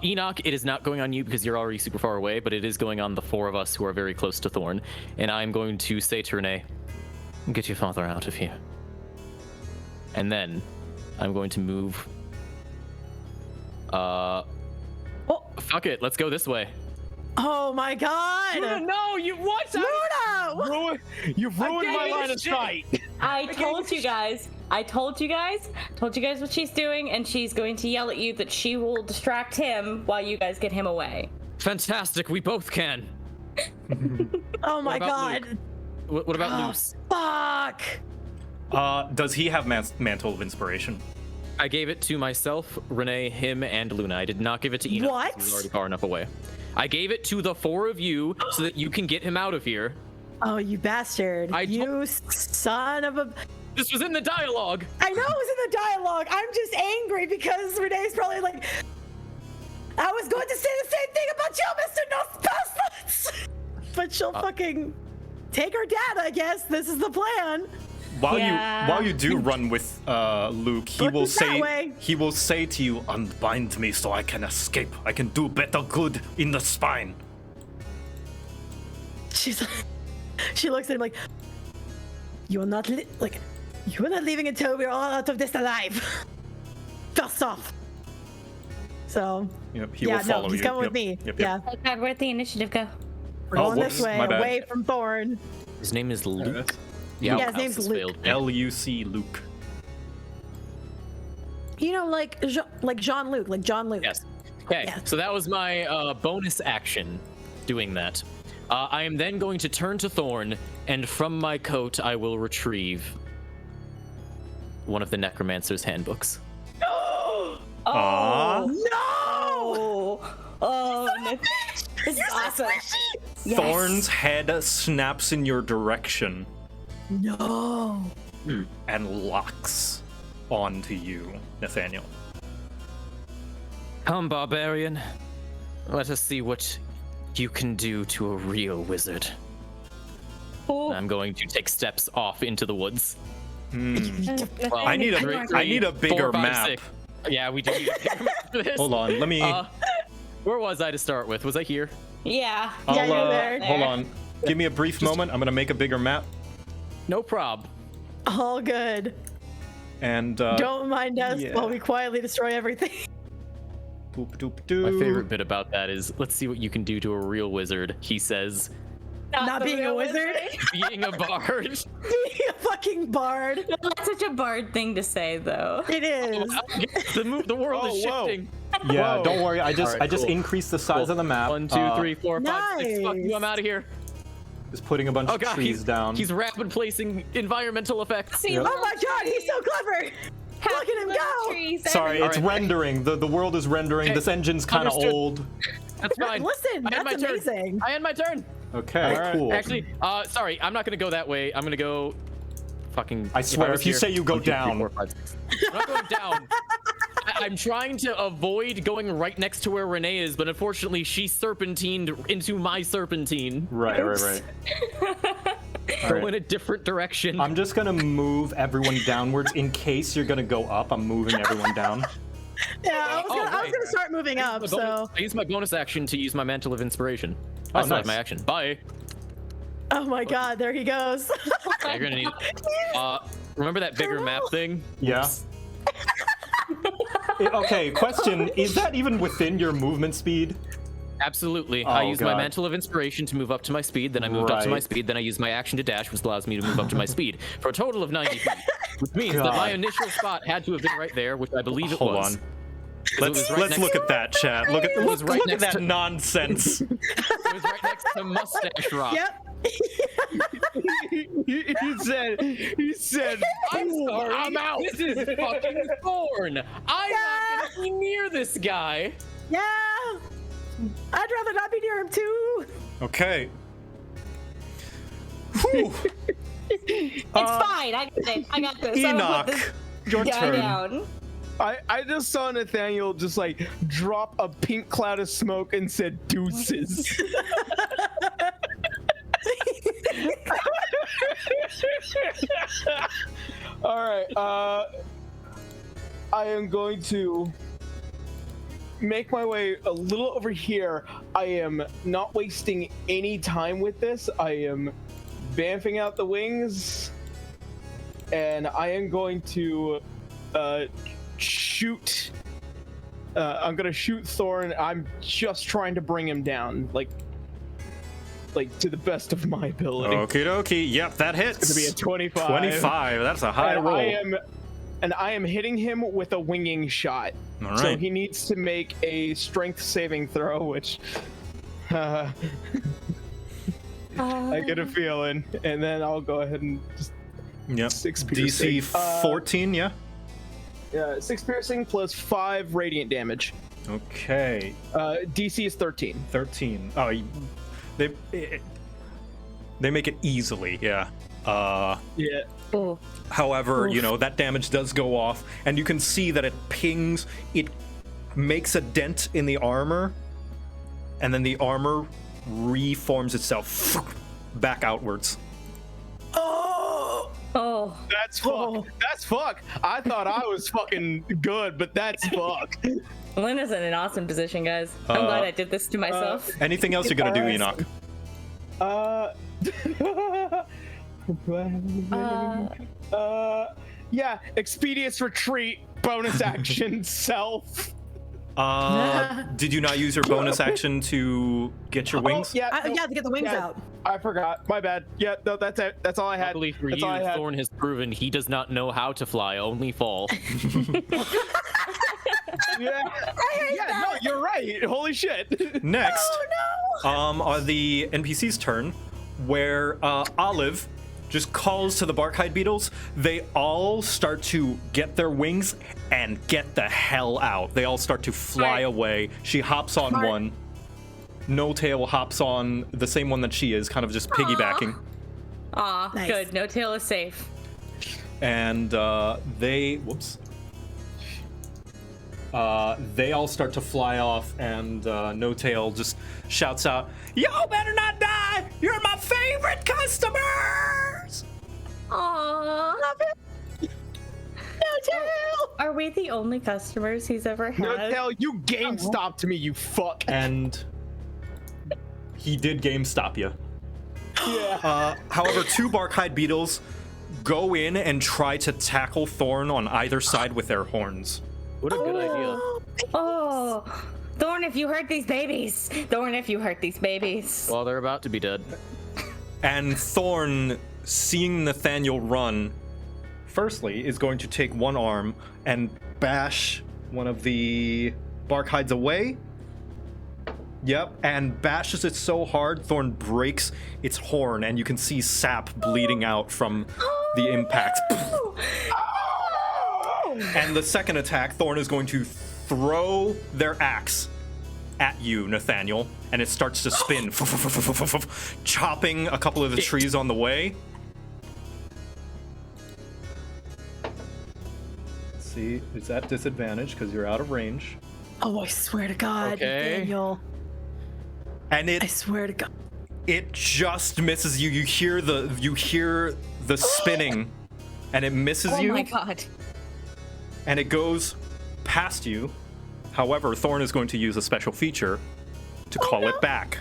[SPEAKER 4] Enoch. It is not going on you because you're already super far away, but it is going on the 4 of us who are very close to Thorn. And I'm going to say to Renee, get your father out of here. And then I'm going to move. Fuck it. Let's go this way.
[SPEAKER 5] Oh my god!
[SPEAKER 4] No, you what?
[SPEAKER 5] Luna!
[SPEAKER 3] You've ruined my line of sight.
[SPEAKER 2] I told you guys what she's doing, and she's going to yell at you that she will distract him while you guys get him away.
[SPEAKER 4] Fantastic. We both can.
[SPEAKER 5] Oh my
[SPEAKER 4] about
[SPEAKER 5] god!
[SPEAKER 4] What about Luce?
[SPEAKER 5] Fuck!
[SPEAKER 1] Does he have Mantle of Inspiration?
[SPEAKER 4] I gave it to myself, Renee, him, and Luna. I did not give it to Enoch.
[SPEAKER 5] What?
[SPEAKER 4] He was already far enough away. I gave it to the 4 of you so that you can get him out of here.
[SPEAKER 5] Oh, you bastard! You son of a!
[SPEAKER 4] This was in the dialogue.
[SPEAKER 5] I know it was in the dialogue. I'm just angry because Renee's probably like, I was going to say the same thing about you, Mr. No Passports! But she'll fucking take her dad, I guess. This is the plan.
[SPEAKER 1] While you do run with Luke, he will say to you, "Unbind me so I can escape. I can do better good in the spine."
[SPEAKER 5] She looks at him like, you are not leaving until we're all out of this alive. First off. So.
[SPEAKER 1] Yep, he will follow you.
[SPEAKER 5] He's coming with me.
[SPEAKER 1] Yep.
[SPEAKER 5] Yeah.
[SPEAKER 2] Oh god, where'd the initiative go?
[SPEAKER 5] We're going
[SPEAKER 1] whoops,
[SPEAKER 5] this way,
[SPEAKER 1] my bad.
[SPEAKER 5] away from Thorn.
[SPEAKER 4] His name is Luke.
[SPEAKER 5] Yeah, his
[SPEAKER 4] Outhouse
[SPEAKER 5] name's
[SPEAKER 4] has
[SPEAKER 5] Luke.
[SPEAKER 4] failed.
[SPEAKER 1] Luc, Luke.
[SPEAKER 5] You know, like Jean-Luc, like John Luke.
[SPEAKER 4] Yes. Okay,
[SPEAKER 5] Yeah.
[SPEAKER 4] so that was my bonus action, doing that. I am then going to turn to Thorn, and from my coat, I will retrieve one of the Necromancer's handbooks.
[SPEAKER 2] Oh no! Oh, this is awesome. Yes.
[SPEAKER 1] Thorn's head snaps in your direction
[SPEAKER 5] No.
[SPEAKER 1] and locks onto you, Nathaniel.
[SPEAKER 4] Come, barbarian. Let us see what you can do to a real wizard.
[SPEAKER 2] Oh.
[SPEAKER 4] I'm going to take steps off into the woods. Well,
[SPEAKER 1] I need a bigger
[SPEAKER 4] 4, 5,
[SPEAKER 1] map.
[SPEAKER 4] 6. Yeah, we do need a bigger map for this.
[SPEAKER 1] Hold on, let me.
[SPEAKER 4] Where was I to start with? Was I here?
[SPEAKER 2] Yeah.
[SPEAKER 5] Yeah, you're there.
[SPEAKER 1] Hold on. Give me a brief moment. I'm gonna make a bigger map.
[SPEAKER 4] No prob.
[SPEAKER 5] All good.
[SPEAKER 1] And
[SPEAKER 5] Don't mind us
[SPEAKER 1] yeah.
[SPEAKER 5] while we quietly destroy everything.
[SPEAKER 1] boop doop doo.
[SPEAKER 4] My favorite bit about that is, let's see what you can do to a real wizard, he says,
[SPEAKER 5] Not being a wizard.
[SPEAKER 4] being a bard.
[SPEAKER 5] Being a fucking bard.
[SPEAKER 2] That's such a bard thing to say, though.
[SPEAKER 5] It is.
[SPEAKER 4] The world is
[SPEAKER 3] whoa.
[SPEAKER 4] shifting.
[SPEAKER 1] Yeah,
[SPEAKER 3] Whoa.
[SPEAKER 1] don't worry. I just
[SPEAKER 4] Alright, cool.
[SPEAKER 1] increased the size of the map.
[SPEAKER 4] 1, 2, 3, 4, 5, 6. Fuck you,
[SPEAKER 5] Nice.
[SPEAKER 4] I'm out of here.
[SPEAKER 1] Just putting a bunch
[SPEAKER 4] Oh
[SPEAKER 1] of
[SPEAKER 4] god,
[SPEAKER 1] trees down.
[SPEAKER 4] he's rapid placing environmental effects.
[SPEAKER 2] See,
[SPEAKER 1] Yep.
[SPEAKER 5] Oh my god, he's so clever. Look at him go.
[SPEAKER 2] Trees
[SPEAKER 1] Sorry,
[SPEAKER 2] everywhere.
[SPEAKER 1] it's
[SPEAKER 4] Alright.
[SPEAKER 1] rendering. The world is rendering.
[SPEAKER 4] Okay,
[SPEAKER 1] This engine's kind of
[SPEAKER 4] understood.
[SPEAKER 1] old.
[SPEAKER 4] That's fine.
[SPEAKER 5] Listen,
[SPEAKER 4] I had
[SPEAKER 5] that's
[SPEAKER 4] my turn.
[SPEAKER 5] amazing.
[SPEAKER 4] I had my turn.
[SPEAKER 1] Okay, cool.
[SPEAKER 4] Actually, sorry, I'm not gonna go that way. I'm gonna go fucking.
[SPEAKER 1] I swear,
[SPEAKER 4] was
[SPEAKER 1] if you
[SPEAKER 4] here-
[SPEAKER 1] say you go
[SPEAKER 4] 1, 2, 3,
[SPEAKER 1] down.
[SPEAKER 4] 4, 5, 6. I'm not going down. I'm trying to avoid going right next to where Renee is, but unfortunately, she serpentined into my serpentine.
[SPEAKER 1] Right.
[SPEAKER 4] Go in a different direction.
[SPEAKER 1] I'm just gonna move everyone downwards in case you're gonna go up. I'm moving everyone down.
[SPEAKER 5] Yeah, I was
[SPEAKER 4] Oh,
[SPEAKER 5] gonna
[SPEAKER 4] right.
[SPEAKER 5] start moving up. So,
[SPEAKER 4] I used my bonus action to use my mantle of inspiration. I
[SPEAKER 1] Oh,
[SPEAKER 4] still have
[SPEAKER 1] nice.
[SPEAKER 4] my action. Bye.
[SPEAKER 5] oh my god, there he goes.
[SPEAKER 4] Yeah, you're gonna need. Remember that bigger map thing?
[SPEAKER 1] Yeah. Okay, question. Is that even within your movement speed?
[SPEAKER 4] Absolutely.
[SPEAKER 1] Oh,
[SPEAKER 4] I used my
[SPEAKER 1] God.
[SPEAKER 4] mantle of inspiration to move up to my speed. Then I moved up to my
[SPEAKER 1] Right.
[SPEAKER 4] speed. Then I used my action to dash, which allows me to move up to my speed for a total of 90 feet. Which means that my
[SPEAKER 1] God.
[SPEAKER 4] initial spot had to have been right there, which I believe it
[SPEAKER 1] Hold
[SPEAKER 4] was.
[SPEAKER 1] on.
[SPEAKER 4] 'Cause it was right
[SPEAKER 1] Let's
[SPEAKER 4] next-
[SPEAKER 1] look at that, chat. Look at
[SPEAKER 4] was right
[SPEAKER 1] look at
[SPEAKER 4] next
[SPEAKER 1] that
[SPEAKER 4] to-
[SPEAKER 1] nonsense.
[SPEAKER 4] It was right next to Mustache Rock.
[SPEAKER 5] Yep.
[SPEAKER 3] he said,
[SPEAKER 4] I'm sorry.
[SPEAKER 3] I'm out.
[SPEAKER 4] This is fucking Thorn. I'm not gonna be near this guy.
[SPEAKER 5] Yeah. I'd rather not be near him too.
[SPEAKER 1] Okay. Whew.
[SPEAKER 2] It's fine. I got it. I got this. I'm gonna put
[SPEAKER 1] Enoch,
[SPEAKER 2] this
[SPEAKER 1] your
[SPEAKER 2] guy
[SPEAKER 1] turn.
[SPEAKER 2] down.
[SPEAKER 3] I just saw Nathaniel just like drop a pink cloud of smoke and said deuces. All right, I am going to make my way a little over here. I am not wasting any time with this. I am bamfing out the wings, and I am going to shoot. I'm gonna shoot Thorn. I'm just trying to bring him down, like to the best of my ability.
[SPEAKER 1] Okie dokie. Yep, that hits.
[SPEAKER 3] It's gonna be a 25.
[SPEAKER 1] 25. That's a high
[SPEAKER 3] And
[SPEAKER 1] roll.
[SPEAKER 3] I am hitting him with a winging shot.
[SPEAKER 1] All
[SPEAKER 3] So
[SPEAKER 1] right.
[SPEAKER 3] he needs to make a strength saving throw, which I get a feeling, and then I'll go ahead and just
[SPEAKER 1] Yep.
[SPEAKER 3] 6 piercing.
[SPEAKER 1] DC 14. Yeah.
[SPEAKER 3] 6 piercing plus 5 radiant damage.
[SPEAKER 1] Okay.
[SPEAKER 3] DC is 13.
[SPEAKER 1] 13. Oh, they make it easily. Yeah.
[SPEAKER 3] Yeah.
[SPEAKER 2] Oh,
[SPEAKER 1] However, you know, that damage does go off, and you can see that it pings, it makes a dent in the armor, and then the armor reforms itself back outwards.
[SPEAKER 3] Oh,
[SPEAKER 2] oh.
[SPEAKER 3] that's fuck. That's fuck. I thought I was fucking good, but that's fuck.
[SPEAKER 2] Lena's in an awesome position, guys. I'm glad I did this to myself.
[SPEAKER 1] Anything else you're gonna do,
[SPEAKER 3] Alright.
[SPEAKER 1] Enoch?
[SPEAKER 3] Yeah, expeditious retreat, bonus action, self.
[SPEAKER 1] Did you not use your bonus action to get your wings?
[SPEAKER 3] Oh, yeah, no,
[SPEAKER 5] Yeah, to get the wings
[SPEAKER 3] yeah,
[SPEAKER 5] out.
[SPEAKER 3] I forgot. My bad. Yeah, no, that's it. That's all I had.
[SPEAKER 4] Luckily for
[SPEAKER 3] That's
[SPEAKER 4] you,
[SPEAKER 3] all I had.
[SPEAKER 4] Thorn has proven he does not know how to fly, only fall.
[SPEAKER 3] Yeah. Yeah, no, you're right. Holy shit.
[SPEAKER 1] Next, are the NPC's turn, where Olive just calls to the Barkhide beetles. They all start to get their wings and get the hell out. They all start to fly away. She hops on one. No Tail hops on the same one that she is, kind of just piggybacking.
[SPEAKER 2] Aw,
[SPEAKER 5] Nice.
[SPEAKER 2] good. No tail is safe.
[SPEAKER 1] And they all start to fly off, and No Tail just shouts out, "Y'all better not die! You're my favorite customers!"
[SPEAKER 2] Aw. Love it. No tail. Are we the only customers he's ever had?
[SPEAKER 3] No, tell you GameStop to me, you fuck.
[SPEAKER 1] And he did GameStop you. However, 2 Barkhide beetles go in and try to tackle Thorn on either side with their horns.
[SPEAKER 4] What a good idea.
[SPEAKER 2] Oh, Thorn, if you hurt these babies. Thorn, if you hurt these babies.
[SPEAKER 4] Well, they're about to be dead.
[SPEAKER 1] And Thorn, seeing Nathaniel run, firstly is going to take one arm and bash one of the Barkhides away. Yep, and bashes it so hard, Thorn breaks its horn, and you can see sap bleeding out from the impact. And the second attack, Thorn is going to throw their axe at you, Nathaniel, and it starts to spin, chopping a couple of the trees on the way. Let's see, it's at disadvantage because you're out of range.
[SPEAKER 5] Oh, I swear to God,
[SPEAKER 4] Okay.
[SPEAKER 5] Daniel.
[SPEAKER 1] And
[SPEAKER 5] I swear to God.
[SPEAKER 1] it just misses you. You hear the spinning, and it misses you.
[SPEAKER 2] Oh my God.
[SPEAKER 1] And it goes past you. However, Thorn is going to use a special feature to call it back.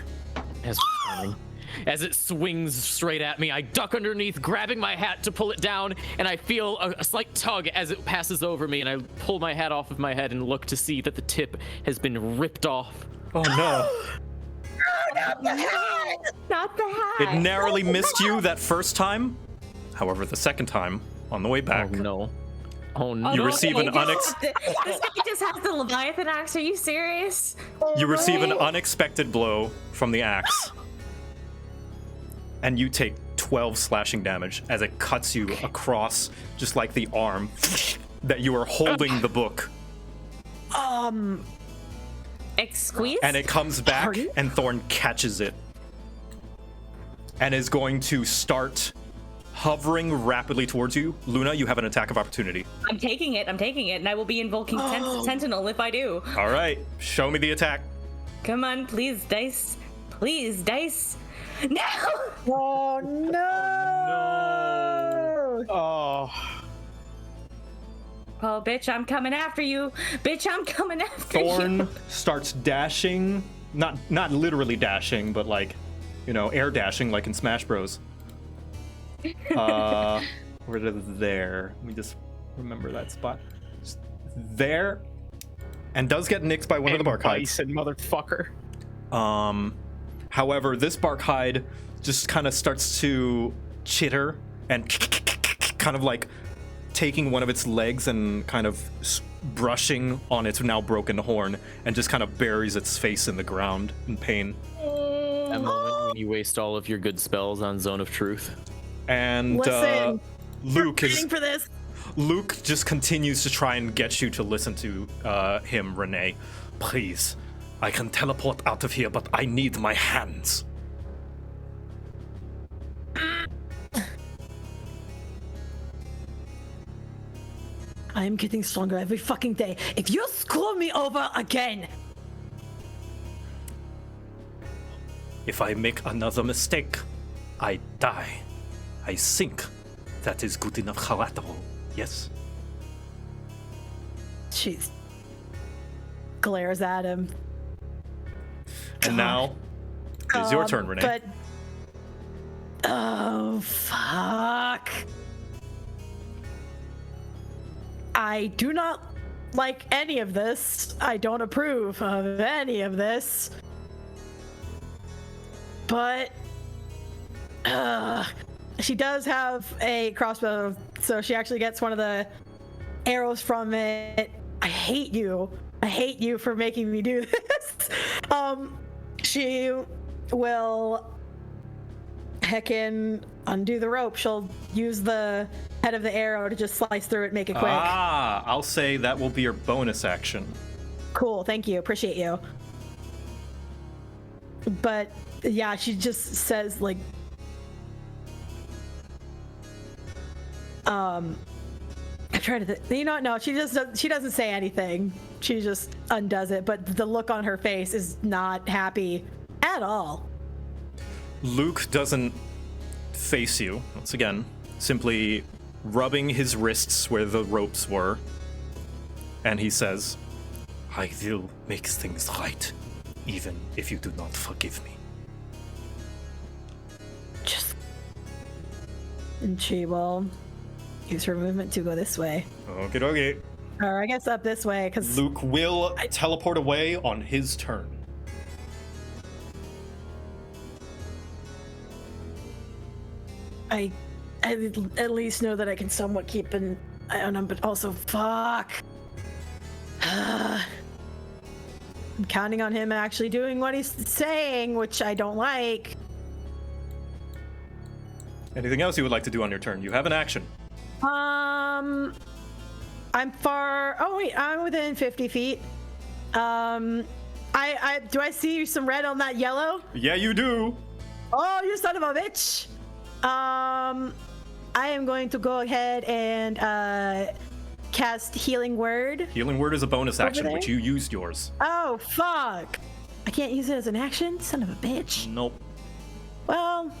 [SPEAKER 4] As it swings straight at me, I duck underneath, grabbing my hat to pull it down, and I feel a slight tug as it passes over me, and I pull my hat off of my head and look to see that the tip has been ripped off.
[SPEAKER 1] Oh no.
[SPEAKER 2] Not the hat.
[SPEAKER 1] It narrowly missed you that first time. However, the second time, on the way back,
[SPEAKER 4] Oh no. Oh no.
[SPEAKER 1] you receive an
[SPEAKER 2] This guy just has the Leviathan axe. Are you serious?
[SPEAKER 1] you receive an unexpected blow from the axe. And you take 12 slashing damage as it cuts you across, just like the arm that you are holding the book.
[SPEAKER 2] Squeeze?
[SPEAKER 1] And it comes back,
[SPEAKER 5] Pardon?
[SPEAKER 1] and Thorn catches it. And is going to start hovering rapidly towards you. Luna, you have an attack of opportunity.
[SPEAKER 2] I'm taking it, and I will be invoking Sentinel if I do.
[SPEAKER 1] All right, show me the attack.
[SPEAKER 2] Come on, please, dice. Please, dice. No!
[SPEAKER 5] Oh, no!
[SPEAKER 3] Oh.
[SPEAKER 2] Oh, bitch, I'm coming after you. Bitch, I'm coming after you.
[SPEAKER 1] Thorn starts dashing, not literally dashing, but like, air dashing like in Smash Bros. Where is there? Let me just remember that spot. Just there, and does get nicked by one of the Barkhides.
[SPEAKER 3] Bison, motherfucker.
[SPEAKER 1] However, this Barkhide just kind of starts to chitter and kind of like taking one of its legs and kind of brushing on its now broken horn and just kind of buries its face in the ground in pain.
[SPEAKER 4] That moment when you waste all of your good spells on Zone of Truth.
[SPEAKER 1] And
[SPEAKER 5] Listen,
[SPEAKER 1] Luke
[SPEAKER 5] waiting for this.
[SPEAKER 1] Luke just continues to try and get you to listen to him, Renee. Please, I can teleport out of here, but I need my hands.
[SPEAKER 5] I am getting stronger every fucking day. If you screw me over again,
[SPEAKER 1] If I make another mistake, I die. I sink. That is good enough collateral, yes?
[SPEAKER 5] she glares at him.
[SPEAKER 1] And now, it's your turn, Renee.
[SPEAKER 5] But oh fuck! I do not like any of this. I don't approve of any of this. But she does have a crossbow, so she actually gets one of the arrows from it. I hate you. I hate you for making me do this. She will heckin' undo the rope. She'll use the head of the arrow to just slice through it, make it quick.
[SPEAKER 1] I'll say that will be your bonus action.
[SPEAKER 5] Cool, thank you, appreciate you. But yeah, she just says like, I'm trying to no, she doesn't say anything. She just undoes it, but the look on her face is not happy at all.
[SPEAKER 1] Luke doesn't face you, once again, simply rubbing his wrists where the ropes were. And he says, I will make things right, even if you do not forgive me.
[SPEAKER 5] And she will use her movement to go this way.
[SPEAKER 1] Okay, okay.
[SPEAKER 5] Or I guess up this way, because
[SPEAKER 1] Luke will teleport away on his turn.
[SPEAKER 5] I at least know that I can somewhat keep an eye on him, but also fuck. I'm counting on him actually doing what he's saying, which I don't like.
[SPEAKER 1] Anything else you would like to do on your turn? You have an action.
[SPEAKER 5] I'm far. Oh wait, I'm within 50 feet. I do I see some red on that yellow?
[SPEAKER 1] Yeah, you do.
[SPEAKER 5] Oh, you son of a bitch! I am going to go ahead and cast Healing Word.
[SPEAKER 1] Healing Word is a bonus action,
[SPEAKER 5] there?
[SPEAKER 1] which you used yours.
[SPEAKER 5] Oh fuck! I can't use it as an action, son of a bitch.
[SPEAKER 1] Nope.
[SPEAKER 5] Well,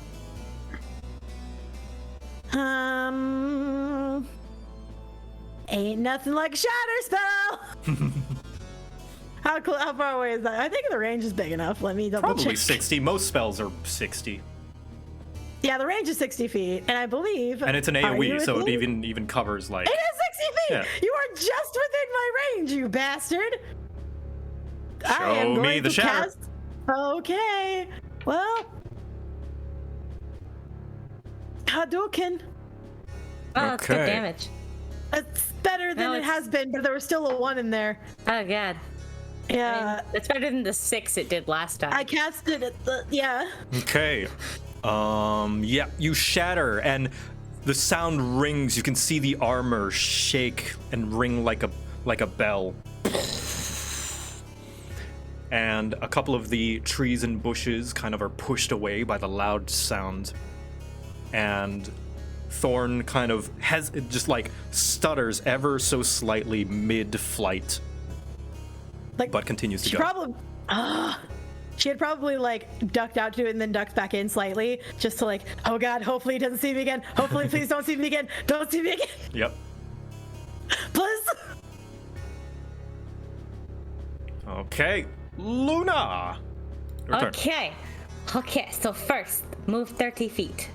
[SPEAKER 5] ain't nothing like a shatter spell. How far away is that? I think the range is big enough. Let me double
[SPEAKER 1] Probably
[SPEAKER 5] check.
[SPEAKER 1] 60. Most spells are 60.
[SPEAKER 5] Yeah, the range is 60 feet, and I believe.
[SPEAKER 1] And it's an
[SPEAKER 5] Are you
[SPEAKER 1] AoE, so
[SPEAKER 5] with
[SPEAKER 1] it
[SPEAKER 5] me?
[SPEAKER 1] even covers like.
[SPEAKER 5] It is 60 feet.
[SPEAKER 1] Yeah.
[SPEAKER 5] You are just within my range, you bastard. I am
[SPEAKER 1] Show me
[SPEAKER 5] going
[SPEAKER 1] the
[SPEAKER 5] to
[SPEAKER 1] shatter.
[SPEAKER 5] cast. Okay. Well. Hadouken.
[SPEAKER 2] Oh, that's good
[SPEAKER 1] Okay.
[SPEAKER 2] damage.
[SPEAKER 5] It's better than
[SPEAKER 2] No,
[SPEAKER 5] it
[SPEAKER 2] it's-
[SPEAKER 5] has been, but there was still a 1 in there.
[SPEAKER 2] Oh god.
[SPEAKER 5] Yeah.
[SPEAKER 2] It's better than the 6 it did last time.
[SPEAKER 5] I cast it at the. Yeah.
[SPEAKER 1] Okay. Yeah, you shatter, and the sound rings. You can see the armor shake and ring like a bell. And a couple of the trees and bushes kind of are pushed away by the loud sound. And Thorn kind of just like stutters ever so slightly mid-flight,
[SPEAKER 5] Like.
[SPEAKER 1] but continues to
[SPEAKER 5] She
[SPEAKER 1] go.
[SPEAKER 5] probably. She had probably like ducked out to it and then ducked back in slightly, just to like, oh god, hopefully he doesn't see me again. Hopefully, please don't see me again. Don't see me again,
[SPEAKER 1] Yep.
[SPEAKER 5] please.
[SPEAKER 1] Okay. Luna! Your turn.
[SPEAKER 2] Okay, so first, move 30 feet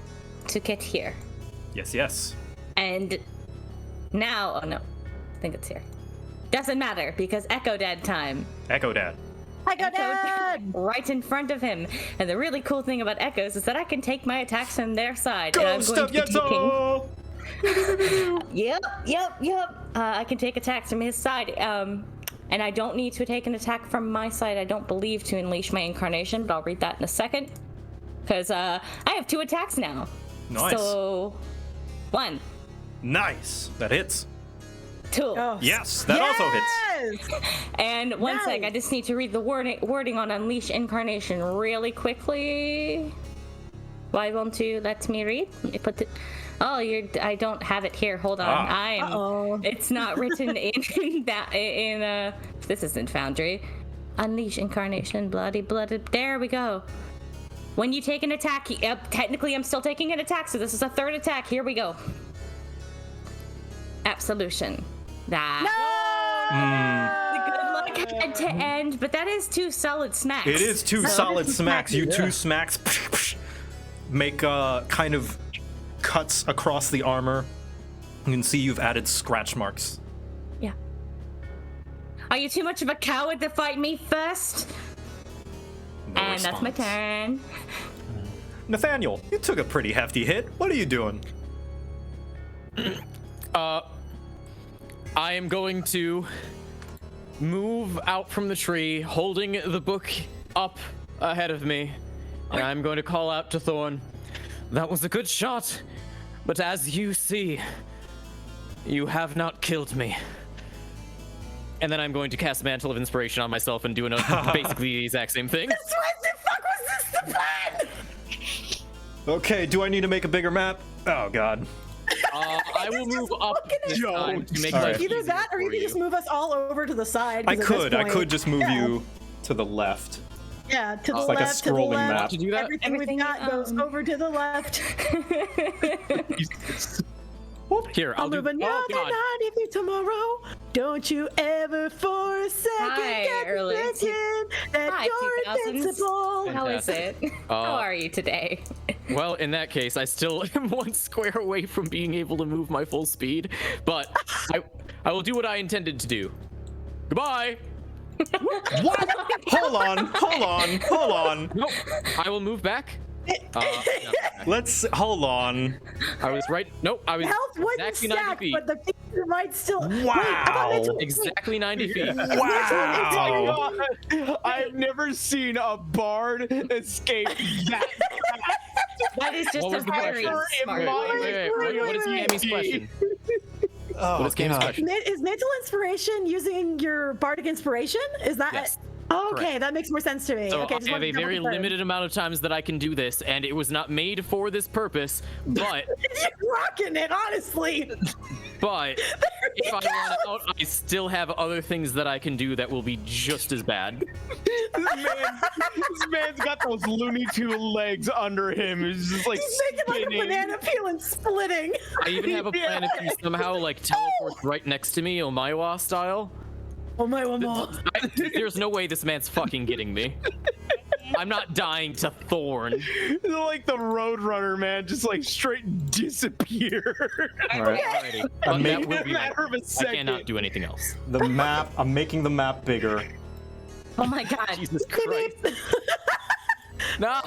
[SPEAKER 2] to get here.
[SPEAKER 1] Yes, yes.
[SPEAKER 2] And now, oh no, I think it's here. Doesn't matter because Echo Dad time.
[SPEAKER 1] Echo Dad.
[SPEAKER 5] I got
[SPEAKER 2] Echo
[SPEAKER 5] Dad.
[SPEAKER 2] right in front of him. And the really cool thing about Echoes is that I can take my attacks from their side. and I'm
[SPEAKER 1] Ghost
[SPEAKER 2] going
[SPEAKER 1] of
[SPEAKER 2] to be taking...
[SPEAKER 1] Yetzo!
[SPEAKER 2] Yep. I can take attacks from his side. And I don't need to take an attack from my side, I don't believe, to unleash my incarnation, but I'll read that in a second. Because I have 2 attacks now.
[SPEAKER 1] Nice.
[SPEAKER 2] So, 1,
[SPEAKER 1] Nice. That hits.
[SPEAKER 2] 2.
[SPEAKER 5] Oh,
[SPEAKER 1] Yes, that also hits.
[SPEAKER 5] yes!
[SPEAKER 2] And one sec,
[SPEAKER 5] Nice.
[SPEAKER 2] I just need to read the wording on Unleash Incarnation really quickly. Why won't you let me read? Let me put it. Oh, I don't have it here. Hold on.
[SPEAKER 1] Ah.
[SPEAKER 5] Uh-oh.
[SPEAKER 2] It's not written in this isn't Foundry. Unleash Incarnation, bloody. There we go. When you take an attack, technically I'm still taking an attack, so this is a 3rd attack. Here we go. Absolution. That. The good luck had to end, but that is 2 solid smacks.
[SPEAKER 1] It is 2 solid smacks. You 2 smacks make kind of cuts across the armor. You can see you've added scratch marks.
[SPEAKER 2] Yeah. Are you too much of a coward to fight me first?
[SPEAKER 1] No
[SPEAKER 2] And that's my
[SPEAKER 1] response.
[SPEAKER 2] turn.
[SPEAKER 1] Nathaniel, you took a pretty hefty hit. What are you doing?
[SPEAKER 4] I am going to move out from the tree, holding the book up ahead of me, and I'm going to call out to Thorn. That was a good shot, but as you see, you have not killed me. And then I'm going to cast Mantle of Inspiration on myself and do basically the exact same thing.
[SPEAKER 5] What the fuck was this the plan?
[SPEAKER 1] Okay, do I need to make a bigger map? Oh, God.
[SPEAKER 4] I will move up this time to make
[SPEAKER 1] All
[SPEAKER 4] life
[SPEAKER 1] right.
[SPEAKER 5] Either
[SPEAKER 4] easier
[SPEAKER 5] that, or you
[SPEAKER 4] for
[SPEAKER 5] could just move us all over to the side. 'cause at this
[SPEAKER 1] I
[SPEAKER 5] point-
[SPEAKER 1] could just move
[SPEAKER 5] Yeah.
[SPEAKER 1] you to the left.
[SPEAKER 5] Yeah, to the
[SPEAKER 1] It's like a
[SPEAKER 5] left, to the
[SPEAKER 1] scrolling
[SPEAKER 5] left.
[SPEAKER 1] map.
[SPEAKER 4] To do that?
[SPEAKER 5] Everything
[SPEAKER 2] Everything,
[SPEAKER 5] we've got goes over to the left.
[SPEAKER 4] Here,
[SPEAKER 5] I'll
[SPEAKER 4] I'll do.
[SPEAKER 5] move another
[SPEAKER 4] Oh, God.
[SPEAKER 5] 90 feet tomorrow. Don't you ever for a second
[SPEAKER 2] Hi,
[SPEAKER 5] get
[SPEAKER 2] early
[SPEAKER 5] thinking that
[SPEAKER 2] Hi,
[SPEAKER 5] you're
[SPEAKER 2] 2000s.
[SPEAKER 5] invincible.
[SPEAKER 2] How is it? How are you today?
[SPEAKER 4] Well, in that case, I still am 1 square away from being able to move my full speed, but I will do what I intended to do. Goodbye.
[SPEAKER 1] What? Hold on.
[SPEAKER 4] Nope. I will move back. No.
[SPEAKER 1] Let's hold on.
[SPEAKER 4] I was right. Nope. I was
[SPEAKER 5] Health wouldn't
[SPEAKER 4] exactly 90
[SPEAKER 5] stack,
[SPEAKER 4] feet.
[SPEAKER 5] but the feet might still.
[SPEAKER 1] Wow.
[SPEAKER 4] Exactly 90 feet.
[SPEAKER 1] Wow.
[SPEAKER 3] I've never seen a bard escape that
[SPEAKER 2] That is just
[SPEAKER 4] What
[SPEAKER 2] a
[SPEAKER 4] was the
[SPEAKER 2] very
[SPEAKER 3] question?
[SPEAKER 2] smart.
[SPEAKER 4] What is Cammy's question?
[SPEAKER 1] Oh,
[SPEAKER 4] What is Cammy's
[SPEAKER 1] God.
[SPEAKER 4] question?
[SPEAKER 5] Is mental inspiration using your bardic inspiration? Is that?
[SPEAKER 4] Yes.
[SPEAKER 5] Oh, okay,
[SPEAKER 4] Correct.
[SPEAKER 5] that makes more sense to me.
[SPEAKER 4] So
[SPEAKER 5] okay,
[SPEAKER 4] I have a very limited amount of times that I can do this, and it was not made for this purpose. But
[SPEAKER 5] You're rocking it, honestly.
[SPEAKER 4] if I run out, I still have other things that I can do that will be just as bad.
[SPEAKER 3] this man's got those Looney Tune legs under him. He's just like
[SPEAKER 5] He's making like a
[SPEAKER 3] spinning.
[SPEAKER 5] banana peel and splitting.
[SPEAKER 4] I even have a plan if he somehow like teleports right next to me, Omaiwa style.
[SPEAKER 5] Oh my
[SPEAKER 4] There's no way this man's fucking getting me. I'm not dying to Thorn.
[SPEAKER 3] They're like the Roadrunner, man, just like straight disappear.
[SPEAKER 1] All right.
[SPEAKER 4] Alrighty.
[SPEAKER 1] I'm
[SPEAKER 4] But that
[SPEAKER 1] making-
[SPEAKER 4] will be
[SPEAKER 3] matter of a
[SPEAKER 4] I
[SPEAKER 3] second.
[SPEAKER 4] cannot do anything else.
[SPEAKER 1] The map. I'm making the map bigger.
[SPEAKER 2] Oh my god.
[SPEAKER 4] Jesus Christ. No.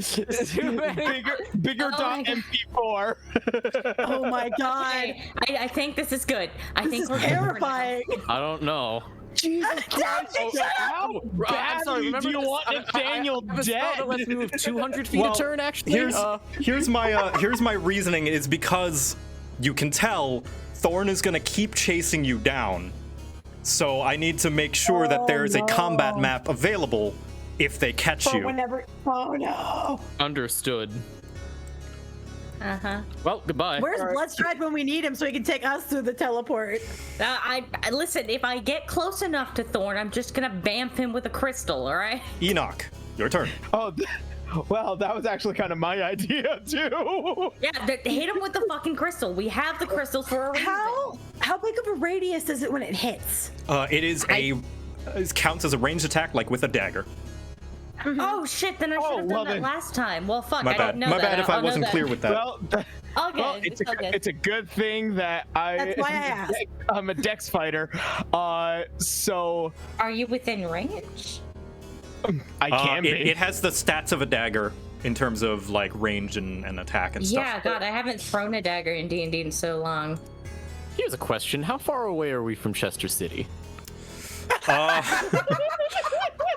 [SPEAKER 4] Too many.
[SPEAKER 3] bigger
[SPEAKER 2] Oh
[SPEAKER 3] dot
[SPEAKER 2] my God.
[SPEAKER 3] MP4.
[SPEAKER 5] Oh my god.
[SPEAKER 2] Okay, I think this is good. I
[SPEAKER 5] This
[SPEAKER 2] think
[SPEAKER 5] is
[SPEAKER 2] we're good for now.
[SPEAKER 5] terrifying.
[SPEAKER 4] I don't know.
[SPEAKER 3] Jesus Christ. How
[SPEAKER 4] I'm
[SPEAKER 3] badly
[SPEAKER 4] sorry, remember
[SPEAKER 3] do you
[SPEAKER 4] this?
[SPEAKER 3] want
[SPEAKER 4] I
[SPEAKER 3] Nathaniel
[SPEAKER 4] have a spell
[SPEAKER 3] dead?
[SPEAKER 4] that lets me move 200 feet
[SPEAKER 1] Well,
[SPEAKER 4] a turn, actually.
[SPEAKER 1] Here's my reasoning is because you can tell Thorn is gonna keep chasing you down. So I need to make sure that there is a combat map available if they catch you.
[SPEAKER 5] Oh no.
[SPEAKER 4] Understood.
[SPEAKER 2] Uh-huh.
[SPEAKER 4] Well, goodbye.
[SPEAKER 5] Where's Bloodstrike when we need him so he can take us through the teleport?
[SPEAKER 2] I listen, if I get close enough to Thorn, I'm just gonna bamf him with a crystal, alright?
[SPEAKER 1] Enoch, your turn.
[SPEAKER 3] Oh, well, that was actually kind of my idea too.
[SPEAKER 2] Yeah, hit him with the fucking crystal. We have the crystals for a reason.
[SPEAKER 5] How big of a radius is it when it hits?
[SPEAKER 1] It counts as a ranged attack, like with a dagger.
[SPEAKER 2] Oh shit, then I should have
[SPEAKER 3] well
[SPEAKER 2] done that
[SPEAKER 3] then.
[SPEAKER 2] last time. Well, fuck,
[SPEAKER 1] My
[SPEAKER 2] I
[SPEAKER 1] bad.
[SPEAKER 2] didn't know
[SPEAKER 1] My
[SPEAKER 2] that.
[SPEAKER 1] bad if I
[SPEAKER 2] I'll know
[SPEAKER 1] wasn't
[SPEAKER 2] that.
[SPEAKER 1] clear with that.
[SPEAKER 3] Well,
[SPEAKER 2] All good.
[SPEAKER 3] well,
[SPEAKER 2] it's all good.
[SPEAKER 3] it's a good thing that
[SPEAKER 5] That's why I asked.
[SPEAKER 3] I'm a dex fighter. So
[SPEAKER 2] Are you within range?
[SPEAKER 3] I can be.
[SPEAKER 1] It has the stats of a dagger in terms of like range and attack and stuff.
[SPEAKER 2] Yeah, God, I haven't thrown a dagger in D&D in so long.
[SPEAKER 4] Here's a question. How far away are we from Chester City?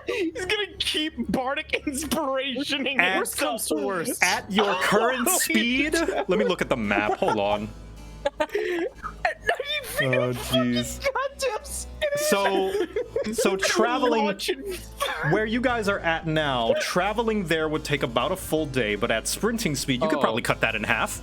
[SPEAKER 3] He's gonna keep bardic inspirationing
[SPEAKER 1] And-
[SPEAKER 4] Worst comes to worst.
[SPEAKER 1] At your current speed, let me look at the map. Hold on. Oh, jeez. So traveling where you guys are at now, traveling there would take about a full day, but at sprinting speed, you could
[SPEAKER 4] Oh.
[SPEAKER 1] probably cut that in half.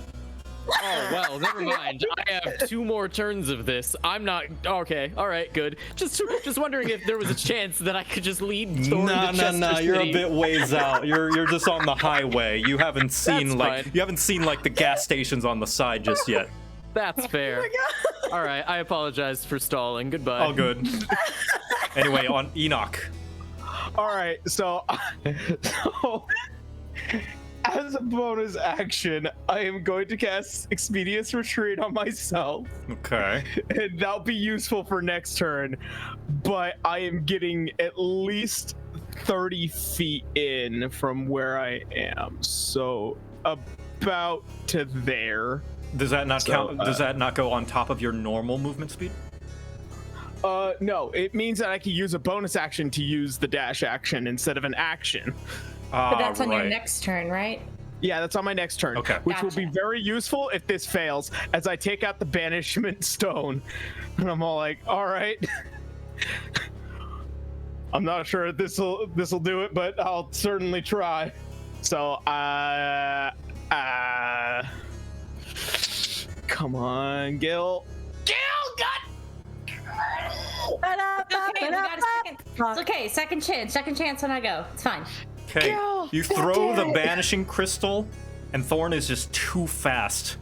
[SPEAKER 4] Oh, well, never mind. I have 2 more turns of this. I'm not... Okay, all right, good. Just wondering if there was a chance that I could just lead Thorn to Chester
[SPEAKER 1] You're a
[SPEAKER 4] City.
[SPEAKER 1] bit ways out. You're just on the highway. You haven't seen
[SPEAKER 4] That's fine.
[SPEAKER 1] the gas stations on the side just yet.
[SPEAKER 4] That's fair. All right, I apologize for stalling. Goodbye.
[SPEAKER 1] All good. Anyway, on Enoch.
[SPEAKER 3] All right, so as a bonus action, I am going to cast Expedious Retreat on myself,
[SPEAKER 1] Okay.
[SPEAKER 3] and that'll be useful for next turn. But I am getting at least 30 feet in from where I am, so about to there.
[SPEAKER 1] Does that not
[SPEAKER 3] So,
[SPEAKER 1] count? Does that not go on top of your normal movement speed?
[SPEAKER 3] No, it means that I can use a bonus action to use the dash action instead of an action.
[SPEAKER 2] But that's on your
[SPEAKER 1] right.
[SPEAKER 2] next turn, right?
[SPEAKER 3] Yeah, that's on my next turn.
[SPEAKER 1] Okay.
[SPEAKER 3] Which will be
[SPEAKER 2] Gotcha.
[SPEAKER 3] very useful if this fails, as I take out the banishment stone. And I'm all like, all right. I'm not sure if this'll do it, but I'll certainly try. So come on, Gil.
[SPEAKER 2] Okay, we got a second. It's okay, second chance when I go. It's fine.
[SPEAKER 1] Okay.
[SPEAKER 5] Go!
[SPEAKER 1] You
[SPEAKER 5] Go
[SPEAKER 1] throw
[SPEAKER 5] get
[SPEAKER 1] the
[SPEAKER 5] it!
[SPEAKER 1] banishing crystal, and Thorn is just too fast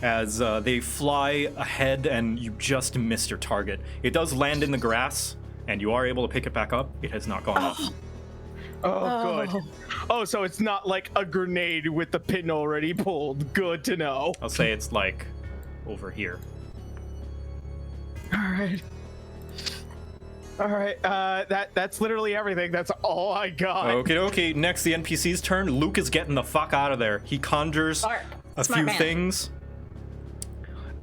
[SPEAKER 1] as they fly ahead, and you just missed your target. It does land in the grass, and you are able to pick it back up. It has not gone up.
[SPEAKER 3] Oh, good. Oh, so it's not like a grenade with the pin already pulled. Good to know.
[SPEAKER 1] I'll say it's like over here.
[SPEAKER 3] All right. All right. That's literally everything. That's all I got.
[SPEAKER 1] Okay. Next, the NPC's turn. Luke is getting the fuck out of there. He conjures
[SPEAKER 2] Smart
[SPEAKER 1] few
[SPEAKER 2] man.
[SPEAKER 1] things,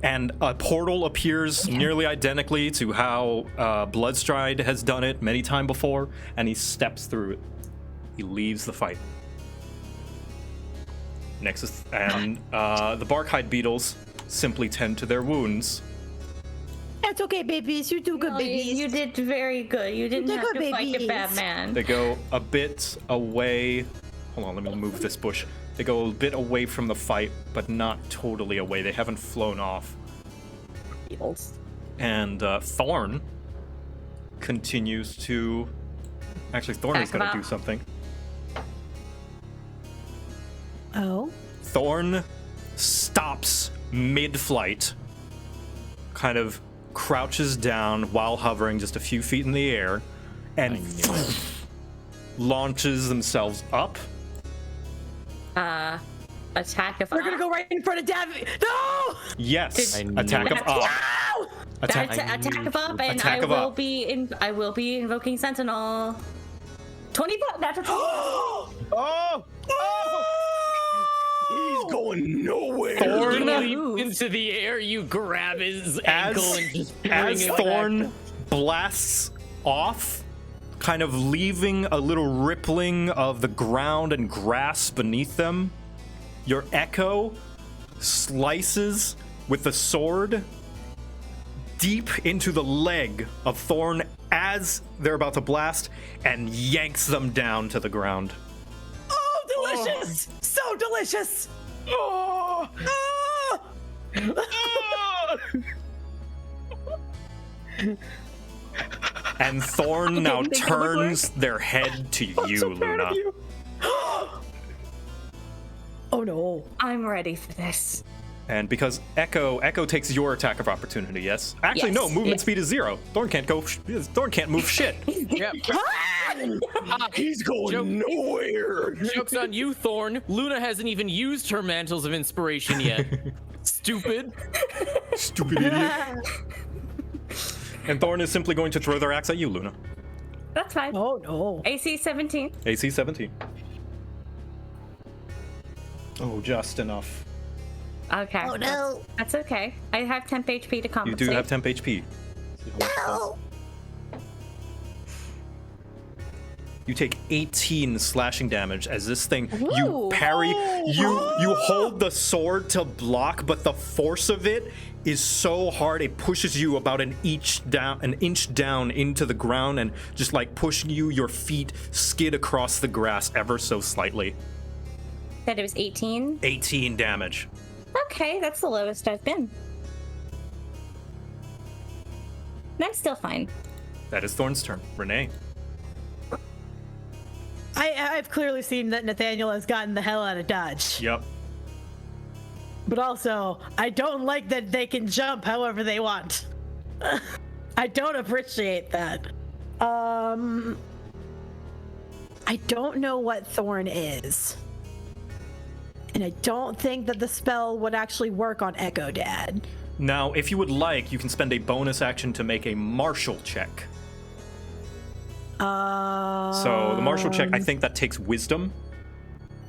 [SPEAKER 1] and a portal appears nearly identically to how Bloodstride has done it many times before, and he steps through it. He leaves the fight. Next is, and the Barkhide beetles simply tend to their wounds.
[SPEAKER 5] That's okay, babies. You do good,
[SPEAKER 2] No,
[SPEAKER 5] babies.
[SPEAKER 2] you did very good. You didn't
[SPEAKER 5] did
[SPEAKER 2] have
[SPEAKER 5] good,
[SPEAKER 2] to fight a
[SPEAKER 5] babies.
[SPEAKER 2] bad man.
[SPEAKER 1] They go a bit away. Hold on, let me move this bush. They go a bit away from the fight, but not totally away. They haven't flown off. And Thorn continues to... Actually, Thorn is
[SPEAKER 2] Attack
[SPEAKER 1] going to
[SPEAKER 2] him
[SPEAKER 1] do
[SPEAKER 2] out.
[SPEAKER 1] something.
[SPEAKER 5] Oh.
[SPEAKER 1] Thorn stops mid-flight, kind of crouches down while hovering just a few feet in the air, and launches themselves up.
[SPEAKER 2] Attack of
[SPEAKER 5] We're gonna go right in front of Davy. No!
[SPEAKER 1] Yes,
[SPEAKER 4] I knew
[SPEAKER 1] attack of
[SPEAKER 4] it.
[SPEAKER 1] up.
[SPEAKER 5] Ow!
[SPEAKER 1] Attack.
[SPEAKER 2] That's attack of up, and
[SPEAKER 1] Attack of up.
[SPEAKER 2] I will be invoking Sentinel. 25. That's a 20.
[SPEAKER 3] Oh! He's going nowhere.
[SPEAKER 1] Thorn,
[SPEAKER 4] Leap into the air, you grab his ankle and just bring
[SPEAKER 1] as
[SPEAKER 4] him
[SPEAKER 1] Thorn
[SPEAKER 4] back.
[SPEAKER 1] blasts off, kind of leaving a little rippling of the ground and grass beneath them, your Echo slices with the sword deep into the leg of Thorn as they're about to blast and yanks them down to the ground.
[SPEAKER 5] Oh, delicious! So delicious!
[SPEAKER 3] Oh!
[SPEAKER 5] Ah!
[SPEAKER 1] And Thorn now
[SPEAKER 2] you think that would work?
[SPEAKER 1] turns their head to you,
[SPEAKER 3] So proud
[SPEAKER 1] Luna.
[SPEAKER 3] of you.
[SPEAKER 5] Oh no.
[SPEAKER 2] I'm ready for this.
[SPEAKER 1] And because Echo takes your attack of opportunity, yes? Actually,
[SPEAKER 2] Yes.
[SPEAKER 1] no, movement
[SPEAKER 2] Yeah.
[SPEAKER 1] speed is 0. Thorn can't go. Thorn can't move shit.
[SPEAKER 4] Yep.
[SPEAKER 3] He's going nowhere.
[SPEAKER 4] Joke's on you, Thorn. Luna hasn't even used her mantles of inspiration yet. Stupid.
[SPEAKER 1] Stupid idiot. And Thorn is simply going to throw their axe at you, Luna.
[SPEAKER 2] That's fine.
[SPEAKER 5] Oh no.
[SPEAKER 2] AC 17.
[SPEAKER 1] AC 17. Oh, just enough.
[SPEAKER 2] Okay.
[SPEAKER 5] Oh no.
[SPEAKER 2] That's okay. I have temp HP to
[SPEAKER 1] You
[SPEAKER 2] compensate.
[SPEAKER 1] do have temp HP.
[SPEAKER 5] No.
[SPEAKER 1] You take 18 slashing damage as this thing, you
[SPEAKER 2] Ooh.
[SPEAKER 1] parry, you hold the sword to block, but the force of it is so hard it pushes you about an inch down into the ground, and just like pushing you, your feet skid across the grass ever so slightly.
[SPEAKER 2] Said it was 18.
[SPEAKER 1] 18 damage.
[SPEAKER 2] Okay, that's the lowest I've been. I'm still fine.
[SPEAKER 1] That is Thorn's turn. Renee.
[SPEAKER 5] I've clearly seen that Nathaniel has gotten the hell out of Dodge.
[SPEAKER 1] Yep.
[SPEAKER 5] But also, I don't like that they can jump however they want. I don't appreciate that. I don't know what Thorn is. And I don't think that the spell would actually work on Echo Dad.
[SPEAKER 1] Now, if you would like, you can spend a bonus action to make a martial check. So the martial check, I think that takes wisdom,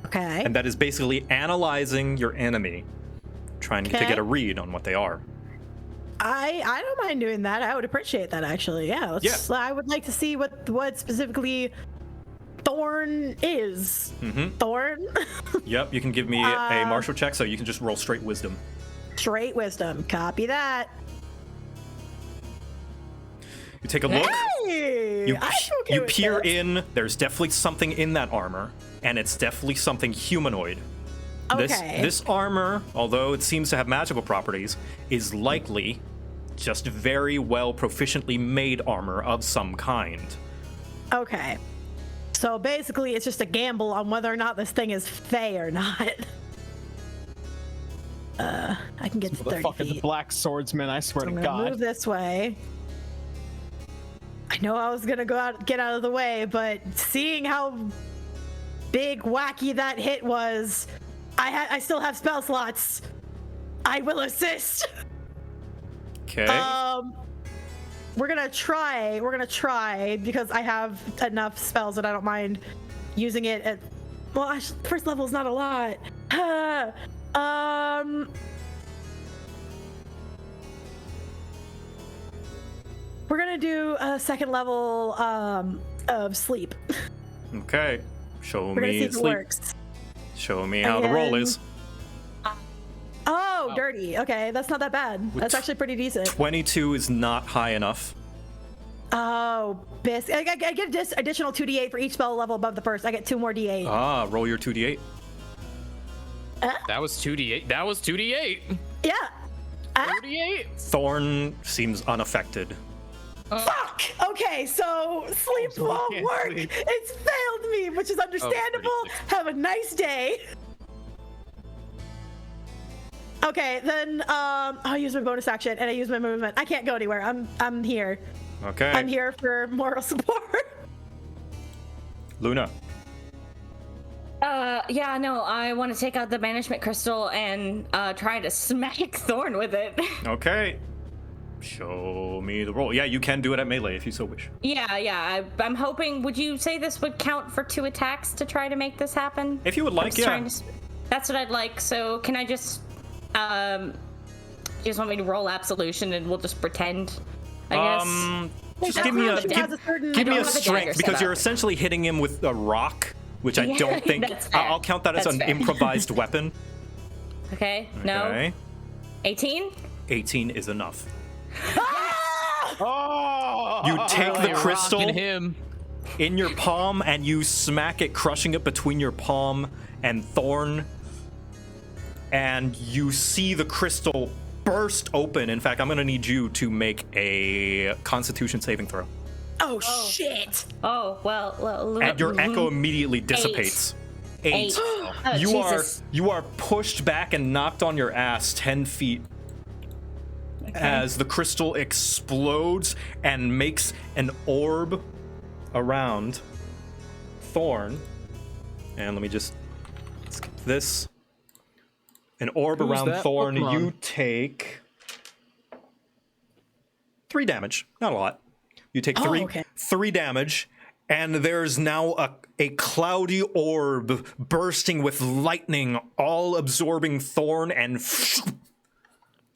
[SPEAKER 5] Okay.
[SPEAKER 1] and that is basically analyzing your enemy, trying to
[SPEAKER 5] Okay.
[SPEAKER 1] get a read on what they are.
[SPEAKER 5] I don't mind doing that. I would appreciate that actually. Yeah. Let's, I would like to see what specifically Thorn is. Thorn.
[SPEAKER 1] Yep, you can give me a martial check, so you can just roll straight wisdom.
[SPEAKER 5] Straight wisdom. Copy that.
[SPEAKER 1] You take a look,
[SPEAKER 5] Hey,
[SPEAKER 1] you,
[SPEAKER 5] I'm okay
[SPEAKER 1] you
[SPEAKER 5] with
[SPEAKER 1] peer
[SPEAKER 5] this.
[SPEAKER 1] in, there's definitely something in that armor, and it's definitely something humanoid.
[SPEAKER 5] Okay.
[SPEAKER 1] This armor, although it seems to have magical properties, is likely just very well proficiently made armor of some kind.
[SPEAKER 5] Okay. So basically, it's just a gamble on whether or not this thing is fey or not. I can get to
[SPEAKER 3] The
[SPEAKER 5] 30
[SPEAKER 3] fucking
[SPEAKER 5] feet.
[SPEAKER 3] black swordsman, I swear
[SPEAKER 5] I'm
[SPEAKER 3] to
[SPEAKER 5] gonna
[SPEAKER 3] God.
[SPEAKER 5] move this way. I know I was gonna get out of the way, but seeing how big wacky that hit was, I still have spell slots. I will assist.
[SPEAKER 1] Okay.
[SPEAKER 5] We're gonna try because I have enough spells that I don't mind using it at. Well, first level is not a lot. We're gonna do a second level of sleep.
[SPEAKER 1] Okay. Show
[SPEAKER 5] We're gonna see
[SPEAKER 1] me
[SPEAKER 5] if it
[SPEAKER 1] sleep.
[SPEAKER 5] works.
[SPEAKER 1] Show me how the roll is.
[SPEAKER 5] Oh, dirty. Okay, that's not that bad. That's actually pretty decent.
[SPEAKER 1] 22 is not high enough.
[SPEAKER 5] Oh, I get this additional 2d8 for each spell level above the first. I get 2 more d8.
[SPEAKER 1] Ah, roll your 2d8.
[SPEAKER 4] That was 2d8. That was 2d8.
[SPEAKER 5] Yeah.
[SPEAKER 4] 2d8.
[SPEAKER 1] Thorn seems unaffected.
[SPEAKER 5] Fuck! Okay, so sleep
[SPEAKER 3] So we
[SPEAKER 5] won't
[SPEAKER 3] can't
[SPEAKER 5] work.
[SPEAKER 3] sleep.
[SPEAKER 5] It's failed me, which is understandable. Have a nice day. Okay, then I'll use my bonus action and I use my movement. I can't go anywhere. I'm here.
[SPEAKER 1] Okay.
[SPEAKER 5] I'm here for moral support.
[SPEAKER 1] Luna.
[SPEAKER 2] Yeah, no, I want to take out the banishment crystal and try to smack Thorn with it.
[SPEAKER 1] Okay. Show me the roll. Yeah, you can do it at melee if you so wish.
[SPEAKER 2] Yeah, I'm hoping, would you say this would count for 2 attacks to try to make this happen?
[SPEAKER 1] If you would like, yeah.
[SPEAKER 2] That's what I'd like, so can I just, you just want me to roll Absolution and we'll just pretend, I guess?
[SPEAKER 1] Just give me a
[SPEAKER 5] Absolution has a certain-
[SPEAKER 1] give me
[SPEAKER 2] I
[SPEAKER 1] a
[SPEAKER 2] don't have a
[SPEAKER 1] strength
[SPEAKER 2] dagger
[SPEAKER 1] because
[SPEAKER 2] set
[SPEAKER 1] you're
[SPEAKER 2] up.
[SPEAKER 1] essentially hitting him with a rock, which I
[SPEAKER 2] Yeah,
[SPEAKER 1] don't think
[SPEAKER 2] that's fair.
[SPEAKER 1] I'll count that as
[SPEAKER 2] That's
[SPEAKER 1] an
[SPEAKER 2] fair.
[SPEAKER 1] improvised weapon.
[SPEAKER 2] Okay, no.
[SPEAKER 1] Okay.
[SPEAKER 2] 18?
[SPEAKER 1] 18 is enough.
[SPEAKER 3] Oh!
[SPEAKER 1] You take the
[SPEAKER 4] Really
[SPEAKER 1] crystal
[SPEAKER 4] rocking him.
[SPEAKER 1] in your palm and you smack it, crushing it between your palm and Thorn, and you see the crystal burst open. In fact, I'm gonna need you to make a Constitution saving throw.
[SPEAKER 5] Oh, shit.
[SPEAKER 2] Oh, well,
[SPEAKER 1] And your echo immediately dissipates. 8.
[SPEAKER 2] Oh, Jesus.
[SPEAKER 1] You are pushed back and knocked on your ass 10 feet as the crystal explodes and makes an orb around Thorn. And let me just skip this. An orb
[SPEAKER 3] Who's
[SPEAKER 1] around
[SPEAKER 3] that
[SPEAKER 1] Thorn.
[SPEAKER 3] Pokemon?
[SPEAKER 1] You take 3 damage. Not a lot. You take
[SPEAKER 5] okay.
[SPEAKER 1] 3 damage, and there's now a cloudy orb bursting with lightning, all absorbing Thorn, and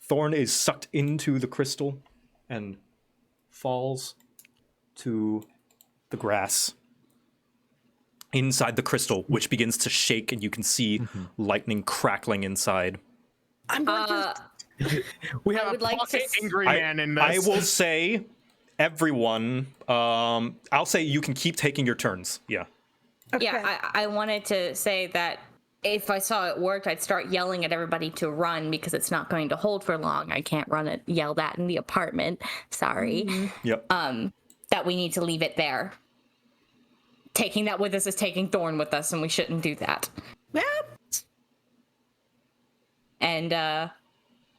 [SPEAKER 1] Thorn is sucked into the crystal and falls to the grass inside the crystal, which begins to shake, and you can see lightning crackling inside.
[SPEAKER 5] I'm going to.
[SPEAKER 3] We have
[SPEAKER 2] I
[SPEAKER 3] a
[SPEAKER 2] would like to
[SPEAKER 3] pocket angry man in this.
[SPEAKER 1] I will say, everyone, I'll say you can keep taking your turns. Yeah.
[SPEAKER 2] Yeah, I wanted to say that if I saw it worked, I'd start yelling at everybody to run because it's not going to hold for long. I can't yell that in the apartment. Sorry.
[SPEAKER 1] Yep.
[SPEAKER 2] That we need to leave it there. Taking that with us is taking Thorn with us, and we shouldn't do that. And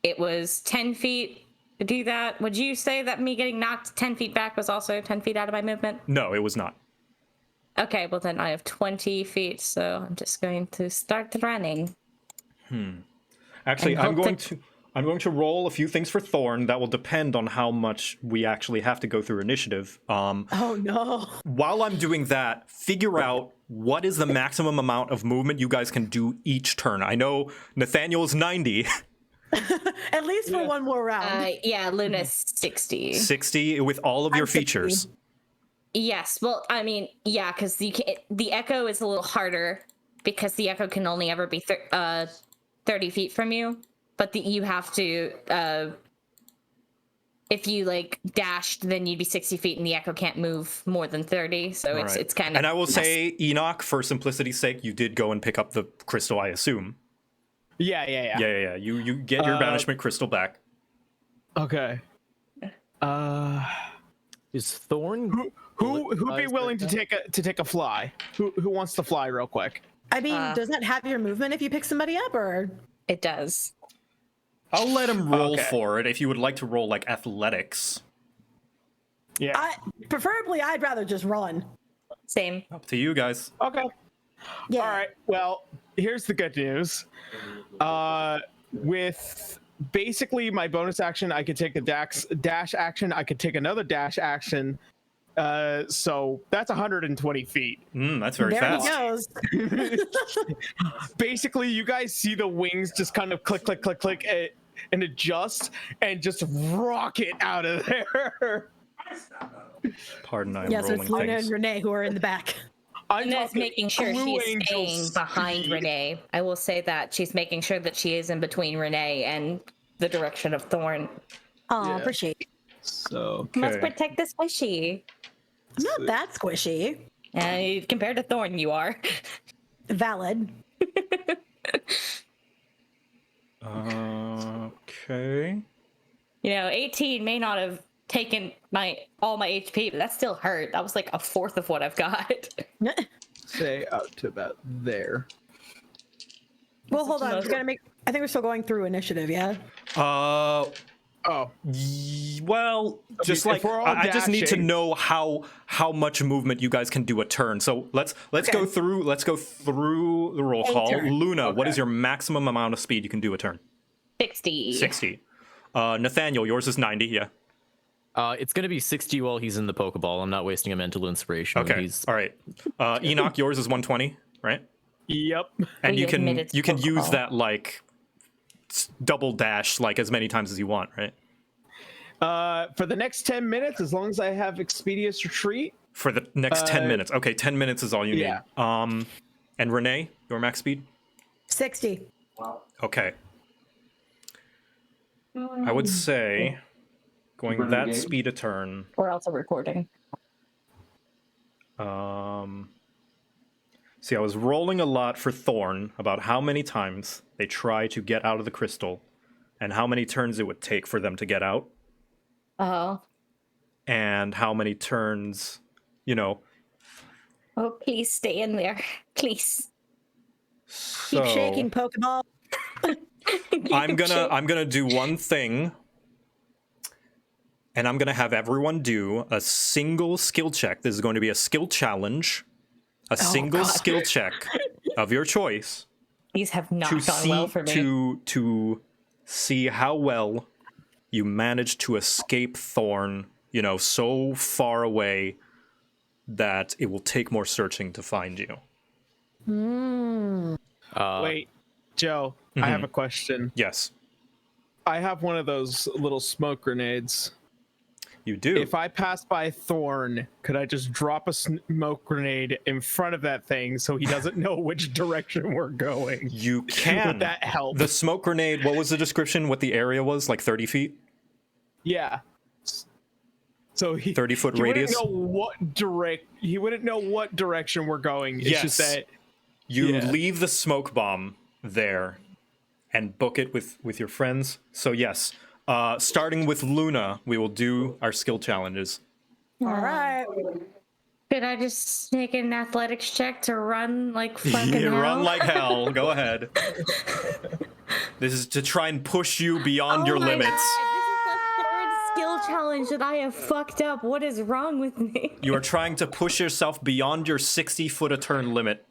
[SPEAKER 2] it was 10 feet to do that. Would you say that me getting knocked 10 feet back was also 10 feet out of my movement?
[SPEAKER 1] No, it was not.
[SPEAKER 2] Okay, well then I have 20 feet, so I'm just going to start running.
[SPEAKER 1] Actually,
[SPEAKER 2] And
[SPEAKER 1] I'm
[SPEAKER 2] hope
[SPEAKER 1] going to roll a few things for Thorn. That will depend on how much we actually have to go through initiative.
[SPEAKER 5] Oh, no.
[SPEAKER 1] While I'm doing that, figure out what is the maximum amount of movement you guys can do each turn. I know Nathaniel's 90,
[SPEAKER 5] At least for one more round.
[SPEAKER 2] Yeah, Luna's 60.
[SPEAKER 1] 60 with all of your
[SPEAKER 5] 60.
[SPEAKER 1] features.
[SPEAKER 2] Yes, well, I mean, yeah, because the echo is a little harder because the echo can only ever be 30 feet from you, but you have to, if you like dashed, then you'd be 60 feet, and the echo can't move more than 30, so
[SPEAKER 1] All right.
[SPEAKER 2] it's kind of.
[SPEAKER 1] And I will say, Enoch, for simplicity's sake, you did go and pick up the crystal, I assume.
[SPEAKER 3] Yeah.
[SPEAKER 1] Yeah. You get your banishment crystal back.
[SPEAKER 3] Okay.
[SPEAKER 4] Is Thorn?
[SPEAKER 3] Who'd be willing to take a fly? Who wants to fly real quick?
[SPEAKER 5] I mean, doesn't it have your movement if you pick somebody up, or?
[SPEAKER 2] It does.
[SPEAKER 1] I'll let him roll
[SPEAKER 3] Okay.
[SPEAKER 1] for it if you would like to roll like athletics.
[SPEAKER 3] Yeah.
[SPEAKER 5] Preferably, I'd rather just run.
[SPEAKER 2] Same.
[SPEAKER 1] Up to you guys.
[SPEAKER 3] Okay.
[SPEAKER 5] Yeah.
[SPEAKER 3] All right. Well, here's the good news. With basically my bonus action, I could take a dash action. I could take another dash action. So that's 120 feet.
[SPEAKER 1] That's very
[SPEAKER 5] There
[SPEAKER 1] fast.
[SPEAKER 5] he goes.
[SPEAKER 3] Basically, you guys see the wings just kind of click, click, click, click, and adjust, and just rocket out of there.
[SPEAKER 1] Pardon, I'm
[SPEAKER 5] Yes,
[SPEAKER 1] rolling
[SPEAKER 5] it's Luna
[SPEAKER 1] things.
[SPEAKER 5] and Renee who are in the back.
[SPEAKER 3] I'm
[SPEAKER 2] Luna's
[SPEAKER 3] talking
[SPEAKER 2] making sure
[SPEAKER 3] Blue
[SPEAKER 2] she's
[SPEAKER 3] Angel
[SPEAKER 2] staying behind
[SPEAKER 3] speed.
[SPEAKER 2] Renee. I will say that she's making sure that she is in between Renee and the direction of Thorn.
[SPEAKER 5] Oh,
[SPEAKER 3] Yeah.
[SPEAKER 5] appreciate it.
[SPEAKER 3] So
[SPEAKER 2] Must
[SPEAKER 1] Okay.
[SPEAKER 2] protect the squishy.
[SPEAKER 5] I'm not that squishy.
[SPEAKER 2] Compared to Thorn, you are.
[SPEAKER 5] Valid.
[SPEAKER 1] Okay.
[SPEAKER 2] 18 may not have taken all my HP, but that still hurt. That was like a fourth of what I've got.
[SPEAKER 3] say out to about there.
[SPEAKER 5] Well, hold on. We gotta make. I think we're still going through initiative. Yeah.
[SPEAKER 3] Oh,
[SPEAKER 1] Well, just
[SPEAKER 3] if
[SPEAKER 1] like
[SPEAKER 3] we're all
[SPEAKER 1] I just need to
[SPEAKER 3] dashing-
[SPEAKER 1] know how much movement you guys can do a turn. So let's go
[SPEAKER 5] Okay.
[SPEAKER 1] through the roll
[SPEAKER 5] A
[SPEAKER 1] call.
[SPEAKER 5] turn.
[SPEAKER 1] Luna, what is
[SPEAKER 3] Okay.
[SPEAKER 1] your maximum amount of speed you can do a turn?
[SPEAKER 2] 60.
[SPEAKER 1] 60. Nathaniel, yours is 90. Yeah.
[SPEAKER 4] It's gonna be 60 while he's in the Pokeball. I'm not wasting a mental inspiration. when
[SPEAKER 1] Okay.
[SPEAKER 4] He's...
[SPEAKER 1] All right. Enoch, yours is 120, right?
[SPEAKER 3] yep.
[SPEAKER 1] And
[SPEAKER 2] We
[SPEAKER 1] you can
[SPEAKER 2] admitted to
[SPEAKER 1] use
[SPEAKER 2] protocol.
[SPEAKER 1] that like double dash like as many times as you want, right?
[SPEAKER 3] For the next 10 minutes, as long as I have Expeditious Retreat.
[SPEAKER 1] For the next 10 minutes. Okay, 10 minutes is all you
[SPEAKER 3] Yeah.
[SPEAKER 1] need. And Renee, your max speed?
[SPEAKER 5] 60.
[SPEAKER 1] Okay. I would say going that speed a turn.
[SPEAKER 2] We're also recording.
[SPEAKER 1] See, I was rolling a lot for Thorn about how many times they try to get out of the crystal and how many turns it would take for them to get out
[SPEAKER 2] Oh.
[SPEAKER 1] and how many turns,
[SPEAKER 2] Oh, please stay in there. Please.
[SPEAKER 5] Keep
[SPEAKER 1] so
[SPEAKER 5] shaking, Pokeball.
[SPEAKER 1] I'm gonna do one thing, and I'm gonna have everyone do a single skill check. This is going to be a skill challenge, a single
[SPEAKER 2] God.
[SPEAKER 1] skill check of your choice
[SPEAKER 2] These have not
[SPEAKER 1] to
[SPEAKER 2] gone
[SPEAKER 1] see
[SPEAKER 2] well for me.
[SPEAKER 1] to see how well you manage to escape Thorn. So far away that it will take more searching to find you.
[SPEAKER 3] Wait, Joe, I have a question.
[SPEAKER 1] Yes,
[SPEAKER 3] I have one of those little smoke grenades.
[SPEAKER 1] you do.
[SPEAKER 3] If I pass by Thorn, could I just drop a smoke grenade in front of that thing so he doesn't know which direction we're going?
[SPEAKER 1] You can.
[SPEAKER 3] Would that help?
[SPEAKER 1] The smoke grenade, what was the description? What the area was? Like 30 feet?
[SPEAKER 3] Yeah. So
[SPEAKER 1] 30-foot
[SPEAKER 3] he
[SPEAKER 1] radius?
[SPEAKER 3] He wouldn't know what direction we're going. It's just
[SPEAKER 1] Yes.
[SPEAKER 3] that
[SPEAKER 1] You
[SPEAKER 3] Yeah.
[SPEAKER 1] leave the smoke bomb there and book it with your friends. So yes, starting with Luna, we will do our skill challenges.
[SPEAKER 5] All right.
[SPEAKER 2] Could I just make an athletics check to run like fucking
[SPEAKER 1] You
[SPEAKER 2] hell?
[SPEAKER 1] run like hell. Go ahead. This is to try and push you beyond your
[SPEAKER 2] Oh my
[SPEAKER 1] limits.
[SPEAKER 2] God, this is the third skill challenge that I have fucked up. What is wrong with me?
[SPEAKER 1] You are trying to push yourself beyond your 60-foot a turn limit.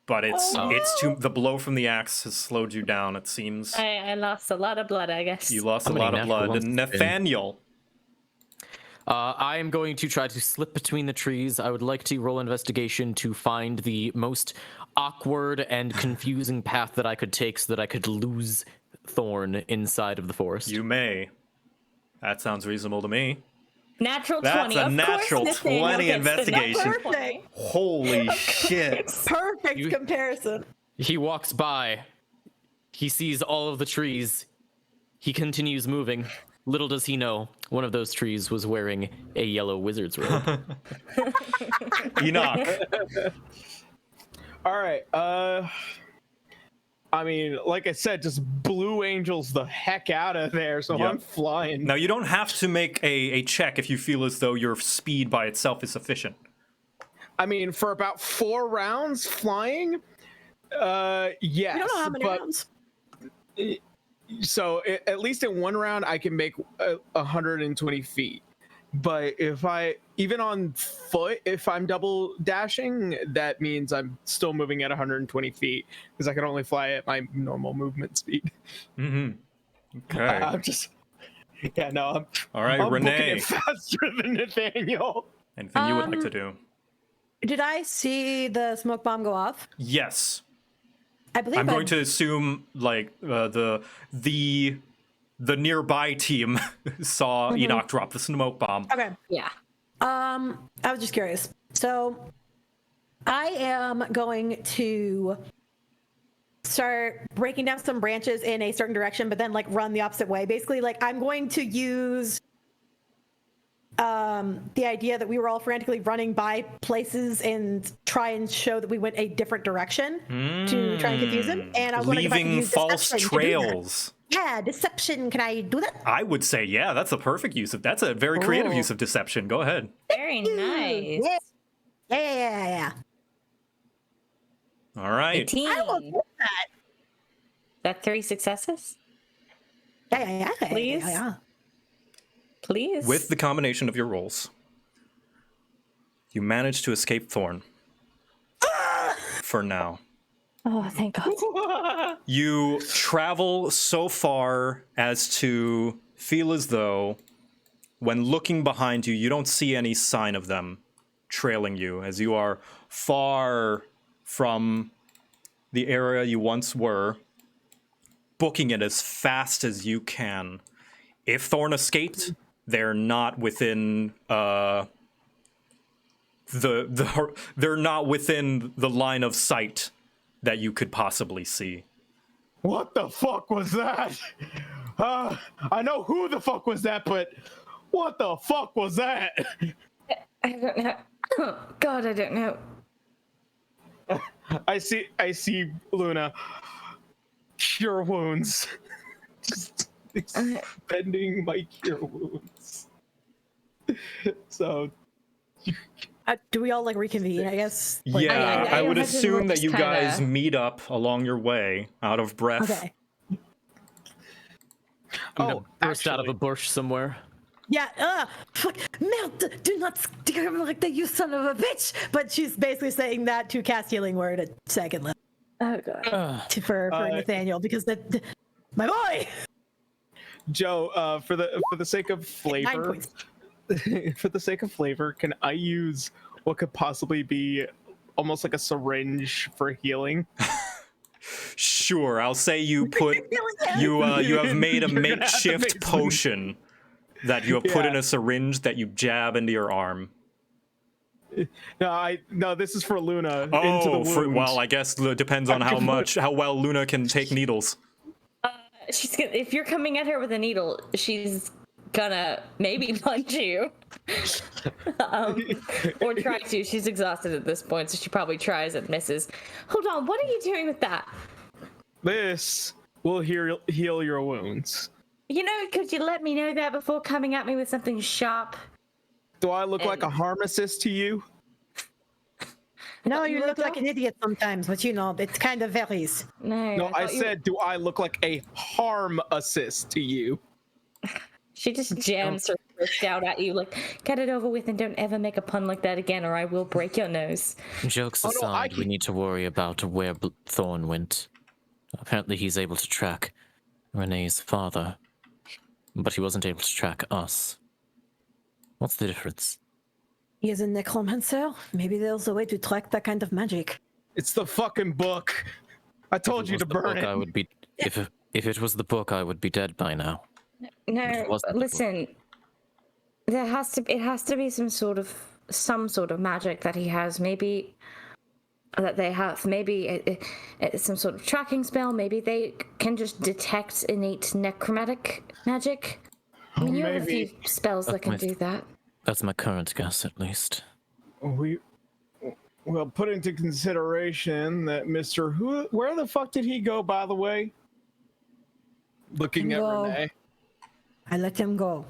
[SPEAKER 1] But it's the blow from the axe has slowed you down, it seems.
[SPEAKER 2] I lost a lot of blood, I guess.
[SPEAKER 1] You lost a
[SPEAKER 4] How many
[SPEAKER 1] lot of
[SPEAKER 4] natural
[SPEAKER 1] blood.
[SPEAKER 4] ones has it been?
[SPEAKER 1] Nathaniel.
[SPEAKER 4] I am going to try to slip between the trees. I would like to roll investigation to find the most awkward and confusing path that I could take so that I could lose Thorn inside of the forest.
[SPEAKER 1] You may. That sounds reasonable to me.
[SPEAKER 2] Natural
[SPEAKER 1] That's
[SPEAKER 2] 20.
[SPEAKER 1] a
[SPEAKER 2] Of
[SPEAKER 1] natural
[SPEAKER 2] course, Nathaniel
[SPEAKER 1] 20
[SPEAKER 2] gets the
[SPEAKER 1] investigation.
[SPEAKER 2] natural 20.
[SPEAKER 1] Holy shit.
[SPEAKER 5] Perfect comparison.
[SPEAKER 4] He walks by. He sees all of the trees. He continues moving. Little does he know, one of those trees was wearing a yellow wizard's robe.
[SPEAKER 1] Enoch.
[SPEAKER 3] all right. I mean, like I said, just Blue Angels the heck out of there, so
[SPEAKER 1] Yep.
[SPEAKER 3] I'm flying.
[SPEAKER 1] Now, you don't have to make a check if you feel as though your speed by itself is sufficient.
[SPEAKER 3] I mean, for about 4 rounds flying, yes.
[SPEAKER 5] I don't know how many
[SPEAKER 3] but,
[SPEAKER 5] rounds.
[SPEAKER 3] So at least in 1 round, I can make 120 feet. But if I, even on foot, if I'm double dashing, that means I'm still moving at 120 feet because I can only fly at my normal movement speed.
[SPEAKER 1] Mm-hmm. Okay.
[SPEAKER 3] I'm just, yeah, no,
[SPEAKER 1] All right,
[SPEAKER 3] I'm booking
[SPEAKER 1] Renee.
[SPEAKER 3] it faster than Nathaniel.
[SPEAKER 1] Anything you would like to do?
[SPEAKER 5] Did I see the smoke bomb go off?
[SPEAKER 1] Yes.
[SPEAKER 5] I believe
[SPEAKER 1] I'm going to assume like the nearby team saw Enoch drop the smoke bomb.
[SPEAKER 5] Okay.
[SPEAKER 2] Yeah.
[SPEAKER 5] I was just curious. So I am going to start breaking down some branches in a certain direction, but then like run the opposite way. Basically, like I'm going to use the idea that we were all frantically running by places and try and show that we went a different direction to try and confuse him. And I was wondering if I could
[SPEAKER 1] Leaving
[SPEAKER 5] use
[SPEAKER 1] false
[SPEAKER 5] deception to do that.
[SPEAKER 1] trails.
[SPEAKER 5] Yeah, deception. Can I do that?
[SPEAKER 1] I would say, yeah, that's a perfect use of. That's a very creative use of deception. Go ahead.
[SPEAKER 2] Very nice.
[SPEAKER 5] Yeah.
[SPEAKER 1] All right.
[SPEAKER 2] 18.
[SPEAKER 5] I will do that.
[SPEAKER 2] That 3 successes?
[SPEAKER 5] Yeah.
[SPEAKER 2] Please?
[SPEAKER 5] Yeah.
[SPEAKER 2] Please.
[SPEAKER 1] With the combination of your rolls, you manage to escape Thorn. For now.
[SPEAKER 2] Oh, thank God.
[SPEAKER 1] You travel so far as to feel as though, when looking behind you, you don't see any sign of them trailing you, as you are far from the area you once were, booking it as fast as you can. If Thorn escaped, they're not within they're not within the line of sight that you could possibly see.
[SPEAKER 3] What the fuck was that? I know who the fuck was that, but what the fuck was that?
[SPEAKER 2] I don't know. Oh, God, I don't know.
[SPEAKER 3] I see Luna. Cure wounds. Just expending my cure wounds. So
[SPEAKER 5] Do we all like reconvene? I guess. Like,
[SPEAKER 1] Yeah,
[SPEAKER 2] I
[SPEAKER 1] I would
[SPEAKER 2] imagine
[SPEAKER 1] assume
[SPEAKER 2] we're
[SPEAKER 1] that
[SPEAKER 2] just
[SPEAKER 1] you guys
[SPEAKER 2] kinda-
[SPEAKER 1] meet up along your way, out of breath.
[SPEAKER 5] Okay.
[SPEAKER 4] I'm gonna burst out of a bush somewhere.
[SPEAKER 5] Yeah. Fuck. Merde, do not scare me like that, you son of a bitch. But she's basically saying that to cast healing word at second level
[SPEAKER 2] Oh, God.
[SPEAKER 5] for Nathaniel because my boy.
[SPEAKER 3] Joe, for the sake of
[SPEAKER 5] 9
[SPEAKER 3] flavor,
[SPEAKER 5] points.
[SPEAKER 3] for the sake of flavor, can I use what could possibly be almost like a syringe for healing?
[SPEAKER 1] Sure, I'll say you put you have made a
[SPEAKER 3] You're gonna have to
[SPEAKER 1] makeshift
[SPEAKER 3] make some-
[SPEAKER 1] potion that you have put in
[SPEAKER 3] Yeah.
[SPEAKER 1] a syringe that you jab into your arm.
[SPEAKER 3] No, this is for Luna. into the
[SPEAKER 1] Oh,
[SPEAKER 3] wound.
[SPEAKER 1] well, I guess it depends on how well Luna can take needles.
[SPEAKER 2] She's gonna, if you're coming at her with a needle, she's gonna maybe punch you. Or try to. She's exhausted at this point, so she probably tries and misses. Hold on, what are you doing with that?
[SPEAKER 3] This will heal your wounds.
[SPEAKER 2] You know, could you let me know that before coming at me with something sharp?
[SPEAKER 3] Do I look like a harm assist to you?
[SPEAKER 5] No, you
[SPEAKER 2] You
[SPEAKER 5] look
[SPEAKER 2] look
[SPEAKER 5] like an idiot sometimes, but you know, it kind of varies.
[SPEAKER 2] No,
[SPEAKER 3] No, I
[SPEAKER 2] thought you-
[SPEAKER 3] said, do I look like a harm assist to you?
[SPEAKER 2] She just jams her fist out at you, like, get it over with and don't ever make a pun like that again, or I will break your nose.
[SPEAKER 4] Jokes
[SPEAKER 3] Oh, no, I
[SPEAKER 4] aside, we
[SPEAKER 3] can-
[SPEAKER 4] need to worry about where Thorn went. Apparently he's able to track Renee's father, but he wasn't able to track us. What's the difference?
[SPEAKER 5] He is a necromancer. Maybe there's a way to track that kind of magic.
[SPEAKER 3] It's the fucking book. I told you to burn it.
[SPEAKER 4] I would be if it was the book, I would be dead by now.
[SPEAKER 2] No,
[SPEAKER 4] wasn't the
[SPEAKER 2] listen. It has to be some sort of magic that he has. Maybe that they have. Maybe it's some sort of tracking spell. Maybe they can just detect innate necromantic magic. I mean, you have a
[SPEAKER 3] maybe.
[SPEAKER 2] few spells that can
[SPEAKER 4] my-
[SPEAKER 2] do that.
[SPEAKER 4] That's my current guess, at least.
[SPEAKER 3] Well, put into consideration that where the fuck did he go, by the way? Looking at
[SPEAKER 5] Go.
[SPEAKER 3] Renee.
[SPEAKER 5] I let him go.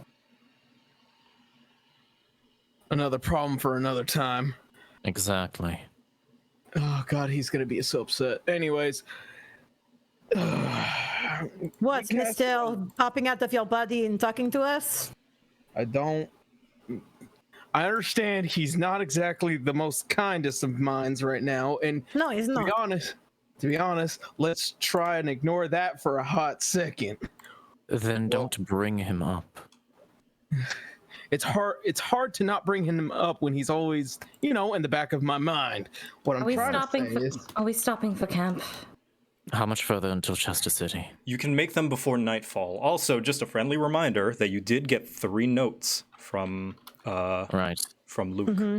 [SPEAKER 3] Another problem for another time.
[SPEAKER 4] Exactly.
[SPEAKER 3] Oh god, he's gonna be so upset. Anyways.
[SPEAKER 5] What's
[SPEAKER 3] cast
[SPEAKER 5] Mr. popping out of your body and talking to us?
[SPEAKER 3] I don't I understand he's not exactly the most kindest of minds right now, and
[SPEAKER 5] No, he's
[SPEAKER 3] to
[SPEAKER 5] not.
[SPEAKER 3] be honest, let's try and ignore that for a hot second.
[SPEAKER 4] Then don't bring him up.
[SPEAKER 3] It's hard to not bring him up when he's always, in the back of my mind. What I'm trying to say is,
[SPEAKER 2] Are we stopping for camp?
[SPEAKER 4] How much further until Chester City?
[SPEAKER 1] You can make them before nightfall. Also, just a friendly reminder that you did get 3 notes from
[SPEAKER 4] Right.
[SPEAKER 1] from Luke.
[SPEAKER 5] Mm-hmm.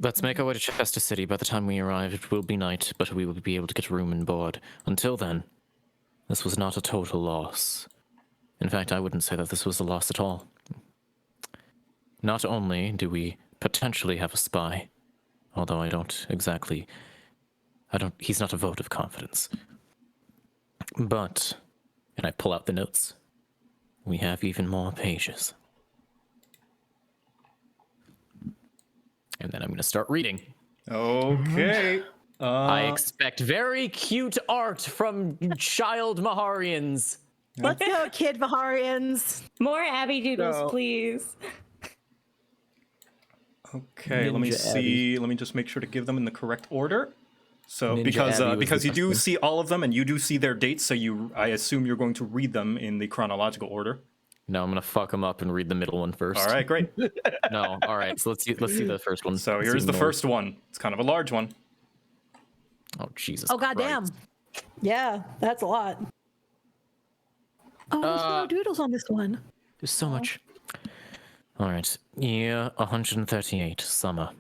[SPEAKER 4] Let's make our way to Chester City. By the time we arrive, it will be night, but we will be able to get room and board. Until then, this was not a total loss. In fact, I wouldn't say that this was a loss at all. Not only do we potentially have a spy, although he's not a vote of confidence. But, and I pull out the notes, we have even more pages. And then I'm going to start reading.
[SPEAKER 1] Okay.
[SPEAKER 4] I expect very cute art from child Maharians.
[SPEAKER 5] Let's go, Kid Vaharians.
[SPEAKER 2] More Abby Doodles,
[SPEAKER 3] No.
[SPEAKER 2] please.
[SPEAKER 1] Okay, let me
[SPEAKER 4] Ninja
[SPEAKER 1] see. Let me just make sure to give them in the correct order. So
[SPEAKER 4] Ninja
[SPEAKER 1] because
[SPEAKER 4] Abby was
[SPEAKER 1] because
[SPEAKER 4] the
[SPEAKER 1] you do
[SPEAKER 4] best
[SPEAKER 1] see all of them and you do see their dates, so I assume you're going to read them in the chronological order.
[SPEAKER 4] No, I'm gonna fuck them up and read the middle one first.
[SPEAKER 1] All right, great.
[SPEAKER 4] No, all right. So let's see the first one.
[SPEAKER 1] So
[SPEAKER 4] Let's
[SPEAKER 1] here's
[SPEAKER 4] see
[SPEAKER 1] the
[SPEAKER 4] more.
[SPEAKER 1] first one. It's kind of a large one.
[SPEAKER 4] Oh Jesus.
[SPEAKER 5] Oh, goddamn.
[SPEAKER 4] Christ.
[SPEAKER 5] Yeah, that's a lot. Oh, there's no
[SPEAKER 4] Uh,
[SPEAKER 5] doodles on this one.
[SPEAKER 4] There's so much. All right. Year 138, summer.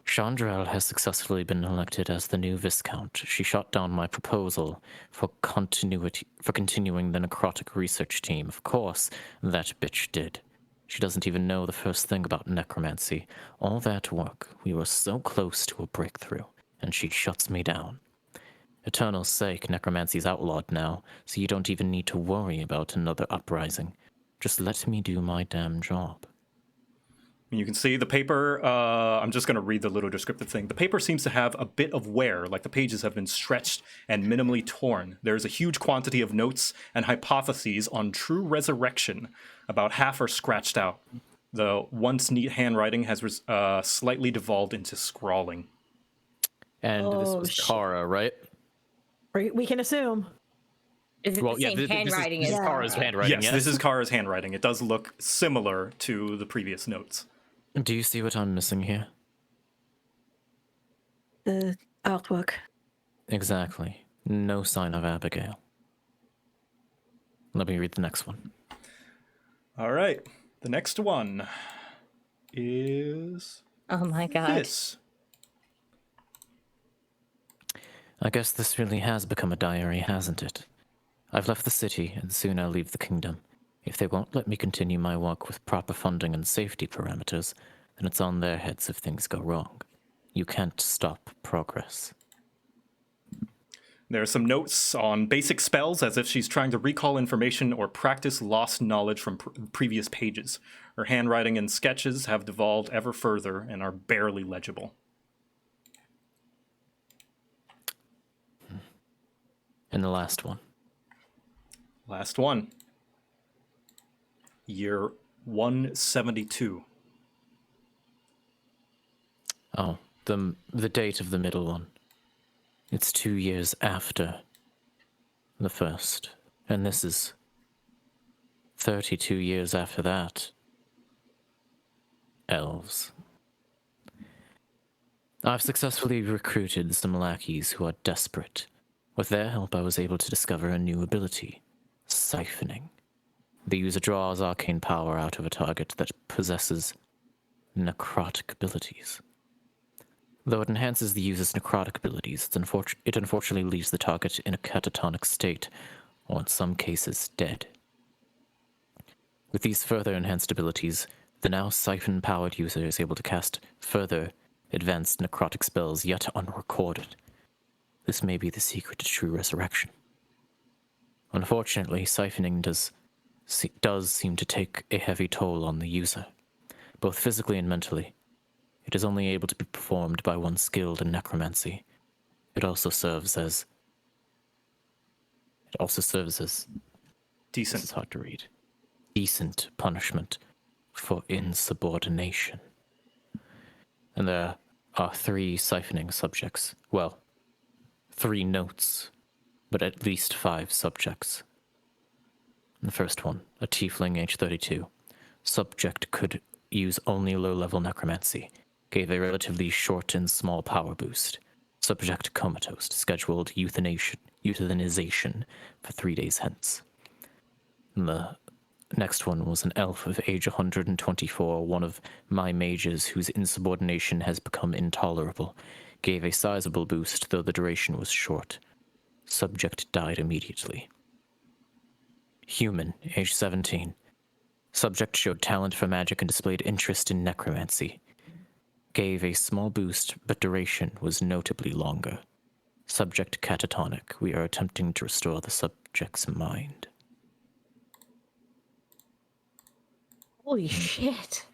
[SPEAKER 4] Chandrel has successfully been elected as the new Viscount. She shot down my proposal for continuing the necrotic research team. Of course, that bitch did. She doesn't even know the first thing about necromancy. All that work, we were so close to a breakthrough, and she shuts me down. Eternal's sake, necromancy's outlawed now, so you don't even need to worry about another uprising. Just let me do my damn job.
[SPEAKER 1] You can see the paper. I'm just going to read the little descriptive thing. The paper seems to have a bit of wear, like the pages have been stretched and minimally torn. There's a huge quantity of notes and hypotheses on true resurrection. About half are scratched out. The once neat handwriting has slightly devolved into scrawling.
[SPEAKER 4] And this
[SPEAKER 5] Oh,
[SPEAKER 4] was
[SPEAKER 5] shit.
[SPEAKER 4] Kara, right?
[SPEAKER 5] We can assume.
[SPEAKER 2] Is it the same handwriting
[SPEAKER 4] this is
[SPEAKER 2] as
[SPEAKER 4] Kara's handwriting.
[SPEAKER 1] Yes, this is Kara's handwriting. It does look similar to the previous notes.
[SPEAKER 4] Do you see what I'm missing here?
[SPEAKER 5] The artwork.
[SPEAKER 4] Exactly. No sign of Abigail. Let me read the next one.
[SPEAKER 1] All right. The next one is
[SPEAKER 2] Oh my god.
[SPEAKER 1] this.
[SPEAKER 4] I guess this really has become a diary, hasn't it? I've left the city, and soon I'll leave the kingdom. If they won't let me continue my work with proper funding and safety parameters, then it's on their heads if things go wrong. You can't stop progress.
[SPEAKER 1] There are some notes on basic spells, as if she's trying to recall information or practice lost knowledge from previous pages. Her handwriting and sketches have devolved ever further and are barely legible.
[SPEAKER 4] And the last one.
[SPEAKER 1] Last one. Year 172.
[SPEAKER 4] Oh, the date of the middle one. It's 2 years after the first. And this is 32 years after that. Elves. I've successfully recruited some lackeys who are desperate. With their help, I was able to discover a new ability, siphoning. The user draws arcane power out of a target that possesses necrotic abilities. Though it enhances the user's necrotic abilities, it unfortunately leaves the target in a catatonic state, or in some cases, dead. With these further enhanced abilities, the now siphon-powered user is able to cast further advanced necrotic spells yet unrecorded. This may be the secret to true resurrection. Unfortunately, siphoning does seem to take a heavy toll on the user, both physically and mentally. It is only able to be performed by one skilled in necromancy. It also serves as
[SPEAKER 1] Decent.
[SPEAKER 4] It's hard to read. Decent punishment for insubordination. And there are 3 siphoning subjects. Well, 3 notes, but at least 5 subjects. The first one, a tiefling age 32. Subject could use only low-level necromancy. Gave a relatively short and small power boost. Subject comatose. Scheduled euthanization for 3 days hence. And the next one was an elf of age 124, one of my mages whose insubordination has become intolerable. Gave a sizable boost, though the duration was short. Subject died immediately. Human, age 17. Subject showed talent for magic and displayed interest in necromancy. Gave a small boost, but duration was notably longer. Subject catatonic. We are attempting to restore the subject's mind.
[SPEAKER 2] Holy shit.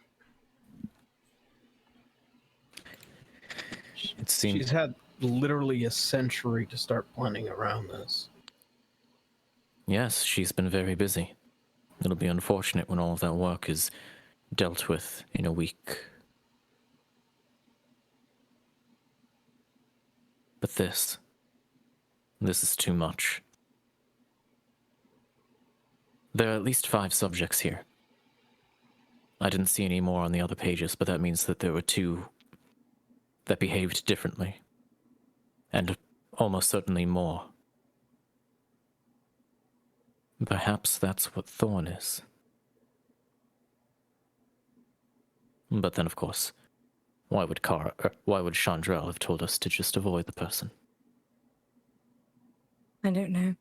[SPEAKER 4] It seems
[SPEAKER 3] She's had literally a century to start planning around this.
[SPEAKER 4] Yes, she's been very busy. It'll be unfortunate when all of that work is dealt with in a week. But this is too much. There are at least 5 subjects here. I didn't see any more on the other pages, but that means that there were 2 that behaved differently. And almost certainly more. Perhaps that's what Thorn is. But then, of course, why would Chandrel have told us to just avoid the person?
[SPEAKER 2] I don't know.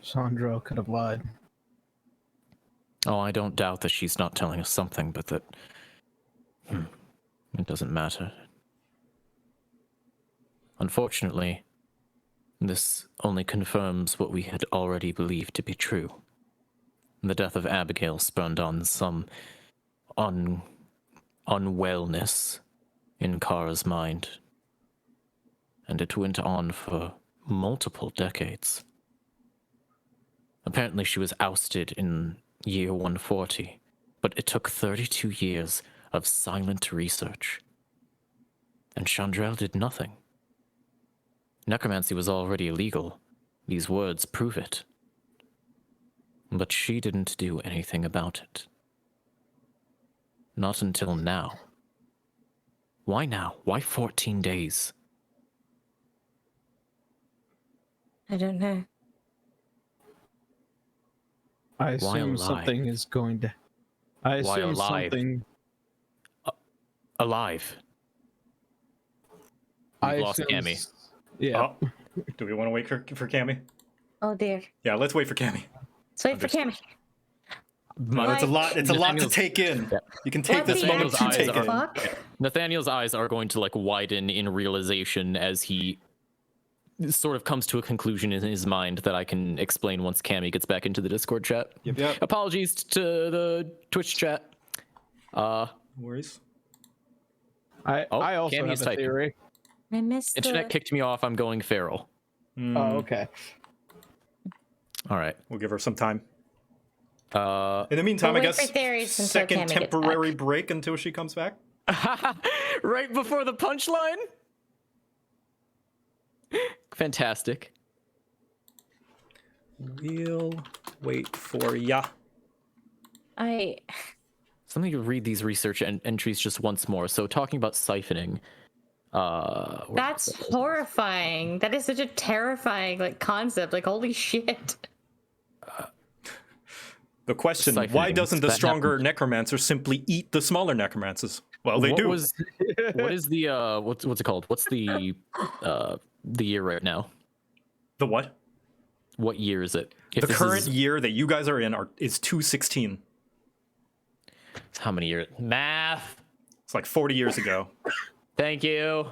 [SPEAKER 3] Sandro could have lied.
[SPEAKER 4] Oh, I don't doubt that she's not telling us something, but that... it doesn't matter. Unfortunately, this only confirms what we had already believed to be true. The death of Abigail spurned on some unwellness in Kara's mind, and it went on for multiple decades. Apparently she was ousted in year 140, but it took 32 years of silent research. And Chandrel did nothing. Necromancy was already illegal. These words prove it. But she didn't do anything about it. Not until now. Why now? Why 14 days?
[SPEAKER 2] I don't know.
[SPEAKER 3] I
[SPEAKER 4] Why
[SPEAKER 3] assume
[SPEAKER 4] alive?
[SPEAKER 3] something is going to... I
[SPEAKER 4] Why
[SPEAKER 3] assume
[SPEAKER 4] alive?
[SPEAKER 3] something...
[SPEAKER 4] Alive.
[SPEAKER 3] I
[SPEAKER 4] We've lost
[SPEAKER 3] assume
[SPEAKER 4] Cammy.
[SPEAKER 3] Yeah.
[SPEAKER 1] Oh, do we want to wait for Cammy?
[SPEAKER 2] Oh dear.
[SPEAKER 1] Yeah, let's wait for Cammy.
[SPEAKER 2] Let's wait for Cammy.
[SPEAKER 1] It's a lot. It's a lot to
[SPEAKER 4] Nathaniel's-
[SPEAKER 1] take in.
[SPEAKER 4] Yeah.
[SPEAKER 1] You can take
[SPEAKER 2] What
[SPEAKER 1] this
[SPEAKER 2] the
[SPEAKER 1] moment to
[SPEAKER 2] actual
[SPEAKER 1] take in.
[SPEAKER 2] fuck?
[SPEAKER 4] Nathaniel's eyes are going to widen in realization as he sort of comes to a conclusion in his mind that I can explain once Cammy gets back into the Discord chat.
[SPEAKER 1] Yep.
[SPEAKER 4] Apologies to the Twitch chat.
[SPEAKER 1] No worries.
[SPEAKER 3] I also
[SPEAKER 4] Cammy
[SPEAKER 3] have
[SPEAKER 4] is
[SPEAKER 3] a
[SPEAKER 4] typing.
[SPEAKER 3] theory.
[SPEAKER 2] I missed
[SPEAKER 4] Internet
[SPEAKER 2] the...
[SPEAKER 4] kicked me off. I'm going feral.
[SPEAKER 3] Oh, okay.
[SPEAKER 4] All right.
[SPEAKER 1] We'll give her some time.
[SPEAKER 4] Uh,
[SPEAKER 1] In the meantime,
[SPEAKER 2] We'll
[SPEAKER 1] I
[SPEAKER 2] wait
[SPEAKER 1] guess
[SPEAKER 2] for theories until
[SPEAKER 1] second
[SPEAKER 2] Cammy gets
[SPEAKER 1] temporary
[SPEAKER 2] back.
[SPEAKER 1] break until she comes back.
[SPEAKER 4] right before the punchline. Fantastic.
[SPEAKER 1] We'll wait for ya.
[SPEAKER 2] I...
[SPEAKER 4] So let me read these research entries just once more. So talking about siphoning.
[SPEAKER 2] That's horrifying. That is such a terrifying concept. Holy shit.
[SPEAKER 1] The question:
[SPEAKER 4] Siphoning.
[SPEAKER 1] why doesn't the
[SPEAKER 4] That
[SPEAKER 1] stronger
[SPEAKER 4] happens.
[SPEAKER 1] necromancer simply eat the smaller necromancers? Well, they
[SPEAKER 4] what
[SPEAKER 1] do.
[SPEAKER 4] what is the what's it called? What's the year right now?
[SPEAKER 1] The what?
[SPEAKER 4] What year is it? If
[SPEAKER 1] The
[SPEAKER 4] this
[SPEAKER 1] current
[SPEAKER 4] is,
[SPEAKER 1] year that you guys are in is 216.
[SPEAKER 4] how many years? Math.
[SPEAKER 1] It's like 40 years ago.
[SPEAKER 4] Thank you.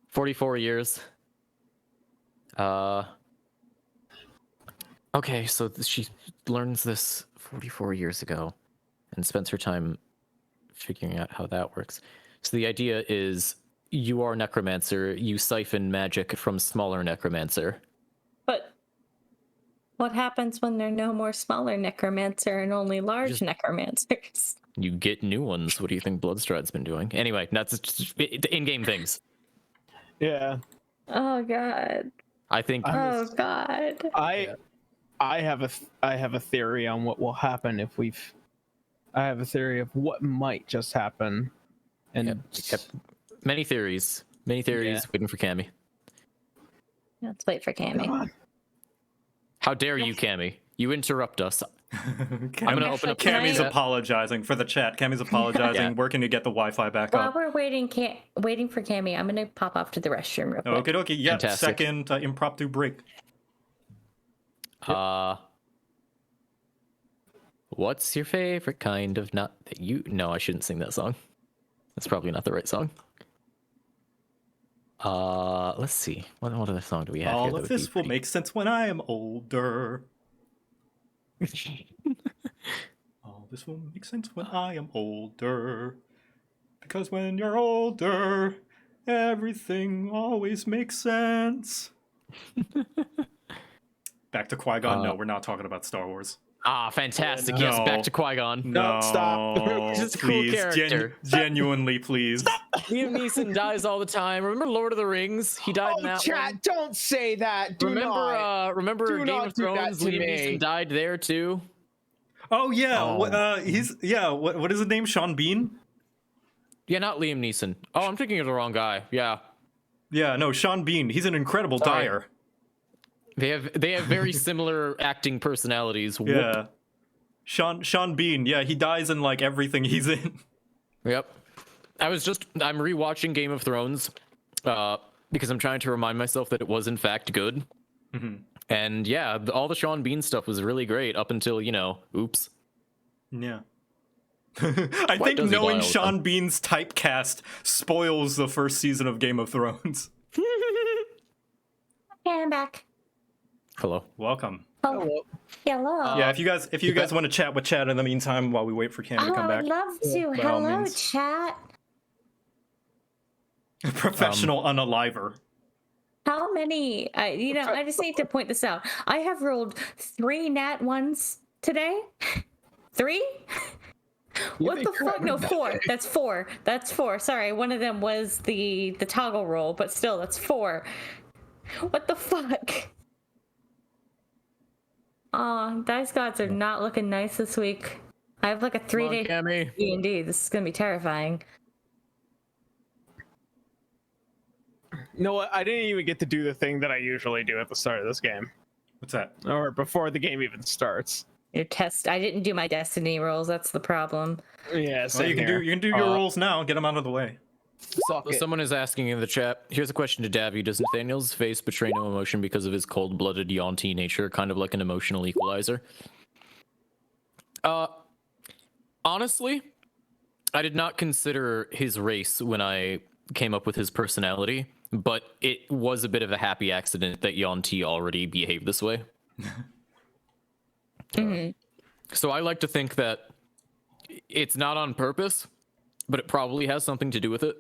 [SPEAKER 4] 44 years. Okay, so she learns this 44 years ago and spends her time figuring out how that works. So the idea is you are necromancer, you siphon magic from smaller necromancer.
[SPEAKER 2] But What happens when there are no more smaller necromancer and only large
[SPEAKER 4] Just-
[SPEAKER 2] necromancers?
[SPEAKER 4] You get new ones. What do you think Bloodstride's been doing? Anyway, that's just in-game things.
[SPEAKER 3] Yeah.
[SPEAKER 2] Oh god.
[SPEAKER 4] I think
[SPEAKER 2] Oh god.
[SPEAKER 3] I have a theory on what will happen if we've. I have a theory of what might just happen, and
[SPEAKER 4] Yep. Many theories.
[SPEAKER 3] Yeah.
[SPEAKER 4] Waiting for Cammy.
[SPEAKER 2] Let's wait for
[SPEAKER 3] come
[SPEAKER 2] Cammy.
[SPEAKER 3] on.
[SPEAKER 4] How dare you, Cammy? You interrupt us. I'm gonna open up
[SPEAKER 1] Cammy's
[SPEAKER 2] Can I-
[SPEAKER 1] apologizing for the chat. Cammy's apologizing,
[SPEAKER 4] Yeah.
[SPEAKER 1] working to get the Wi-Fi back
[SPEAKER 2] While
[SPEAKER 1] up.
[SPEAKER 2] we're waiting for Cammy, I'm gonna pop off to the restroom real quick.
[SPEAKER 1] Okay, yeah,
[SPEAKER 4] Fantastic.
[SPEAKER 1] second impromptu break.
[SPEAKER 4] What's your favorite kind of nut that you? No, I shouldn't sing that song. That's probably not the right song. Let's see. What other song do we have?
[SPEAKER 1] All
[SPEAKER 4] here that
[SPEAKER 1] of
[SPEAKER 4] would be
[SPEAKER 1] this will
[SPEAKER 4] pretty-
[SPEAKER 1] make sense when I am older. All this will make sense when I am older. Because when you're older, everything always makes sense. Back to Qui-Gon. No, we're not talking about Star Wars.
[SPEAKER 4] Ah, fantastic.
[SPEAKER 1] No.
[SPEAKER 4] Yes, back to Qui-Gon.
[SPEAKER 1] No,
[SPEAKER 3] stop.
[SPEAKER 4] Just a cool
[SPEAKER 1] please,
[SPEAKER 4] character.
[SPEAKER 1] genuinely, please.
[SPEAKER 4] Liam Neeson dies all the time. Remember Lord of the Rings? He died in
[SPEAKER 3] Oh,
[SPEAKER 4] that
[SPEAKER 3] chat!
[SPEAKER 4] one.
[SPEAKER 3] Don't say that. Do not.
[SPEAKER 4] Remember
[SPEAKER 3] Do
[SPEAKER 4] Game
[SPEAKER 3] not
[SPEAKER 4] of
[SPEAKER 3] do that
[SPEAKER 4] Thrones?
[SPEAKER 3] to
[SPEAKER 4] Liam
[SPEAKER 3] me.
[SPEAKER 4] Neeson died there too.
[SPEAKER 1] Oh yeah,
[SPEAKER 4] Oh.
[SPEAKER 1] what is his name? Sean Bean?
[SPEAKER 4] Yeah, not Liam Neeson. Oh, I'm thinking of the wrong guy. Yeah,
[SPEAKER 1] Yeah, no, Sean Bean. He's an incredible
[SPEAKER 4] Sorry.
[SPEAKER 1] dyer.
[SPEAKER 4] they have very similar acting personalities. Whoop.
[SPEAKER 1] Yeah. Sean Bean, yeah, he dies in like everything he's in.
[SPEAKER 4] Yep. I'm rewatching Game of Thrones because I'm trying to remind myself that it was in fact good. And yeah, all the Sean Bean stuff was really great up until, oops.
[SPEAKER 1] Yeah. I think
[SPEAKER 4] does he
[SPEAKER 1] knowing
[SPEAKER 4] lie all the
[SPEAKER 1] Sean
[SPEAKER 4] time?
[SPEAKER 1] Bean's typecast spoils the first season of Game of Thrones.
[SPEAKER 2] Okay, I'm back.
[SPEAKER 4] Hello.
[SPEAKER 1] Welcome.
[SPEAKER 2] Oh, hello.
[SPEAKER 1] Yeah, if you guys want to chat with chat in the meantime while we wait for Cam to
[SPEAKER 2] Oh,
[SPEAKER 1] come
[SPEAKER 2] I
[SPEAKER 1] back.
[SPEAKER 2] would love to.
[SPEAKER 1] by all
[SPEAKER 2] Hello,
[SPEAKER 1] means.
[SPEAKER 2] chat.
[SPEAKER 1] Professional unaliver.
[SPEAKER 2] How many? I just need to point this out. I have rolled 3 nat 1s today. 3? What the fuck? No, 4. That's 4. That's 4. Sorry, one of them was the toggle roll, but still, that's 4. What the fuck? Aw, dice gods are not looking nice this week. I have like a 3-day
[SPEAKER 4] Cammy.
[SPEAKER 2] D&D. This is gonna be terrifying.
[SPEAKER 3] You know what? I didn't even get to do the thing that I usually do at the start of this game,
[SPEAKER 1] What's that?
[SPEAKER 3] or before the game even starts.
[SPEAKER 2] Your test. I didn't do my destiny rolls. That's the problem.
[SPEAKER 3] Yeah,
[SPEAKER 1] Well,
[SPEAKER 3] same
[SPEAKER 1] you can
[SPEAKER 3] here.
[SPEAKER 1] do your rolls now. Get them out of the way.
[SPEAKER 3] Suck it.
[SPEAKER 4] Someone is asking in the chat. Here's a question to Davy. Does Nathaniel's face betray no emotion because of his cold-blooded, yaunty nature, kind of like an emotional equalizer? Honestly, I did not consider his race when I came up with his personality, but it was a bit of a happy accident that Yaunty already behaved this way. So I like to think that it's not on purpose, but it probably has something to do with it.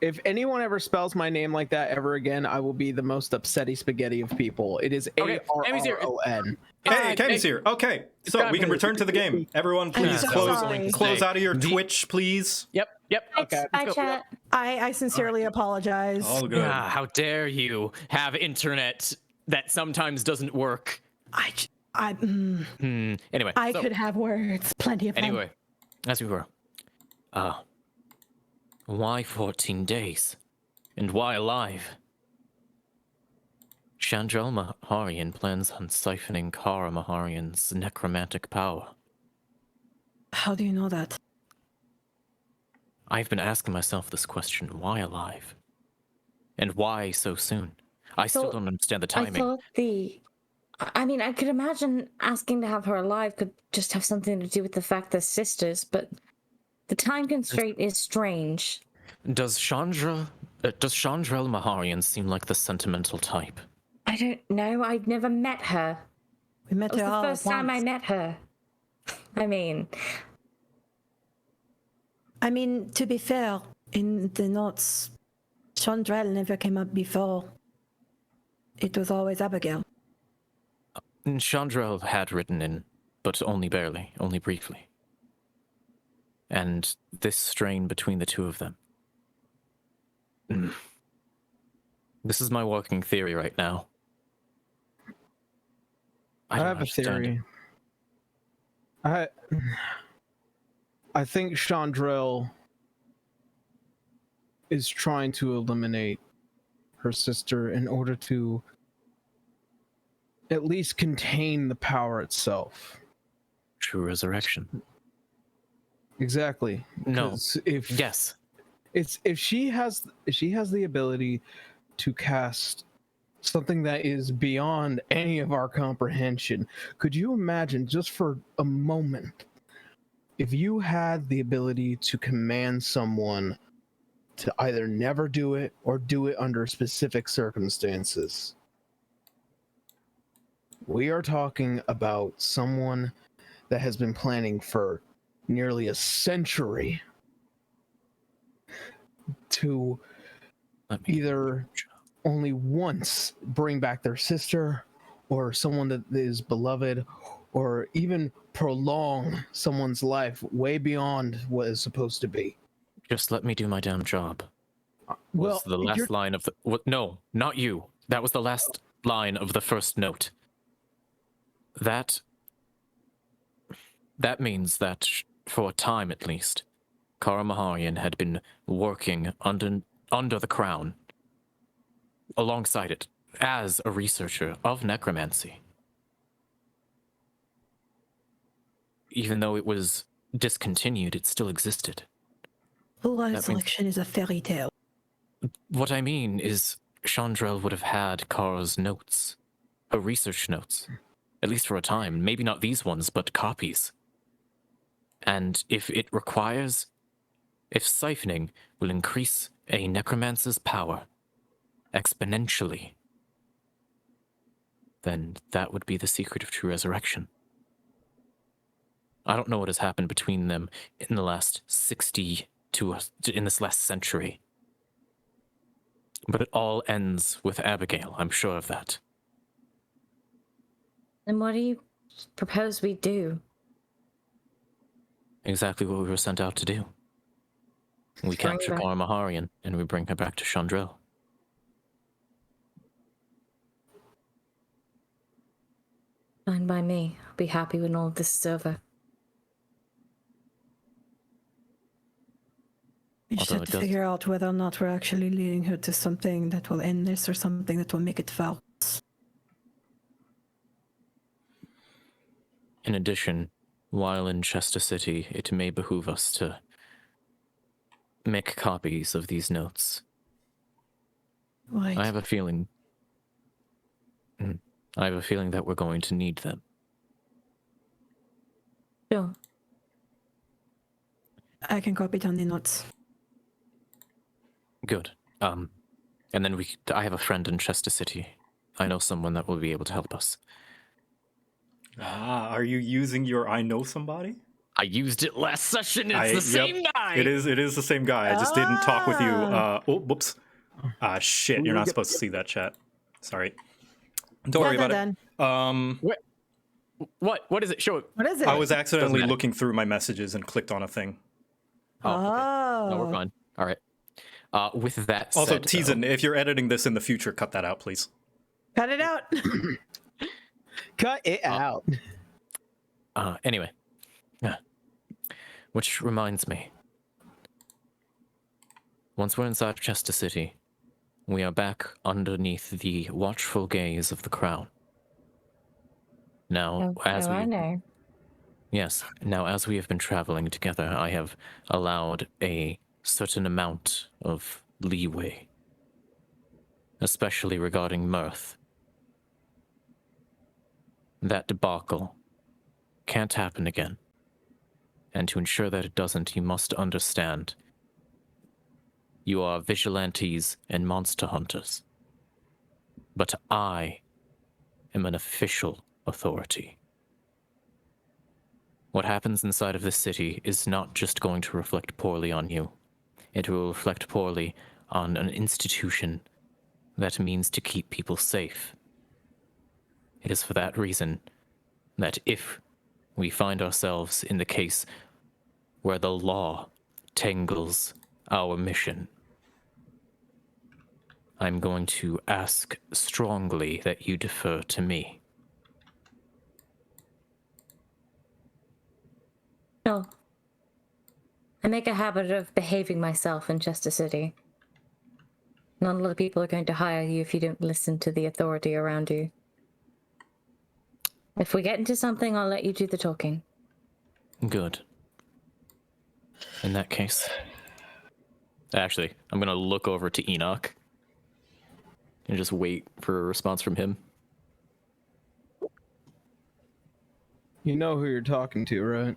[SPEAKER 3] If anyone ever spells my name like that ever again, I will be the most upsetty spaghetti of people. It is
[SPEAKER 4] Okay, Amy's here.
[SPEAKER 3] A-R-R-O-N.
[SPEAKER 1] Hey, Kenny's here. Okay, so we can return to the game. Everyone, please
[SPEAKER 5] so
[SPEAKER 1] close
[SPEAKER 5] sorry.
[SPEAKER 1] out of your Twitch, please.
[SPEAKER 4] Yep.
[SPEAKER 3] Okay.
[SPEAKER 2] Hi, chat.
[SPEAKER 5] I sincerely apologize.
[SPEAKER 1] All good.
[SPEAKER 4] Ah, how dare you have internet that sometimes doesn't work. Anyway.
[SPEAKER 5] I
[SPEAKER 4] so,
[SPEAKER 5] could have words, plenty of them.
[SPEAKER 4] Anyway, as we were. Why 14 days? And why alive? Chandrel Maharian plans on siphoning Kara Maharian's necromantic power.
[SPEAKER 5] How do you know that?
[SPEAKER 4] I've been asking myself this question, why alive? And why so soon? I still
[SPEAKER 2] So,
[SPEAKER 4] don't understand the
[SPEAKER 2] I
[SPEAKER 4] timing.
[SPEAKER 2] thought I could imagine asking to have her alive could just have something to do with the fact they're sisters, but the time constraint is strange.
[SPEAKER 4] Does Chandrel Maharian seem like the sentimental type?
[SPEAKER 2] I don't know. I'd never met her.
[SPEAKER 5] We met
[SPEAKER 2] It was
[SPEAKER 5] her
[SPEAKER 2] the
[SPEAKER 5] all
[SPEAKER 2] first time I
[SPEAKER 5] once.
[SPEAKER 2] met her. I mean,
[SPEAKER 5] To be fair, in the notes, Chandrel never came up before. it was always Abigail.
[SPEAKER 4] Chandrel had written in, but only barely, only briefly. And this strain between the two of them. This is my working theory right now.
[SPEAKER 3] I
[SPEAKER 4] don't
[SPEAKER 3] have a
[SPEAKER 4] understand it.
[SPEAKER 3] theory. I think Chandrel is trying to eliminate her sister in order to at least contain the power itself.
[SPEAKER 4] True resurrection.
[SPEAKER 3] Exactly.
[SPEAKER 4] No.
[SPEAKER 3] 'Cause if if she has the ability to cast something that is beyond any of our comprehension, could you imagine just for a moment if you had the ability to command someone to either never do it or do it under specific circumstances? We are talking about someone that has been planning for nearly a century to either only once bring back their sister or someone that is beloved, or even prolong someone's life way beyond what is supposed to be.
[SPEAKER 4] Just let me do my damn job.
[SPEAKER 3] Well,
[SPEAKER 4] Was the last line of the... What? No, not you. That was the last line of the first note. That means that, for a time at least, Kara Maharian had been working under the crown, alongside it, as a researcher of necromancy. Even though it was discontinued, it still existed.
[SPEAKER 5] Resurrection is a fairy tale.
[SPEAKER 4] What I mean is, Chandrel would have had Kara's notes, her research notes, at least for a time. Maybe not these ones, but copies. And if siphoning will increase a necromancer's power exponentially, then that would be the secret of true resurrection. I don't know what has happened between them in the last 60 in this last century. But it all ends with Abigail, I'm sure of that.
[SPEAKER 2] And what do you propose we do?
[SPEAKER 4] Exactly what we were sent out to do. We capture Kara Maharian, and we bring her back to Chandrel.
[SPEAKER 2] Fine by me. I'll be happy when all of this is over.
[SPEAKER 5] We just have to figure out whether or not we're actually leading her to something that will end this or something that will make it false.
[SPEAKER 4] In addition, while in Chester City, it may behoove us to make copies of these notes.
[SPEAKER 5] Right.
[SPEAKER 4] I have a feeling that we're going to need them.
[SPEAKER 2] Sure.
[SPEAKER 5] I can copy down the notes.
[SPEAKER 4] Good. And then I have a friend in Chester City. I know someone that will be able to help us.
[SPEAKER 1] Are you using your I know somebody?
[SPEAKER 4] I used it last session. It's the same guy.
[SPEAKER 1] It is the same guy. I just didn't talk with you. Whoops. Shit, you're not supposed to see that chat. Sorry. Don't worry about it.
[SPEAKER 4] What is it? Show it.
[SPEAKER 5] What is it?
[SPEAKER 1] I was accidentally looking through my messages and clicked on a thing.
[SPEAKER 4] Oh. Okay. No, we're fine. All right. With that said,
[SPEAKER 1] also, Teasen, if you're editing this in the future, cut that out, please.
[SPEAKER 5] Cut it out.
[SPEAKER 3] Cut it out.
[SPEAKER 4] Anyway. Which reminds me. Once we're inside Chester City, we are back underneath the watchful gaze of the crown. Now, as we have been traveling together, I have allowed a certain amount of leeway, especially regarding mirth. That debacle can't happen again. And to ensure that it doesn't, you must understand. You are vigilantes and monster hunters. But I am an official authority. What happens inside of this city is not just going to reflect poorly on you. It will reflect poorly on an institution that means to keep people safe. It is for that reason that if we find ourselves in the case where the law tangles our mission, I'm going to ask strongly that you defer to me.
[SPEAKER 2] No. I make a habit of behaving myself in Chester City. Not a lot of people are going to hire you if you don't listen to the authority around you. If we get into something, I'll let you do the talking.
[SPEAKER 4] Good. In that case, actually, I'm gonna look over to Enoch and just wait for a response from him.
[SPEAKER 3] You know who you're talking to, right?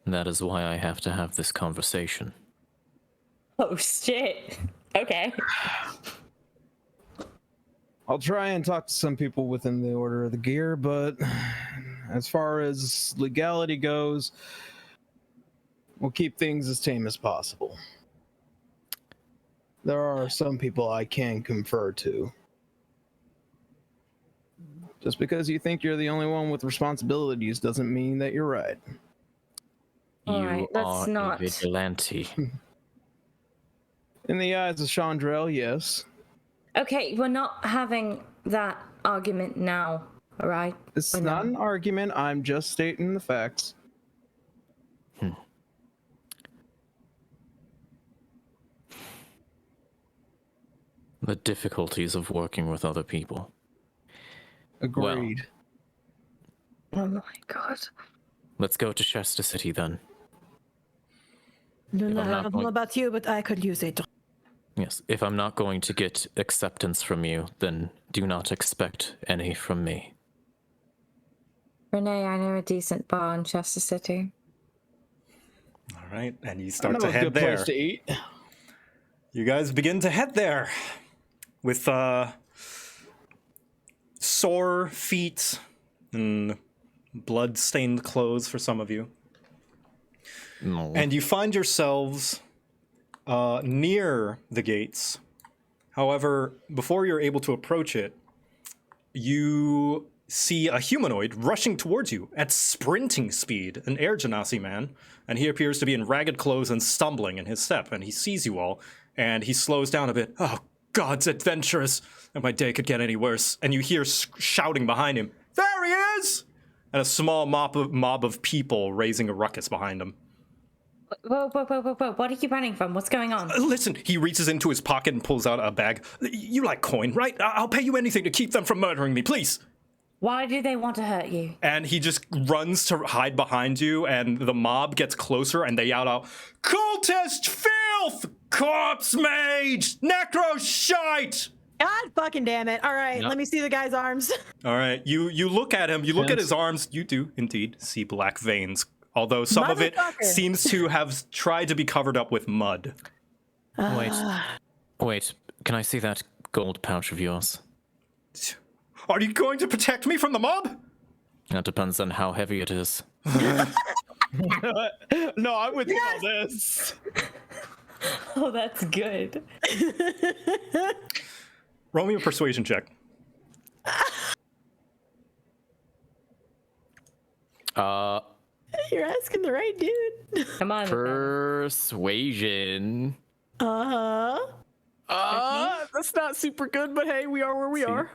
[SPEAKER 4] That is why I have to have this conversation.
[SPEAKER 2] Oh, shit. Okay.
[SPEAKER 3] I'll try and talk to some people within the Order of the Gear, but as far as legality goes, we'll keep things as tame as possible. There are some people I can confer to. Just because you think you're the only one with responsibilities doesn't mean that you're right.
[SPEAKER 2] All
[SPEAKER 4] You
[SPEAKER 2] right, let's
[SPEAKER 4] are
[SPEAKER 2] not-
[SPEAKER 4] a vigilante.
[SPEAKER 3] In the eyes of Chandrell, yes.
[SPEAKER 2] Okay, we're not having that argument now, all right?
[SPEAKER 3] It's
[SPEAKER 2] We're
[SPEAKER 3] not an argument, I'm just stating the facts.
[SPEAKER 4] The difficulties of working with other people.
[SPEAKER 3] Agreed.
[SPEAKER 2] Oh my god.
[SPEAKER 4] Let's go to Chester City then.
[SPEAKER 5] I
[SPEAKER 4] I'm not
[SPEAKER 5] don't
[SPEAKER 4] going-
[SPEAKER 5] know about you, but I could use it.
[SPEAKER 4] Yes, if I'm not going to get acceptance from you, then do not expect any from me.
[SPEAKER 2] Renee, I know a decent bar in Chester City.
[SPEAKER 1] All right, and you
[SPEAKER 3] I
[SPEAKER 1] start
[SPEAKER 3] know
[SPEAKER 1] to
[SPEAKER 3] a
[SPEAKER 1] head
[SPEAKER 3] good
[SPEAKER 1] there.
[SPEAKER 3] place to eat.
[SPEAKER 1] You guys begin to head there with sore feet and blood-stained clothes for some of you.
[SPEAKER 4] No.
[SPEAKER 1] And you find yourselves near the gates. However, before you're able to approach it, you see a humanoid rushing towards you at sprinting speed, an air genasi man, and he appears to be in ragged clothes and stumbling in his step, and he sees you all, and he slows down a bit. Oh, God's adventurous, and my day could get any worse. And you hear shouting behind him, there he is! And a small mob of people raising a ruckus behind him.
[SPEAKER 2] Whoa. What are you running from? What's going on?
[SPEAKER 1] Listen, he reaches into his pocket and pulls out a bag. You like coin, right? I'll pay you anything to keep them from murdering me, please.
[SPEAKER 2] Why do they want to hurt you?
[SPEAKER 1] And he just runs to hide behind you, and the mob gets closer, and they yell out, cultist filth! Corpse mage! Necro shite!
[SPEAKER 5] God fucking damn it. All right,
[SPEAKER 4] Yep.
[SPEAKER 5] let me see the guy's arms.
[SPEAKER 1] All right, you look at him, you look at his arms, you do indeed see black veins, although some of it
[SPEAKER 5] Motherfucker.
[SPEAKER 1] seems to have tried to be covered up with mud.
[SPEAKER 4] Wait, can I see that gold pouch of yours?
[SPEAKER 1] Are you going to protect me from the mob?
[SPEAKER 4] That depends on how heavy it is.
[SPEAKER 3] No, I'm with you on this.
[SPEAKER 2] Oh, that's good.
[SPEAKER 1] Roll me a persuasion check.
[SPEAKER 5] You're asking the right dude.
[SPEAKER 2] Come on.
[SPEAKER 4] Persuasion.
[SPEAKER 5] Uh-huh.
[SPEAKER 4] That's not super good, but hey, we are where we are.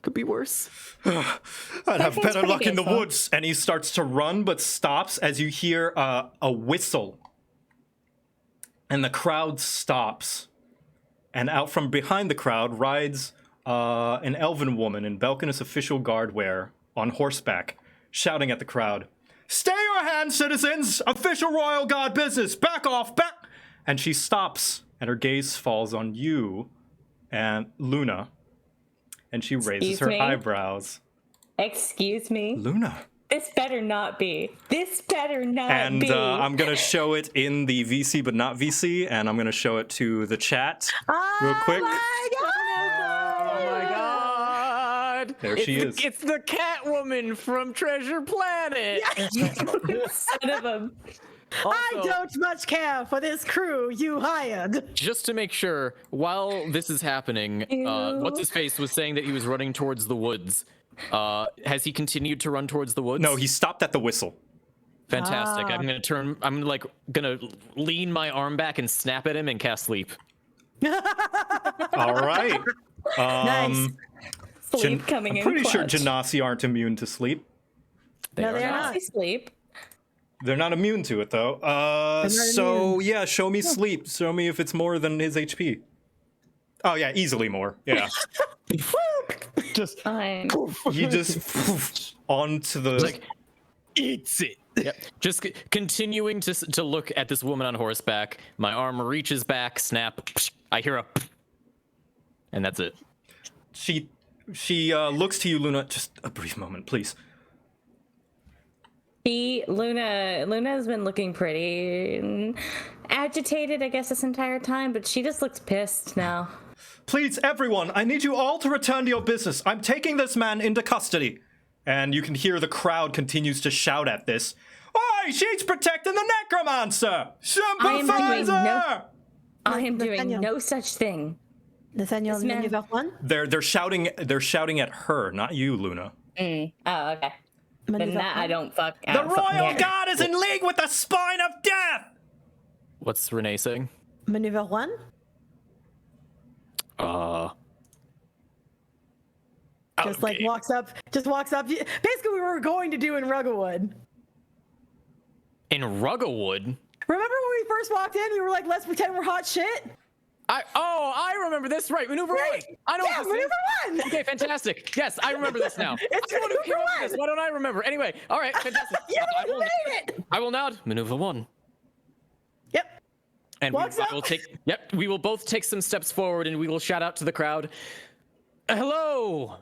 [SPEAKER 4] Could be worse.
[SPEAKER 1] I'd have
[SPEAKER 2] seems
[SPEAKER 1] better
[SPEAKER 2] pretty
[SPEAKER 1] luck in the
[SPEAKER 2] beautiful.
[SPEAKER 1] woods. And he starts to run, but stops as you hear a whistle. And the crowd stops. And out from behind the crowd rides an elven woman in Belkinus official guard wear on horseback, shouting at the crowd, "Stay your hand, citizens! Official royal guard business! Back off! Back!" And she stops, and her gaze falls on you and Luna. And she raises
[SPEAKER 2] Excuse
[SPEAKER 1] her
[SPEAKER 2] me?
[SPEAKER 1] eyebrows.
[SPEAKER 2] Excuse me.
[SPEAKER 1] Luna.
[SPEAKER 2] This better not be. This better not
[SPEAKER 1] And
[SPEAKER 2] be.
[SPEAKER 1] I'm going to show it in the VC, but not VC, and I'm going to show it to the chat real quick.
[SPEAKER 5] My God.
[SPEAKER 4] Oh my god!
[SPEAKER 1] There she is.
[SPEAKER 4] It's the Catwoman from Treasure Planet!
[SPEAKER 2] Son of a.
[SPEAKER 5] I
[SPEAKER 4] Also,
[SPEAKER 5] don't much care for this crew you hired.
[SPEAKER 4] just to make sure, while this is happening, what's his face was saying that he was running towards the woods. Has he continued to run towards the woods?
[SPEAKER 1] No, he stopped at the whistle.
[SPEAKER 4] Fantastic. I'm gonna lean my arm back and snap at him and cast sleep.
[SPEAKER 1] All right.
[SPEAKER 5] Nice.
[SPEAKER 2] Sleep coming in.
[SPEAKER 1] I'm pretty sure
[SPEAKER 2] clutch.
[SPEAKER 1] Genasi aren't immune to sleep.
[SPEAKER 5] No, they are not.
[SPEAKER 2] I sleep.
[SPEAKER 1] They're not immune to it though. So yeah, show me sleep. Show me if it's more than his HP. Oh yeah, easily more. Yeah.
[SPEAKER 3] Just
[SPEAKER 2] Fine.
[SPEAKER 1] You just onto the.
[SPEAKER 4] Like, eats it. Yep. Just continuing to look at this woman on horseback. My arm reaches back, snap. I hear a, and that's it.
[SPEAKER 1] She looks to you, Luna. Just a brief moment, please.
[SPEAKER 2] Luna has been looking pretty agitated, I guess, this entire time, but she just looks pissed now.
[SPEAKER 1] Please, everyone, I need you all to return to your business. I'm taking this man into custody. And you can hear the crowd continues to shout at this. Oi, she's protecting the necromancer! Sympathizer!
[SPEAKER 2] I am doing
[SPEAKER 5] Nathaniel.
[SPEAKER 2] no such thing.
[SPEAKER 5] Nathaniel,
[SPEAKER 2] This man-
[SPEAKER 5] Maneuver 1?
[SPEAKER 1] They're shouting at her, not you, Luna.
[SPEAKER 2] Oh, okay. Then
[SPEAKER 5] Maneuver
[SPEAKER 2] that I
[SPEAKER 5] 1?
[SPEAKER 2] don't fuck. I
[SPEAKER 1] The
[SPEAKER 2] don't fucking
[SPEAKER 1] royal
[SPEAKER 2] care.
[SPEAKER 1] guard is in league with the spine of death!
[SPEAKER 4] What's Renee saying?
[SPEAKER 5] Maneuver 1? Just like
[SPEAKER 4] okay.
[SPEAKER 5] walks up. Basically, we were going to do in Rugglewood.
[SPEAKER 4] In Rugglewood.
[SPEAKER 5] Remember when we first walked in? We were like, let's pretend we're hot shit?
[SPEAKER 4] I remember this. Right, maneuver
[SPEAKER 5] Right.
[SPEAKER 4] 1. I know
[SPEAKER 5] Yeah,
[SPEAKER 4] what this
[SPEAKER 5] maneuver
[SPEAKER 4] is.
[SPEAKER 5] 1!
[SPEAKER 4] Okay, fantastic. Yes, I remember this now.
[SPEAKER 5] It's
[SPEAKER 4] I'm the one who
[SPEAKER 5] maneuver
[SPEAKER 4] came up with
[SPEAKER 5] 1.
[SPEAKER 4] this. Why don't I remember? Anyway, all right, fantastic.
[SPEAKER 5] You're the
[SPEAKER 4] I
[SPEAKER 5] one who
[SPEAKER 4] will-
[SPEAKER 5] made it!
[SPEAKER 4] I will nod. Maneuver 1.
[SPEAKER 5] Yep.
[SPEAKER 4] And
[SPEAKER 5] Walks up.
[SPEAKER 4] will take. Yep, we will both take some steps forward, and we will shout out to the crowd. Hello.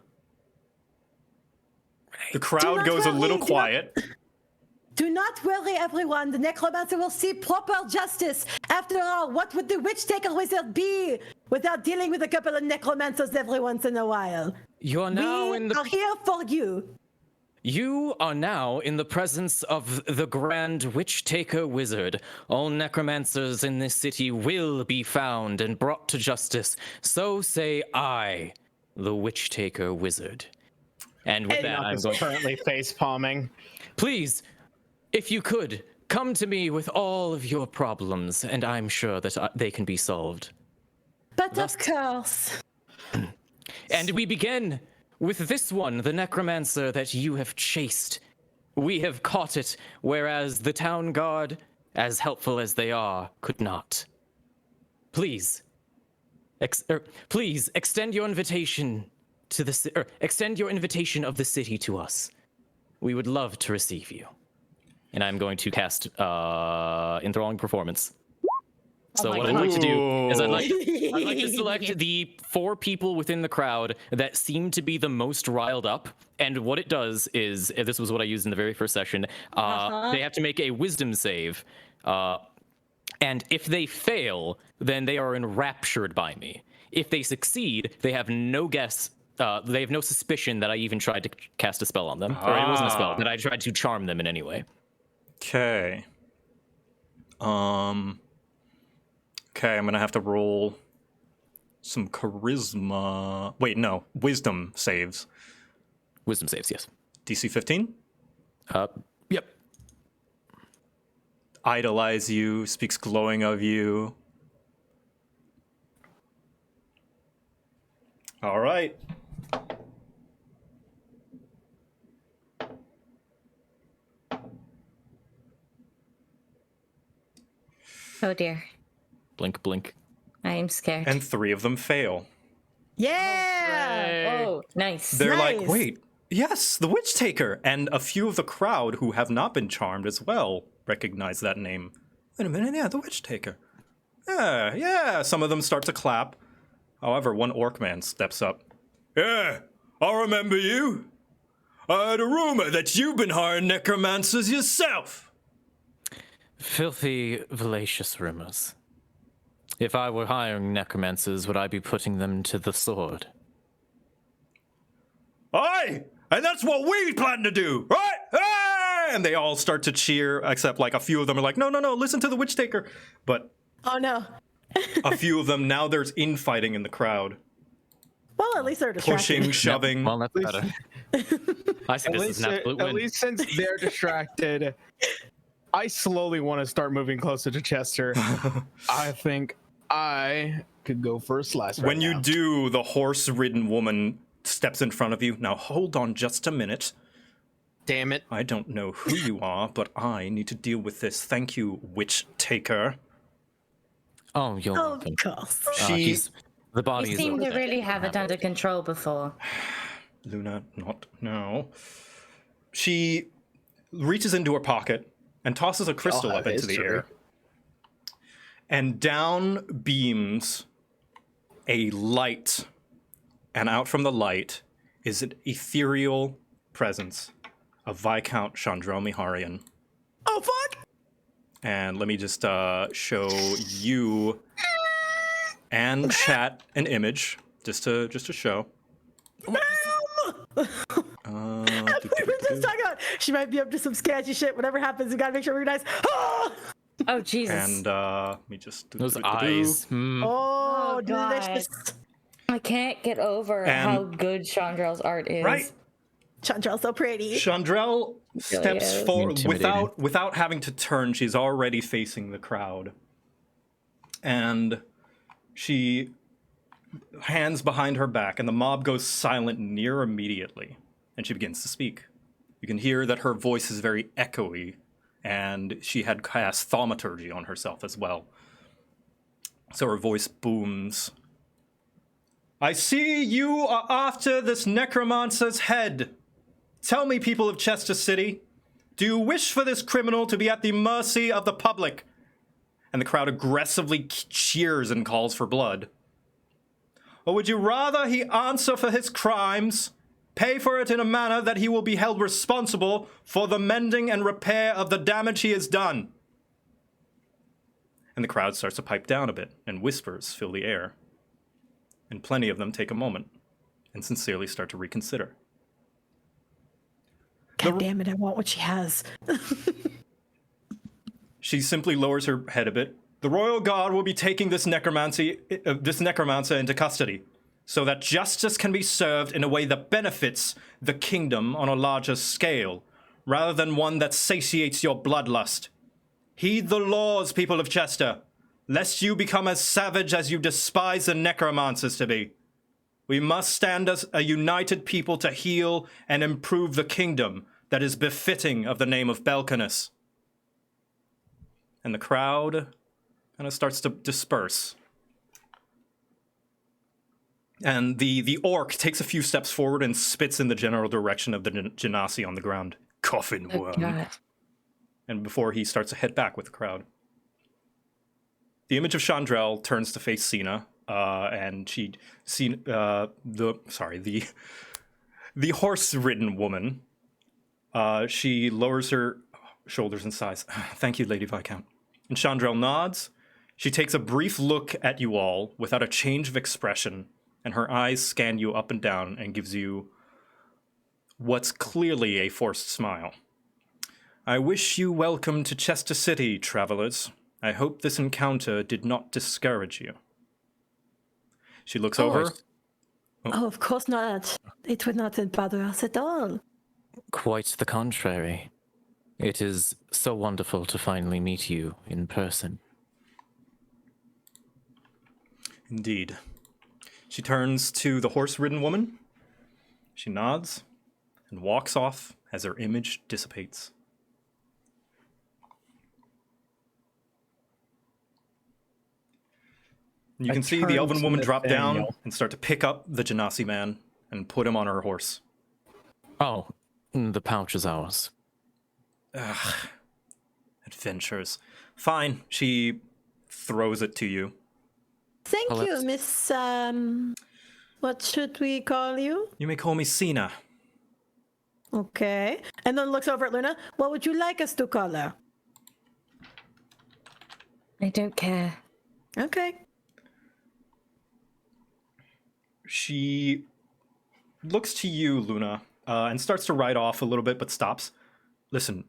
[SPEAKER 1] The crowd
[SPEAKER 5] not
[SPEAKER 1] goes a
[SPEAKER 5] worry,
[SPEAKER 1] little
[SPEAKER 5] do not-
[SPEAKER 1] quiet.
[SPEAKER 5] Do not worry, everyone. The necromancer will see proper justice. After all, what would the witch taker wizard be without dealing with a couple of necromancers every once in a while?
[SPEAKER 4] You are now
[SPEAKER 5] We
[SPEAKER 4] in the.
[SPEAKER 5] are here for you.
[SPEAKER 4] You are now in the presence of the Grand Witch Taker Wizard. All necromancers in this city will be found and brought to justice. So say I, the Witch Taker Wizard. And with that, I'm
[SPEAKER 3] is
[SPEAKER 4] going.
[SPEAKER 3] currently face palming.
[SPEAKER 4] Please, if you could, come to me with all of your problems, and I'm sure that they can be solved.
[SPEAKER 5] But of course.
[SPEAKER 4] And we begin with this one, the necromancer that you have chased. We have caught it, whereas the town guard, as helpful as they are, could not. Please, please extend your invitation to the extend your invitation of the city to us. We would love to receive you. And I'm going to cast enthralling performance. So what I'd like to do is I'd like to select the 4 people within the crowd that seem to be the most riled up. And what it does is, this was what I used in the very first session, they have to make a wisdom save. And if they fail, then they are enraptured by me. If they succeed, they have no guess. They have no suspicion that I even tried to cast a spell on them. Or it wasn't a spell, that I tried to charm them in any way.
[SPEAKER 1] Okay. Okay, I'm gonna have to roll some charisma. Wait, no, wisdom saves.
[SPEAKER 4] Wisdom saves, yes.
[SPEAKER 1] DC 15.
[SPEAKER 4] Yep.
[SPEAKER 1] Idolize you, speaks glowing of you. All right.
[SPEAKER 2] Oh dear.
[SPEAKER 4] Blink, blink.
[SPEAKER 2] I am scared.
[SPEAKER 1] And 3 of them fail.
[SPEAKER 5] Yeah.
[SPEAKER 2] Oh, nice.
[SPEAKER 1] They're like,
[SPEAKER 5] Nice.
[SPEAKER 1] wait, yes, the Witch Taker. And a few of the crowd who have not been charmed as well recognize that name. Wait a minute, yeah, the Witch Taker. Yeah, some of them start to clap. However, one orc man steps up. Yeah, I remember you. I heard a rumor that you've been hiring necromancers yourself.
[SPEAKER 4] Filthy, fallacious rumors. If I were hiring necromancers, would I be putting them to the sword?
[SPEAKER 1] Aye, and that's what we plan to do, right? and they all start to cheer, except like a few of them are like, no, listen to the witch taker. But
[SPEAKER 5] Oh no.
[SPEAKER 1] a few of them, now there's infighting in the crowd.
[SPEAKER 5] Well, at least they're distracted.
[SPEAKER 1] Pushing, shoving.
[SPEAKER 4] Well, that's better. I think this is an absolute
[SPEAKER 3] At
[SPEAKER 4] win.
[SPEAKER 3] least since they're distracted, I slowly want to start moving closer to Chester. I think I could go for a slice right
[SPEAKER 1] When you
[SPEAKER 3] now.
[SPEAKER 1] do, the horse-ridden woman steps in front of you. Now hold on just a minute.
[SPEAKER 3] Damn it.
[SPEAKER 1] I don't know who you are, but I need to deal with this. Thank you, witch taker.
[SPEAKER 4] Oh, you're
[SPEAKER 5] Oh,
[SPEAKER 4] welcome.
[SPEAKER 5] of course.
[SPEAKER 4] The body
[SPEAKER 2] You
[SPEAKER 4] is
[SPEAKER 2] seem to
[SPEAKER 4] okay.
[SPEAKER 2] really have it under control before.
[SPEAKER 1] Luna, not now. She reaches into her pocket and tosses a crystal up into the air. And down beams a light. And out from the light is an ethereal presence of Viscount Chandrel Miharian.
[SPEAKER 5] Oh fuck!
[SPEAKER 1] And let me just show you and chat an image just to show.
[SPEAKER 5] We were just talking about she might be up to some sketchy shit. Whatever happens, we gotta make sure we're nice. Oh,
[SPEAKER 2] Oh, Jesus.
[SPEAKER 1] And let me just
[SPEAKER 4] Those eyes.
[SPEAKER 5] oh,
[SPEAKER 2] Oh, God.
[SPEAKER 5] delicious.
[SPEAKER 2] I can't get over
[SPEAKER 1] And-
[SPEAKER 2] how good Chandrel's art is.
[SPEAKER 1] right.
[SPEAKER 5] Chandral's so pretty.
[SPEAKER 1] Chandrel steps
[SPEAKER 2] is.
[SPEAKER 1] forward
[SPEAKER 4] Intimidating.
[SPEAKER 1] without having to turn. She's already facing the crowd, and she hands behind her back, and the mob goes silent near immediately, and she begins to speak. You can hear that her voice is very echoey, and she had cast thaumaturgy on herself as well, so her voice booms. I see you are after this necromancer's head. Tell me, people of Chester City, do you wish for this criminal to be at the mercy of the public? And the crowd aggressively cheers and calls for blood. Or would you rather he answer for his crimes, pay for it in a manner that he will be held responsible for the mending and repair of the damage he has done? And the crowd starts to pipe down a bit, and whispers fill the air. And plenty of them take a moment and sincerely start to reconsider.
[SPEAKER 5] God damn it! I want what she has.
[SPEAKER 1] She simply lowers her head a bit. The royal guard will be taking this necromancer into custody, so that justice can be served in a way that benefits the kingdom on a larger scale, rather than one that satiates your bloodlust. Heed the laws, people of Chester, lest you become as savage as you despise the necromancers to be. We must stand as a united people to heal and improve the kingdom that is befitting of the name of Belkinus. And the crowd kind of starts to disperse. And the orc takes a few steps forward and spits in the general direction of the genasi on the ground. Coffin
[SPEAKER 2] Oh,
[SPEAKER 1] worm.
[SPEAKER 2] God.
[SPEAKER 1] And before he starts to head back with the crowd. The image of Chandrel turns to face Sina, and the horse-ridden woman. She lowers her shoulders and sighs. Thank you, Lady Viscount. And Chandrel nods. She takes a brief look at you all without a change of expression, and her eyes scan you up and down and gives you what's clearly a forced smile. I wish you welcome to Chester City, travelers. I hope this encounter did not discourage you. She looks over.
[SPEAKER 5] Oh, of course not. It would not bother us at all.
[SPEAKER 4] Quite the contrary. It is so wonderful to finally meet you in person.
[SPEAKER 1] Indeed. She turns to the horse-ridden woman. She nods and walks off as her image dissipates. You can see the
[SPEAKER 3] turn
[SPEAKER 1] elven
[SPEAKER 3] to
[SPEAKER 1] woman drop down
[SPEAKER 3] Nathaniel.
[SPEAKER 1] and start to pick up the Genasi man and put him on her horse.
[SPEAKER 4] Oh, the pouch is ours.
[SPEAKER 1] Adventures. Fine. She throws it to you.
[SPEAKER 5] Thank
[SPEAKER 4] Well,
[SPEAKER 5] you,
[SPEAKER 4] let's-
[SPEAKER 5] Miss. What should we call you?
[SPEAKER 1] You may call me Sina.
[SPEAKER 5] Okay. And then looks over at Luna. What would you like us to call her?
[SPEAKER 2] I don't care.
[SPEAKER 5] Okay.
[SPEAKER 1] She looks to you, Luna, and starts to ride off a little bit, but stops. Listen,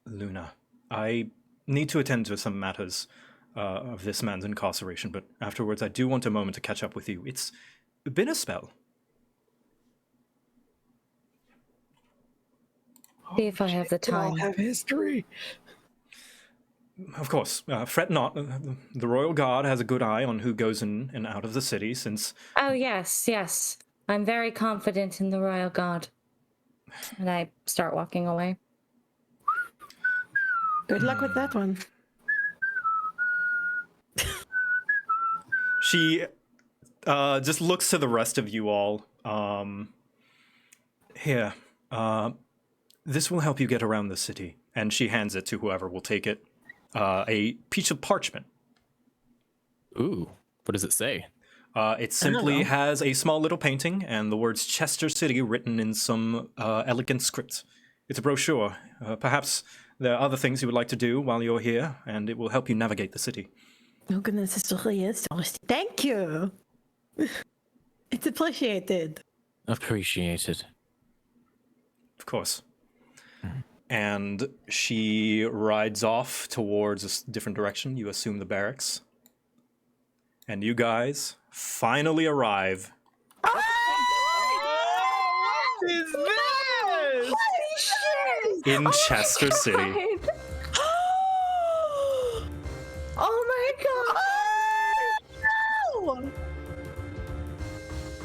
[SPEAKER 1] Luna, I need to attend to some matters of this man's incarceration, but afterwards I do want a moment to catch up with you. It's been a spell.
[SPEAKER 2] See if I have the
[SPEAKER 3] We all
[SPEAKER 2] time.
[SPEAKER 3] have history.
[SPEAKER 1] Of course, fret not. The royal guard has a good eye on who goes in and out of the city, since...
[SPEAKER 2] Oh, yes, yes. I'm very confident in the Royal Guard. And I start walking away.
[SPEAKER 5] Good luck with that one.
[SPEAKER 1] She just looks to the rest of you all. Here, this will help you get around the city. And she hands it to whoever will take it. A piece of parchment.
[SPEAKER 4] Ooh, what does it say?
[SPEAKER 1] It simply has a small little painting and the words Chester City written in some elegant script. It's a brochure. Perhaps there are other things you would like to do while you're here, and it will help you navigate the city.
[SPEAKER 5] Oh goodness, it's really is. Thank you. It's appreciated.
[SPEAKER 4] Appreciated.
[SPEAKER 1] Of course. And she rides off towards a different direction. You assume the barracks. And you guys finally arrive.
[SPEAKER 3] What is this?
[SPEAKER 1] In Chester City.
[SPEAKER 5] Oh my god! No!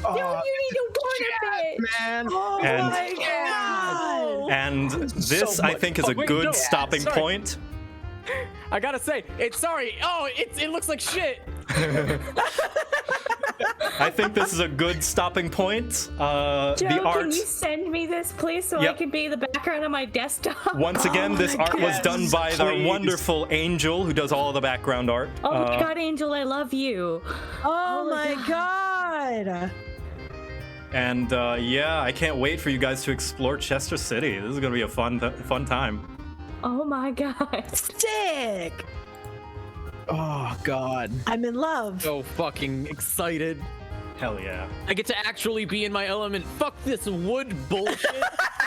[SPEAKER 3] Oh,
[SPEAKER 5] You need to warn a bit!
[SPEAKER 3] man.
[SPEAKER 5] Oh
[SPEAKER 1] And-
[SPEAKER 5] my god!
[SPEAKER 1] And this,
[SPEAKER 3] So
[SPEAKER 1] I
[SPEAKER 3] much-
[SPEAKER 1] think, is
[SPEAKER 4] Oh,
[SPEAKER 1] a
[SPEAKER 4] wait,
[SPEAKER 1] good
[SPEAKER 4] no,
[SPEAKER 1] stopping
[SPEAKER 4] sorry.
[SPEAKER 1] point.
[SPEAKER 4] I gotta say, it's sorry. Oh, it looks like shit.
[SPEAKER 1] I think this is a good stopping point.
[SPEAKER 2] Joe,
[SPEAKER 1] The art,
[SPEAKER 2] can you send me this, please, so I
[SPEAKER 1] Yep.
[SPEAKER 2] can be the background on my desktop?
[SPEAKER 1] once again, this art was done by the
[SPEAKER 3] please.
[SPEAKER 1] wonderful Angel, who does all the background art.
[SPEAKER 2] Oh my god, Angel, I love you.
[SPEAKER 5] Oh my god!
[SPEAKER 1] And yeah, I can't wait for you guys to explore Chester City. This is gonna be a fun time.
[SPEAKER 2] Oh my god.
[SPEAKER 5] Sick!
[SPEAKER 3] Oh god.
[SPEAKER 5] I'm in love.
[SPEAKER 4] So fucking excited.
[SPEAKER 1] Hell yeah.
[SPEAKER 4] I get to actually be in my element. Fuck this wood bullshit.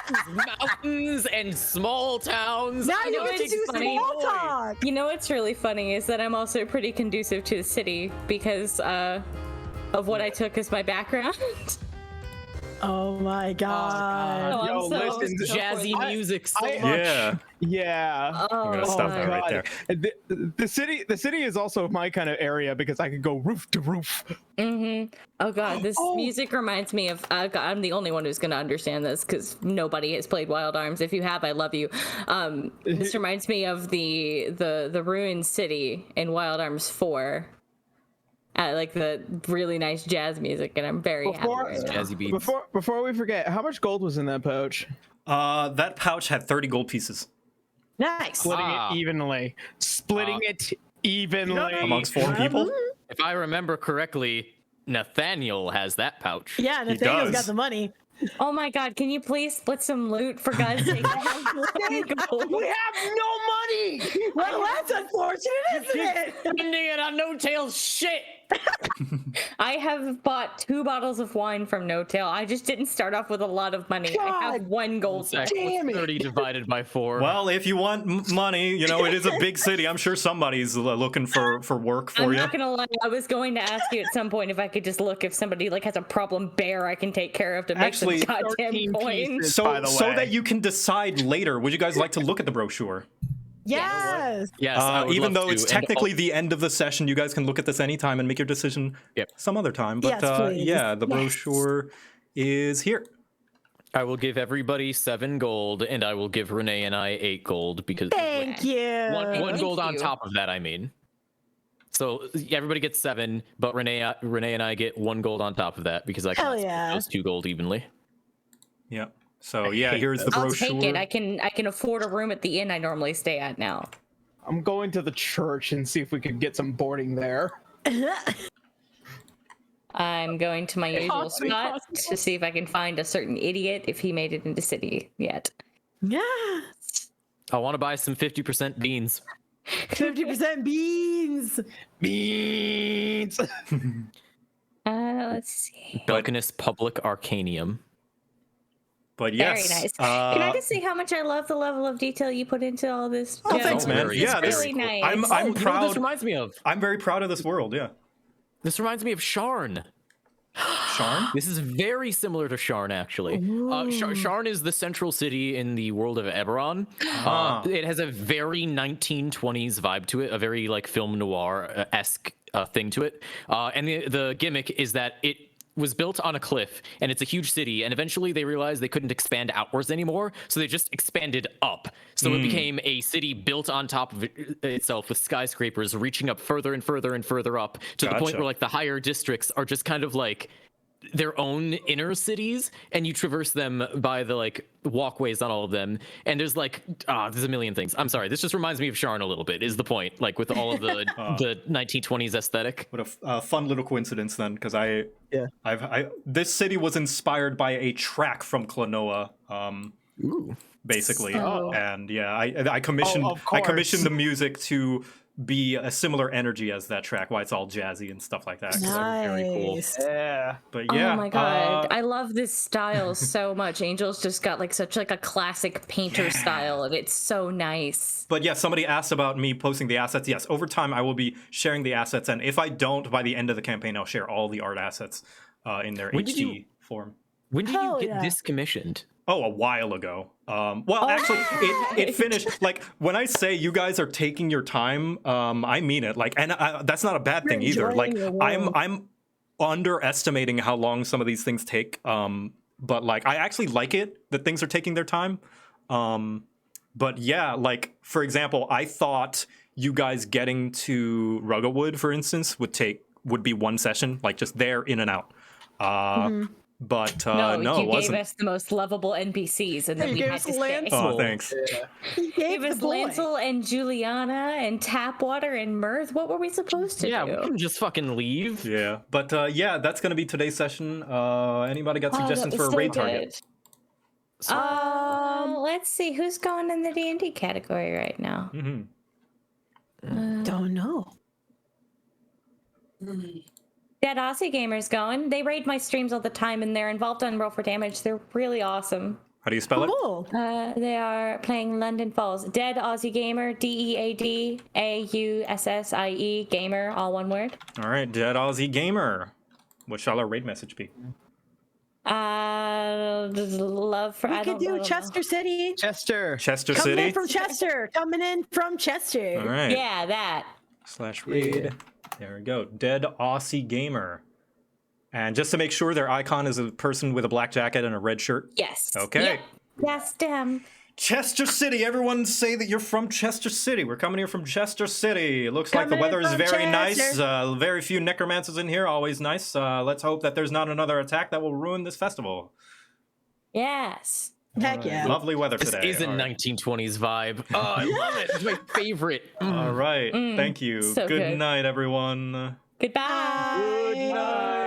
[SPEAKER 4] These mountains and small towns.
[SPEAKER 5] Now
[SPEAKER 4] I
[SPEAKER 5] you
[SPEAKER 4] know
[SPEAKER 5] get to
[SPEAKER 4] it's
[SPEAKER 5] do
[SPEAKER 4] funny.
[SPEAKER 5] small talk!
[SPEAKER 2] You know what's really funny is that I'm also pretty conducive to the city because of what I took as my background.
[SPEAKER 5] Oh my god.
[SPEAKER 2] Oh,
[SPEAKER 3] Yo,
[SPEAKER 2] I'm so
[SPEAKER 3] listen,
[SPEAKER 4] Jazzy
[SPEAKER 3] I-
[SPEAKER 4] music so
[SPEAKER 3] I-
[SPEAKER 4] much.
[SPEAKER 1] Yeah.
[SPEAKER 3] Yeah.
[SPEAKER 2] Oh,
[SPEAKER 1] I'm gonna stop that right there.
[SPEAKER 3] The city is also my kind of area because I could go roof to roof.
[SPEAKER 2] Oh god, this
[SPEAKER 3] Oh.
[SPEAKER 2] music reminds me of. God, I'm the only one who's gonna understand this because nobody has played Wild Arms. If you have, I love you. This reminds me of the ruined city in Wild Arms 4. Like the really nice jazz music, and I'm very happy.
[SPEAKER 3] Before-
[SPEAKER 2] Right now.
[SPEAKER 4] Jazzy beats.
[SPEAKER 3] Before we forget, how much gold was in that pouch?
[SPEAKER 1] That pouch had 30 gold pieces
[SPEAKER 5] Nice.
[SPEAKER 3] Splitting
[SPEAKER 4] Ah.
[SPEAKER 3] it evenly. Splitting it evenly.
[SPEAKER 1] amongst 4 people.
[SPEAKER 4] If I remember correctly, Nathaniel has that pouch.
[SPEAKER 5] Yeah, Nathaniel's
[SPEAKER 1] does.
[SPEAKER 5] got the money.
[SPEAKER 2] Oh my god, can you please split some loot for God's sake? I have one gold.
[SPEAKER 3] We have no money.
[SPEAKER 5] Well, that's unfortunate, isn't it?
[SPEAKER 4] Spending it on no tail shit.
[SPEAKER 2] I have bought 2 bottles of wine from No Tail. I just didn't start off with a lot of money. I have
[SPEAKER 5] God
[SPEAKER 2] 1 gold.
[SPEAKER 4] What's
[SPEAKER 3] Damn it.
[SPEAKER 4] 30 divided by 4?
[SPEAKER 1] Well, if you want money, you know, it is a big city. I'm sure somebody's looking for work for
[SPEAKER 2] I'm
[SPEAKER 1] you.
[SPEAKER 2] not gonna lie. I was going to ask you at some point if I could just look if somebody like has a problem bear I can take care of to make
[SPEAKER 1] Actually,
[SPEAKER 2] some goddamn
[SPEAKER 3] 13
[SPEAKER 2] coins.
[SPEAKER 3] pieces.
[SPEAKER 1] So,
[SPEAKER 3] by the
[SPEAKER 1] so
[SPEAKER 3] way.
[SPEAKER 1] that you can decide later, would you guys like to look at the brochure?
[SPEAKER 5] Yes.
[SPEAKER 4] Yes, I would
[SPEAKER 1] Even
[SPEAKER 4] love
[SPEAKER 1] though
[SPEAKER 4] to.
[SPEAKER 1] it's
[SPEAKER 4] And
[SPEAKER 1] technically the end of the session, you guys can look at this anytime and make your decision
[SPEAKER 4] Yep.
[SPEAKER 1] some other time. But
[SPEAKER 5] Yes, please.
[SPEAKER 1] yeah, the
[SPEAKER 5] Yes.
[SPEAKER 1] brochure is here.
[SPEAKER 4] I will give everybody 7 gold, and I will give Renee and I 8 gold because
[SPEAKER 5] Thank you.
[SPEAKER 4] one
[SPEAKER 2] Thank
[SPEAKER 4] gold on
[SPEAKER 2] you.
[SPEAKER 4] top of that. I mean, so everybody gets 7, but Renee and I get 1 gold on top of that because I
[SPEAKER 5] Hell
[SPEAKER 4] can
[SPEAKER 5] yeah.
[SPEAKER 4] those 2 gold evenly.
[SPEAKER 1] Yeah. So yeah, here's the
[SPEAKER 2] I'll
[SPEAKER 1] brochure.
[SPEAKER 2] take it. I can afford a room at the inn I normally stay at now.
[SPEAKER 3] I'm going to the church and see if we could get some boarding there.
[SPEAKER 2] I'm going to my usual spot to see if I can find a certain idiot if he made it into city yet.
[SPEAKER 5] Yeah.
[SPEAKER 4] I want to buy some 50% beans.
[SPEAKER 5] 50% beans.
[SPEAKER 3] Beans.
[SPEAKER 2] Let's see.
[SPEAKER 4] Belkinus Public Arcanium.
[SPEAKER 1] But yes,
[SPEAKER 2] Very nice. Can I just say how much I love the level of detail you put into all this?
[SPEAKER 1] Oh, thanks, man.
[SPEAKER 4] Very
[SPEAKER 1] Yeah,
[SPEAKER 2] It's
[SPEAKER 1] this,
[SPEAKER 2] really nice.
[SPEAKER 1] I'm
[SPEAKER 4] You know what
[SPEAKER 1] proud.
[SPEAKER 4] this reminds me of?
[SPEAKER 1] I'm very proud of this world. Yeah,
[SPEAKER 4] This reminds me of Sharn.
[SPEAKER 1] Sharn.
[SPEAKER 4] This is very similar to Sharn, actually. Sharn is the central city in the world of Eberron. It has a very 1920s vibe to it, a very like film noir-esque thing to it. And the gimmick is that it was built on a cliff, and it's a huge city, and eventually they realized they couldn't expand outwards anymore, so they just expanded up. So it became a city built on top of itself with skyscrapers reaching up further and further and further up to the point
[SPEAKER 1] Gotcha.
[SPEAKER 4] where like the higher districts are just kind of like their own inner cities, and you traverse them by the like walkways on all of them, and there's like there's a million things. I'm sorry, this just reminds me of Sharn a little bit, is the point, like with all of the the 1920s aesthetic.
[SPEAKER 1] What a fun little coincidence then, because this city was inspired by a track from Klonoa, basically,
[SPEAKER 2] So-
[SPEAKER 1] and yeah, I commissioned
[SPEAKER 3] of
[SPEAKER 1] I
[SPEAKER 3] course.
[SPEAKER 1] commissioned the music to be a similar energy as that track, why it's all jazzy and stuff like that. So,
[SPEAKER 4] Very cool.
[SPEAKER 5] Nice.
[SPEAKER 3] Yeah.
[SPEAKER 1] but yeah,
[SPEAKER 2] Oh my god, I love this style so much. Angel's just got like such like a classic painter style, and it's so nice.
[SPEAKER 1] But yeah, somebody asked about me posting the assets. Yes, over time I will be sharing the assets, and if I don't, by the end of the campaign, I'll share all the art assets in their
[SPEAKER 4] When did
[SPEAKER 1] HD
[SPEAKER 4] you-
[SPEAKER 1] form.
[SPEAKER 4] When did you
[SPEAKER 5] Hell
[SPEAKER 4] get
[SPEAKER 5] yeah.
[SPEAKER 4] this commissioned?
[SPEAKER 1] Oh, a while ago. Well, actually, it finished. Like when I say you guys are taking your time, I mean it. Like, and that's not a bad thing either. Like,
[SPEAKER 5] enjoying your
[SPEAKER 1] I'm underestimating how long some of these things take. But like, I actually like it that things are taking their time. But yeah, like for example, I thought you guys getting to Rugglewood, for instance, would be one session, like just there in and out. But no,
[SPEAKER 2] you
[SPEAKER 1] it
[SPEAKER 2] gave
[SPEAKER 1] wasn't.
[SPEAKER 2] us the most lovable NPCs, and then
[SPEAKER 5] You
[SPEAKER 2] we
[SPEAKER 5] gave
[SPEAKER 2] had
[SPEAKER 5] us
[SPEAKER 2] to stay.
[SPEAKER 5] Lance.
[SPEAKER 1] Oh, thanks.
[SPEAKER 5] He
[SPEAKER 2] Gave
[SPEAKER 5] gave
[SPEAKER 2] us
[SPEAKER 5] the boy.
[SPEAKER 2] Lancel and Juliana and Tapwater and Mirth. What were we supposed to
[SPEAKER 4] Yeah,
[SPEAKER 2] do?
[SPEAKER 4] we can just fucking leave.
[SPEAKER 1] Yeah, but yeah, that's gonna be today's session. Anybody got
[SPEAKER 2] Oh, that
[SPEAKER 1] suggestions
[SPEAKER 2] was
[SPEAKER 1] for a
[SPEAKER 2] so
[SPEAKER 1] raid
[SPEAKER 2] good.
[SPEAKER 1] target?
[SPEAKER 2] Let's see who's going in the D&D category right now.
[SPEAKER 5] Don't know.
[SPEAKER 2] Dead Aussie Gamers going. They raid my streams all the time, and they're involved on Roll for Damage. They're really awesome.
[SPEAKER 1] How do you spell it?
[SPEAKER 5] Cool.
[SPEAKER 2] They are playing London Falls. Dead Aussie Gamer, DeadAussie Gamer, all one word.
[SPEAKER 1] All right, Dead Aussie Gamer. What shall our raid message be?
[SPEAKER 2] Love for.
[SPEAKER 5] We
[SPEAKER 2] I
[SPEAKER 5] could
[SPEAKER 2] don't
[SPEAKER 5] do
[SPEAKER 2] know.
[SPEAKER 5] Chester City.
[SPEAKER 3] Chester.
[SPEAKER 1] Chester
[SPEAKER 5] Coming
[SPEAKER 1] City.
[SPEAKER 5] in from Chester. Coming in from Chester.
[SPEAKER 1] All right.
[SPEAKER 2] Yeah, that.
[SPEAKER 1] / raid. There we go. Dead Aussie Gamer. And just to make sure, their icon is a person with a black jacket and a red shirt.
[SPEAKER 2] Yes.
[SPEAKER 1] Okay.
[SPEAKER 2] Yep. That's them.
[SPEAKER 1] Chester City. Everyone say that you're from Chester City. We're coming here from Chester City. It looks like the
[SPEAKER 5] Coming
[SPEAKER 1] weather is
[SPEAKER 5] from
[SPEAKER 1] very nice.
[SPEAKER 5] Chester.
[SPEAKER 1] Very few necromancers in here. Always nice. Let's hope that there's not another attack that will ruin this festival.
[SPEAKER 2] Yes.
[SPEAKER 5] Heck yeah.
[SPEAKER 1] Lovely weather
[SPEAKER 4] This
[SPEAKER 1] today.
[SPEAKER 4] is a
[SPEAKER 1] All right.
[SPEAKER 4] 1920s vibe. Oh, I love it. It's my favorite.
[SPEAKER 1] All right. Thank you.
[SPEAKER 2] so
[SPEAKER 1] Good
[SPEAKER 2] good.
[SPEAKER 1] night, everyone.
[SPEAKER 2] Goodbye.
[SPEAKER 1] Good night.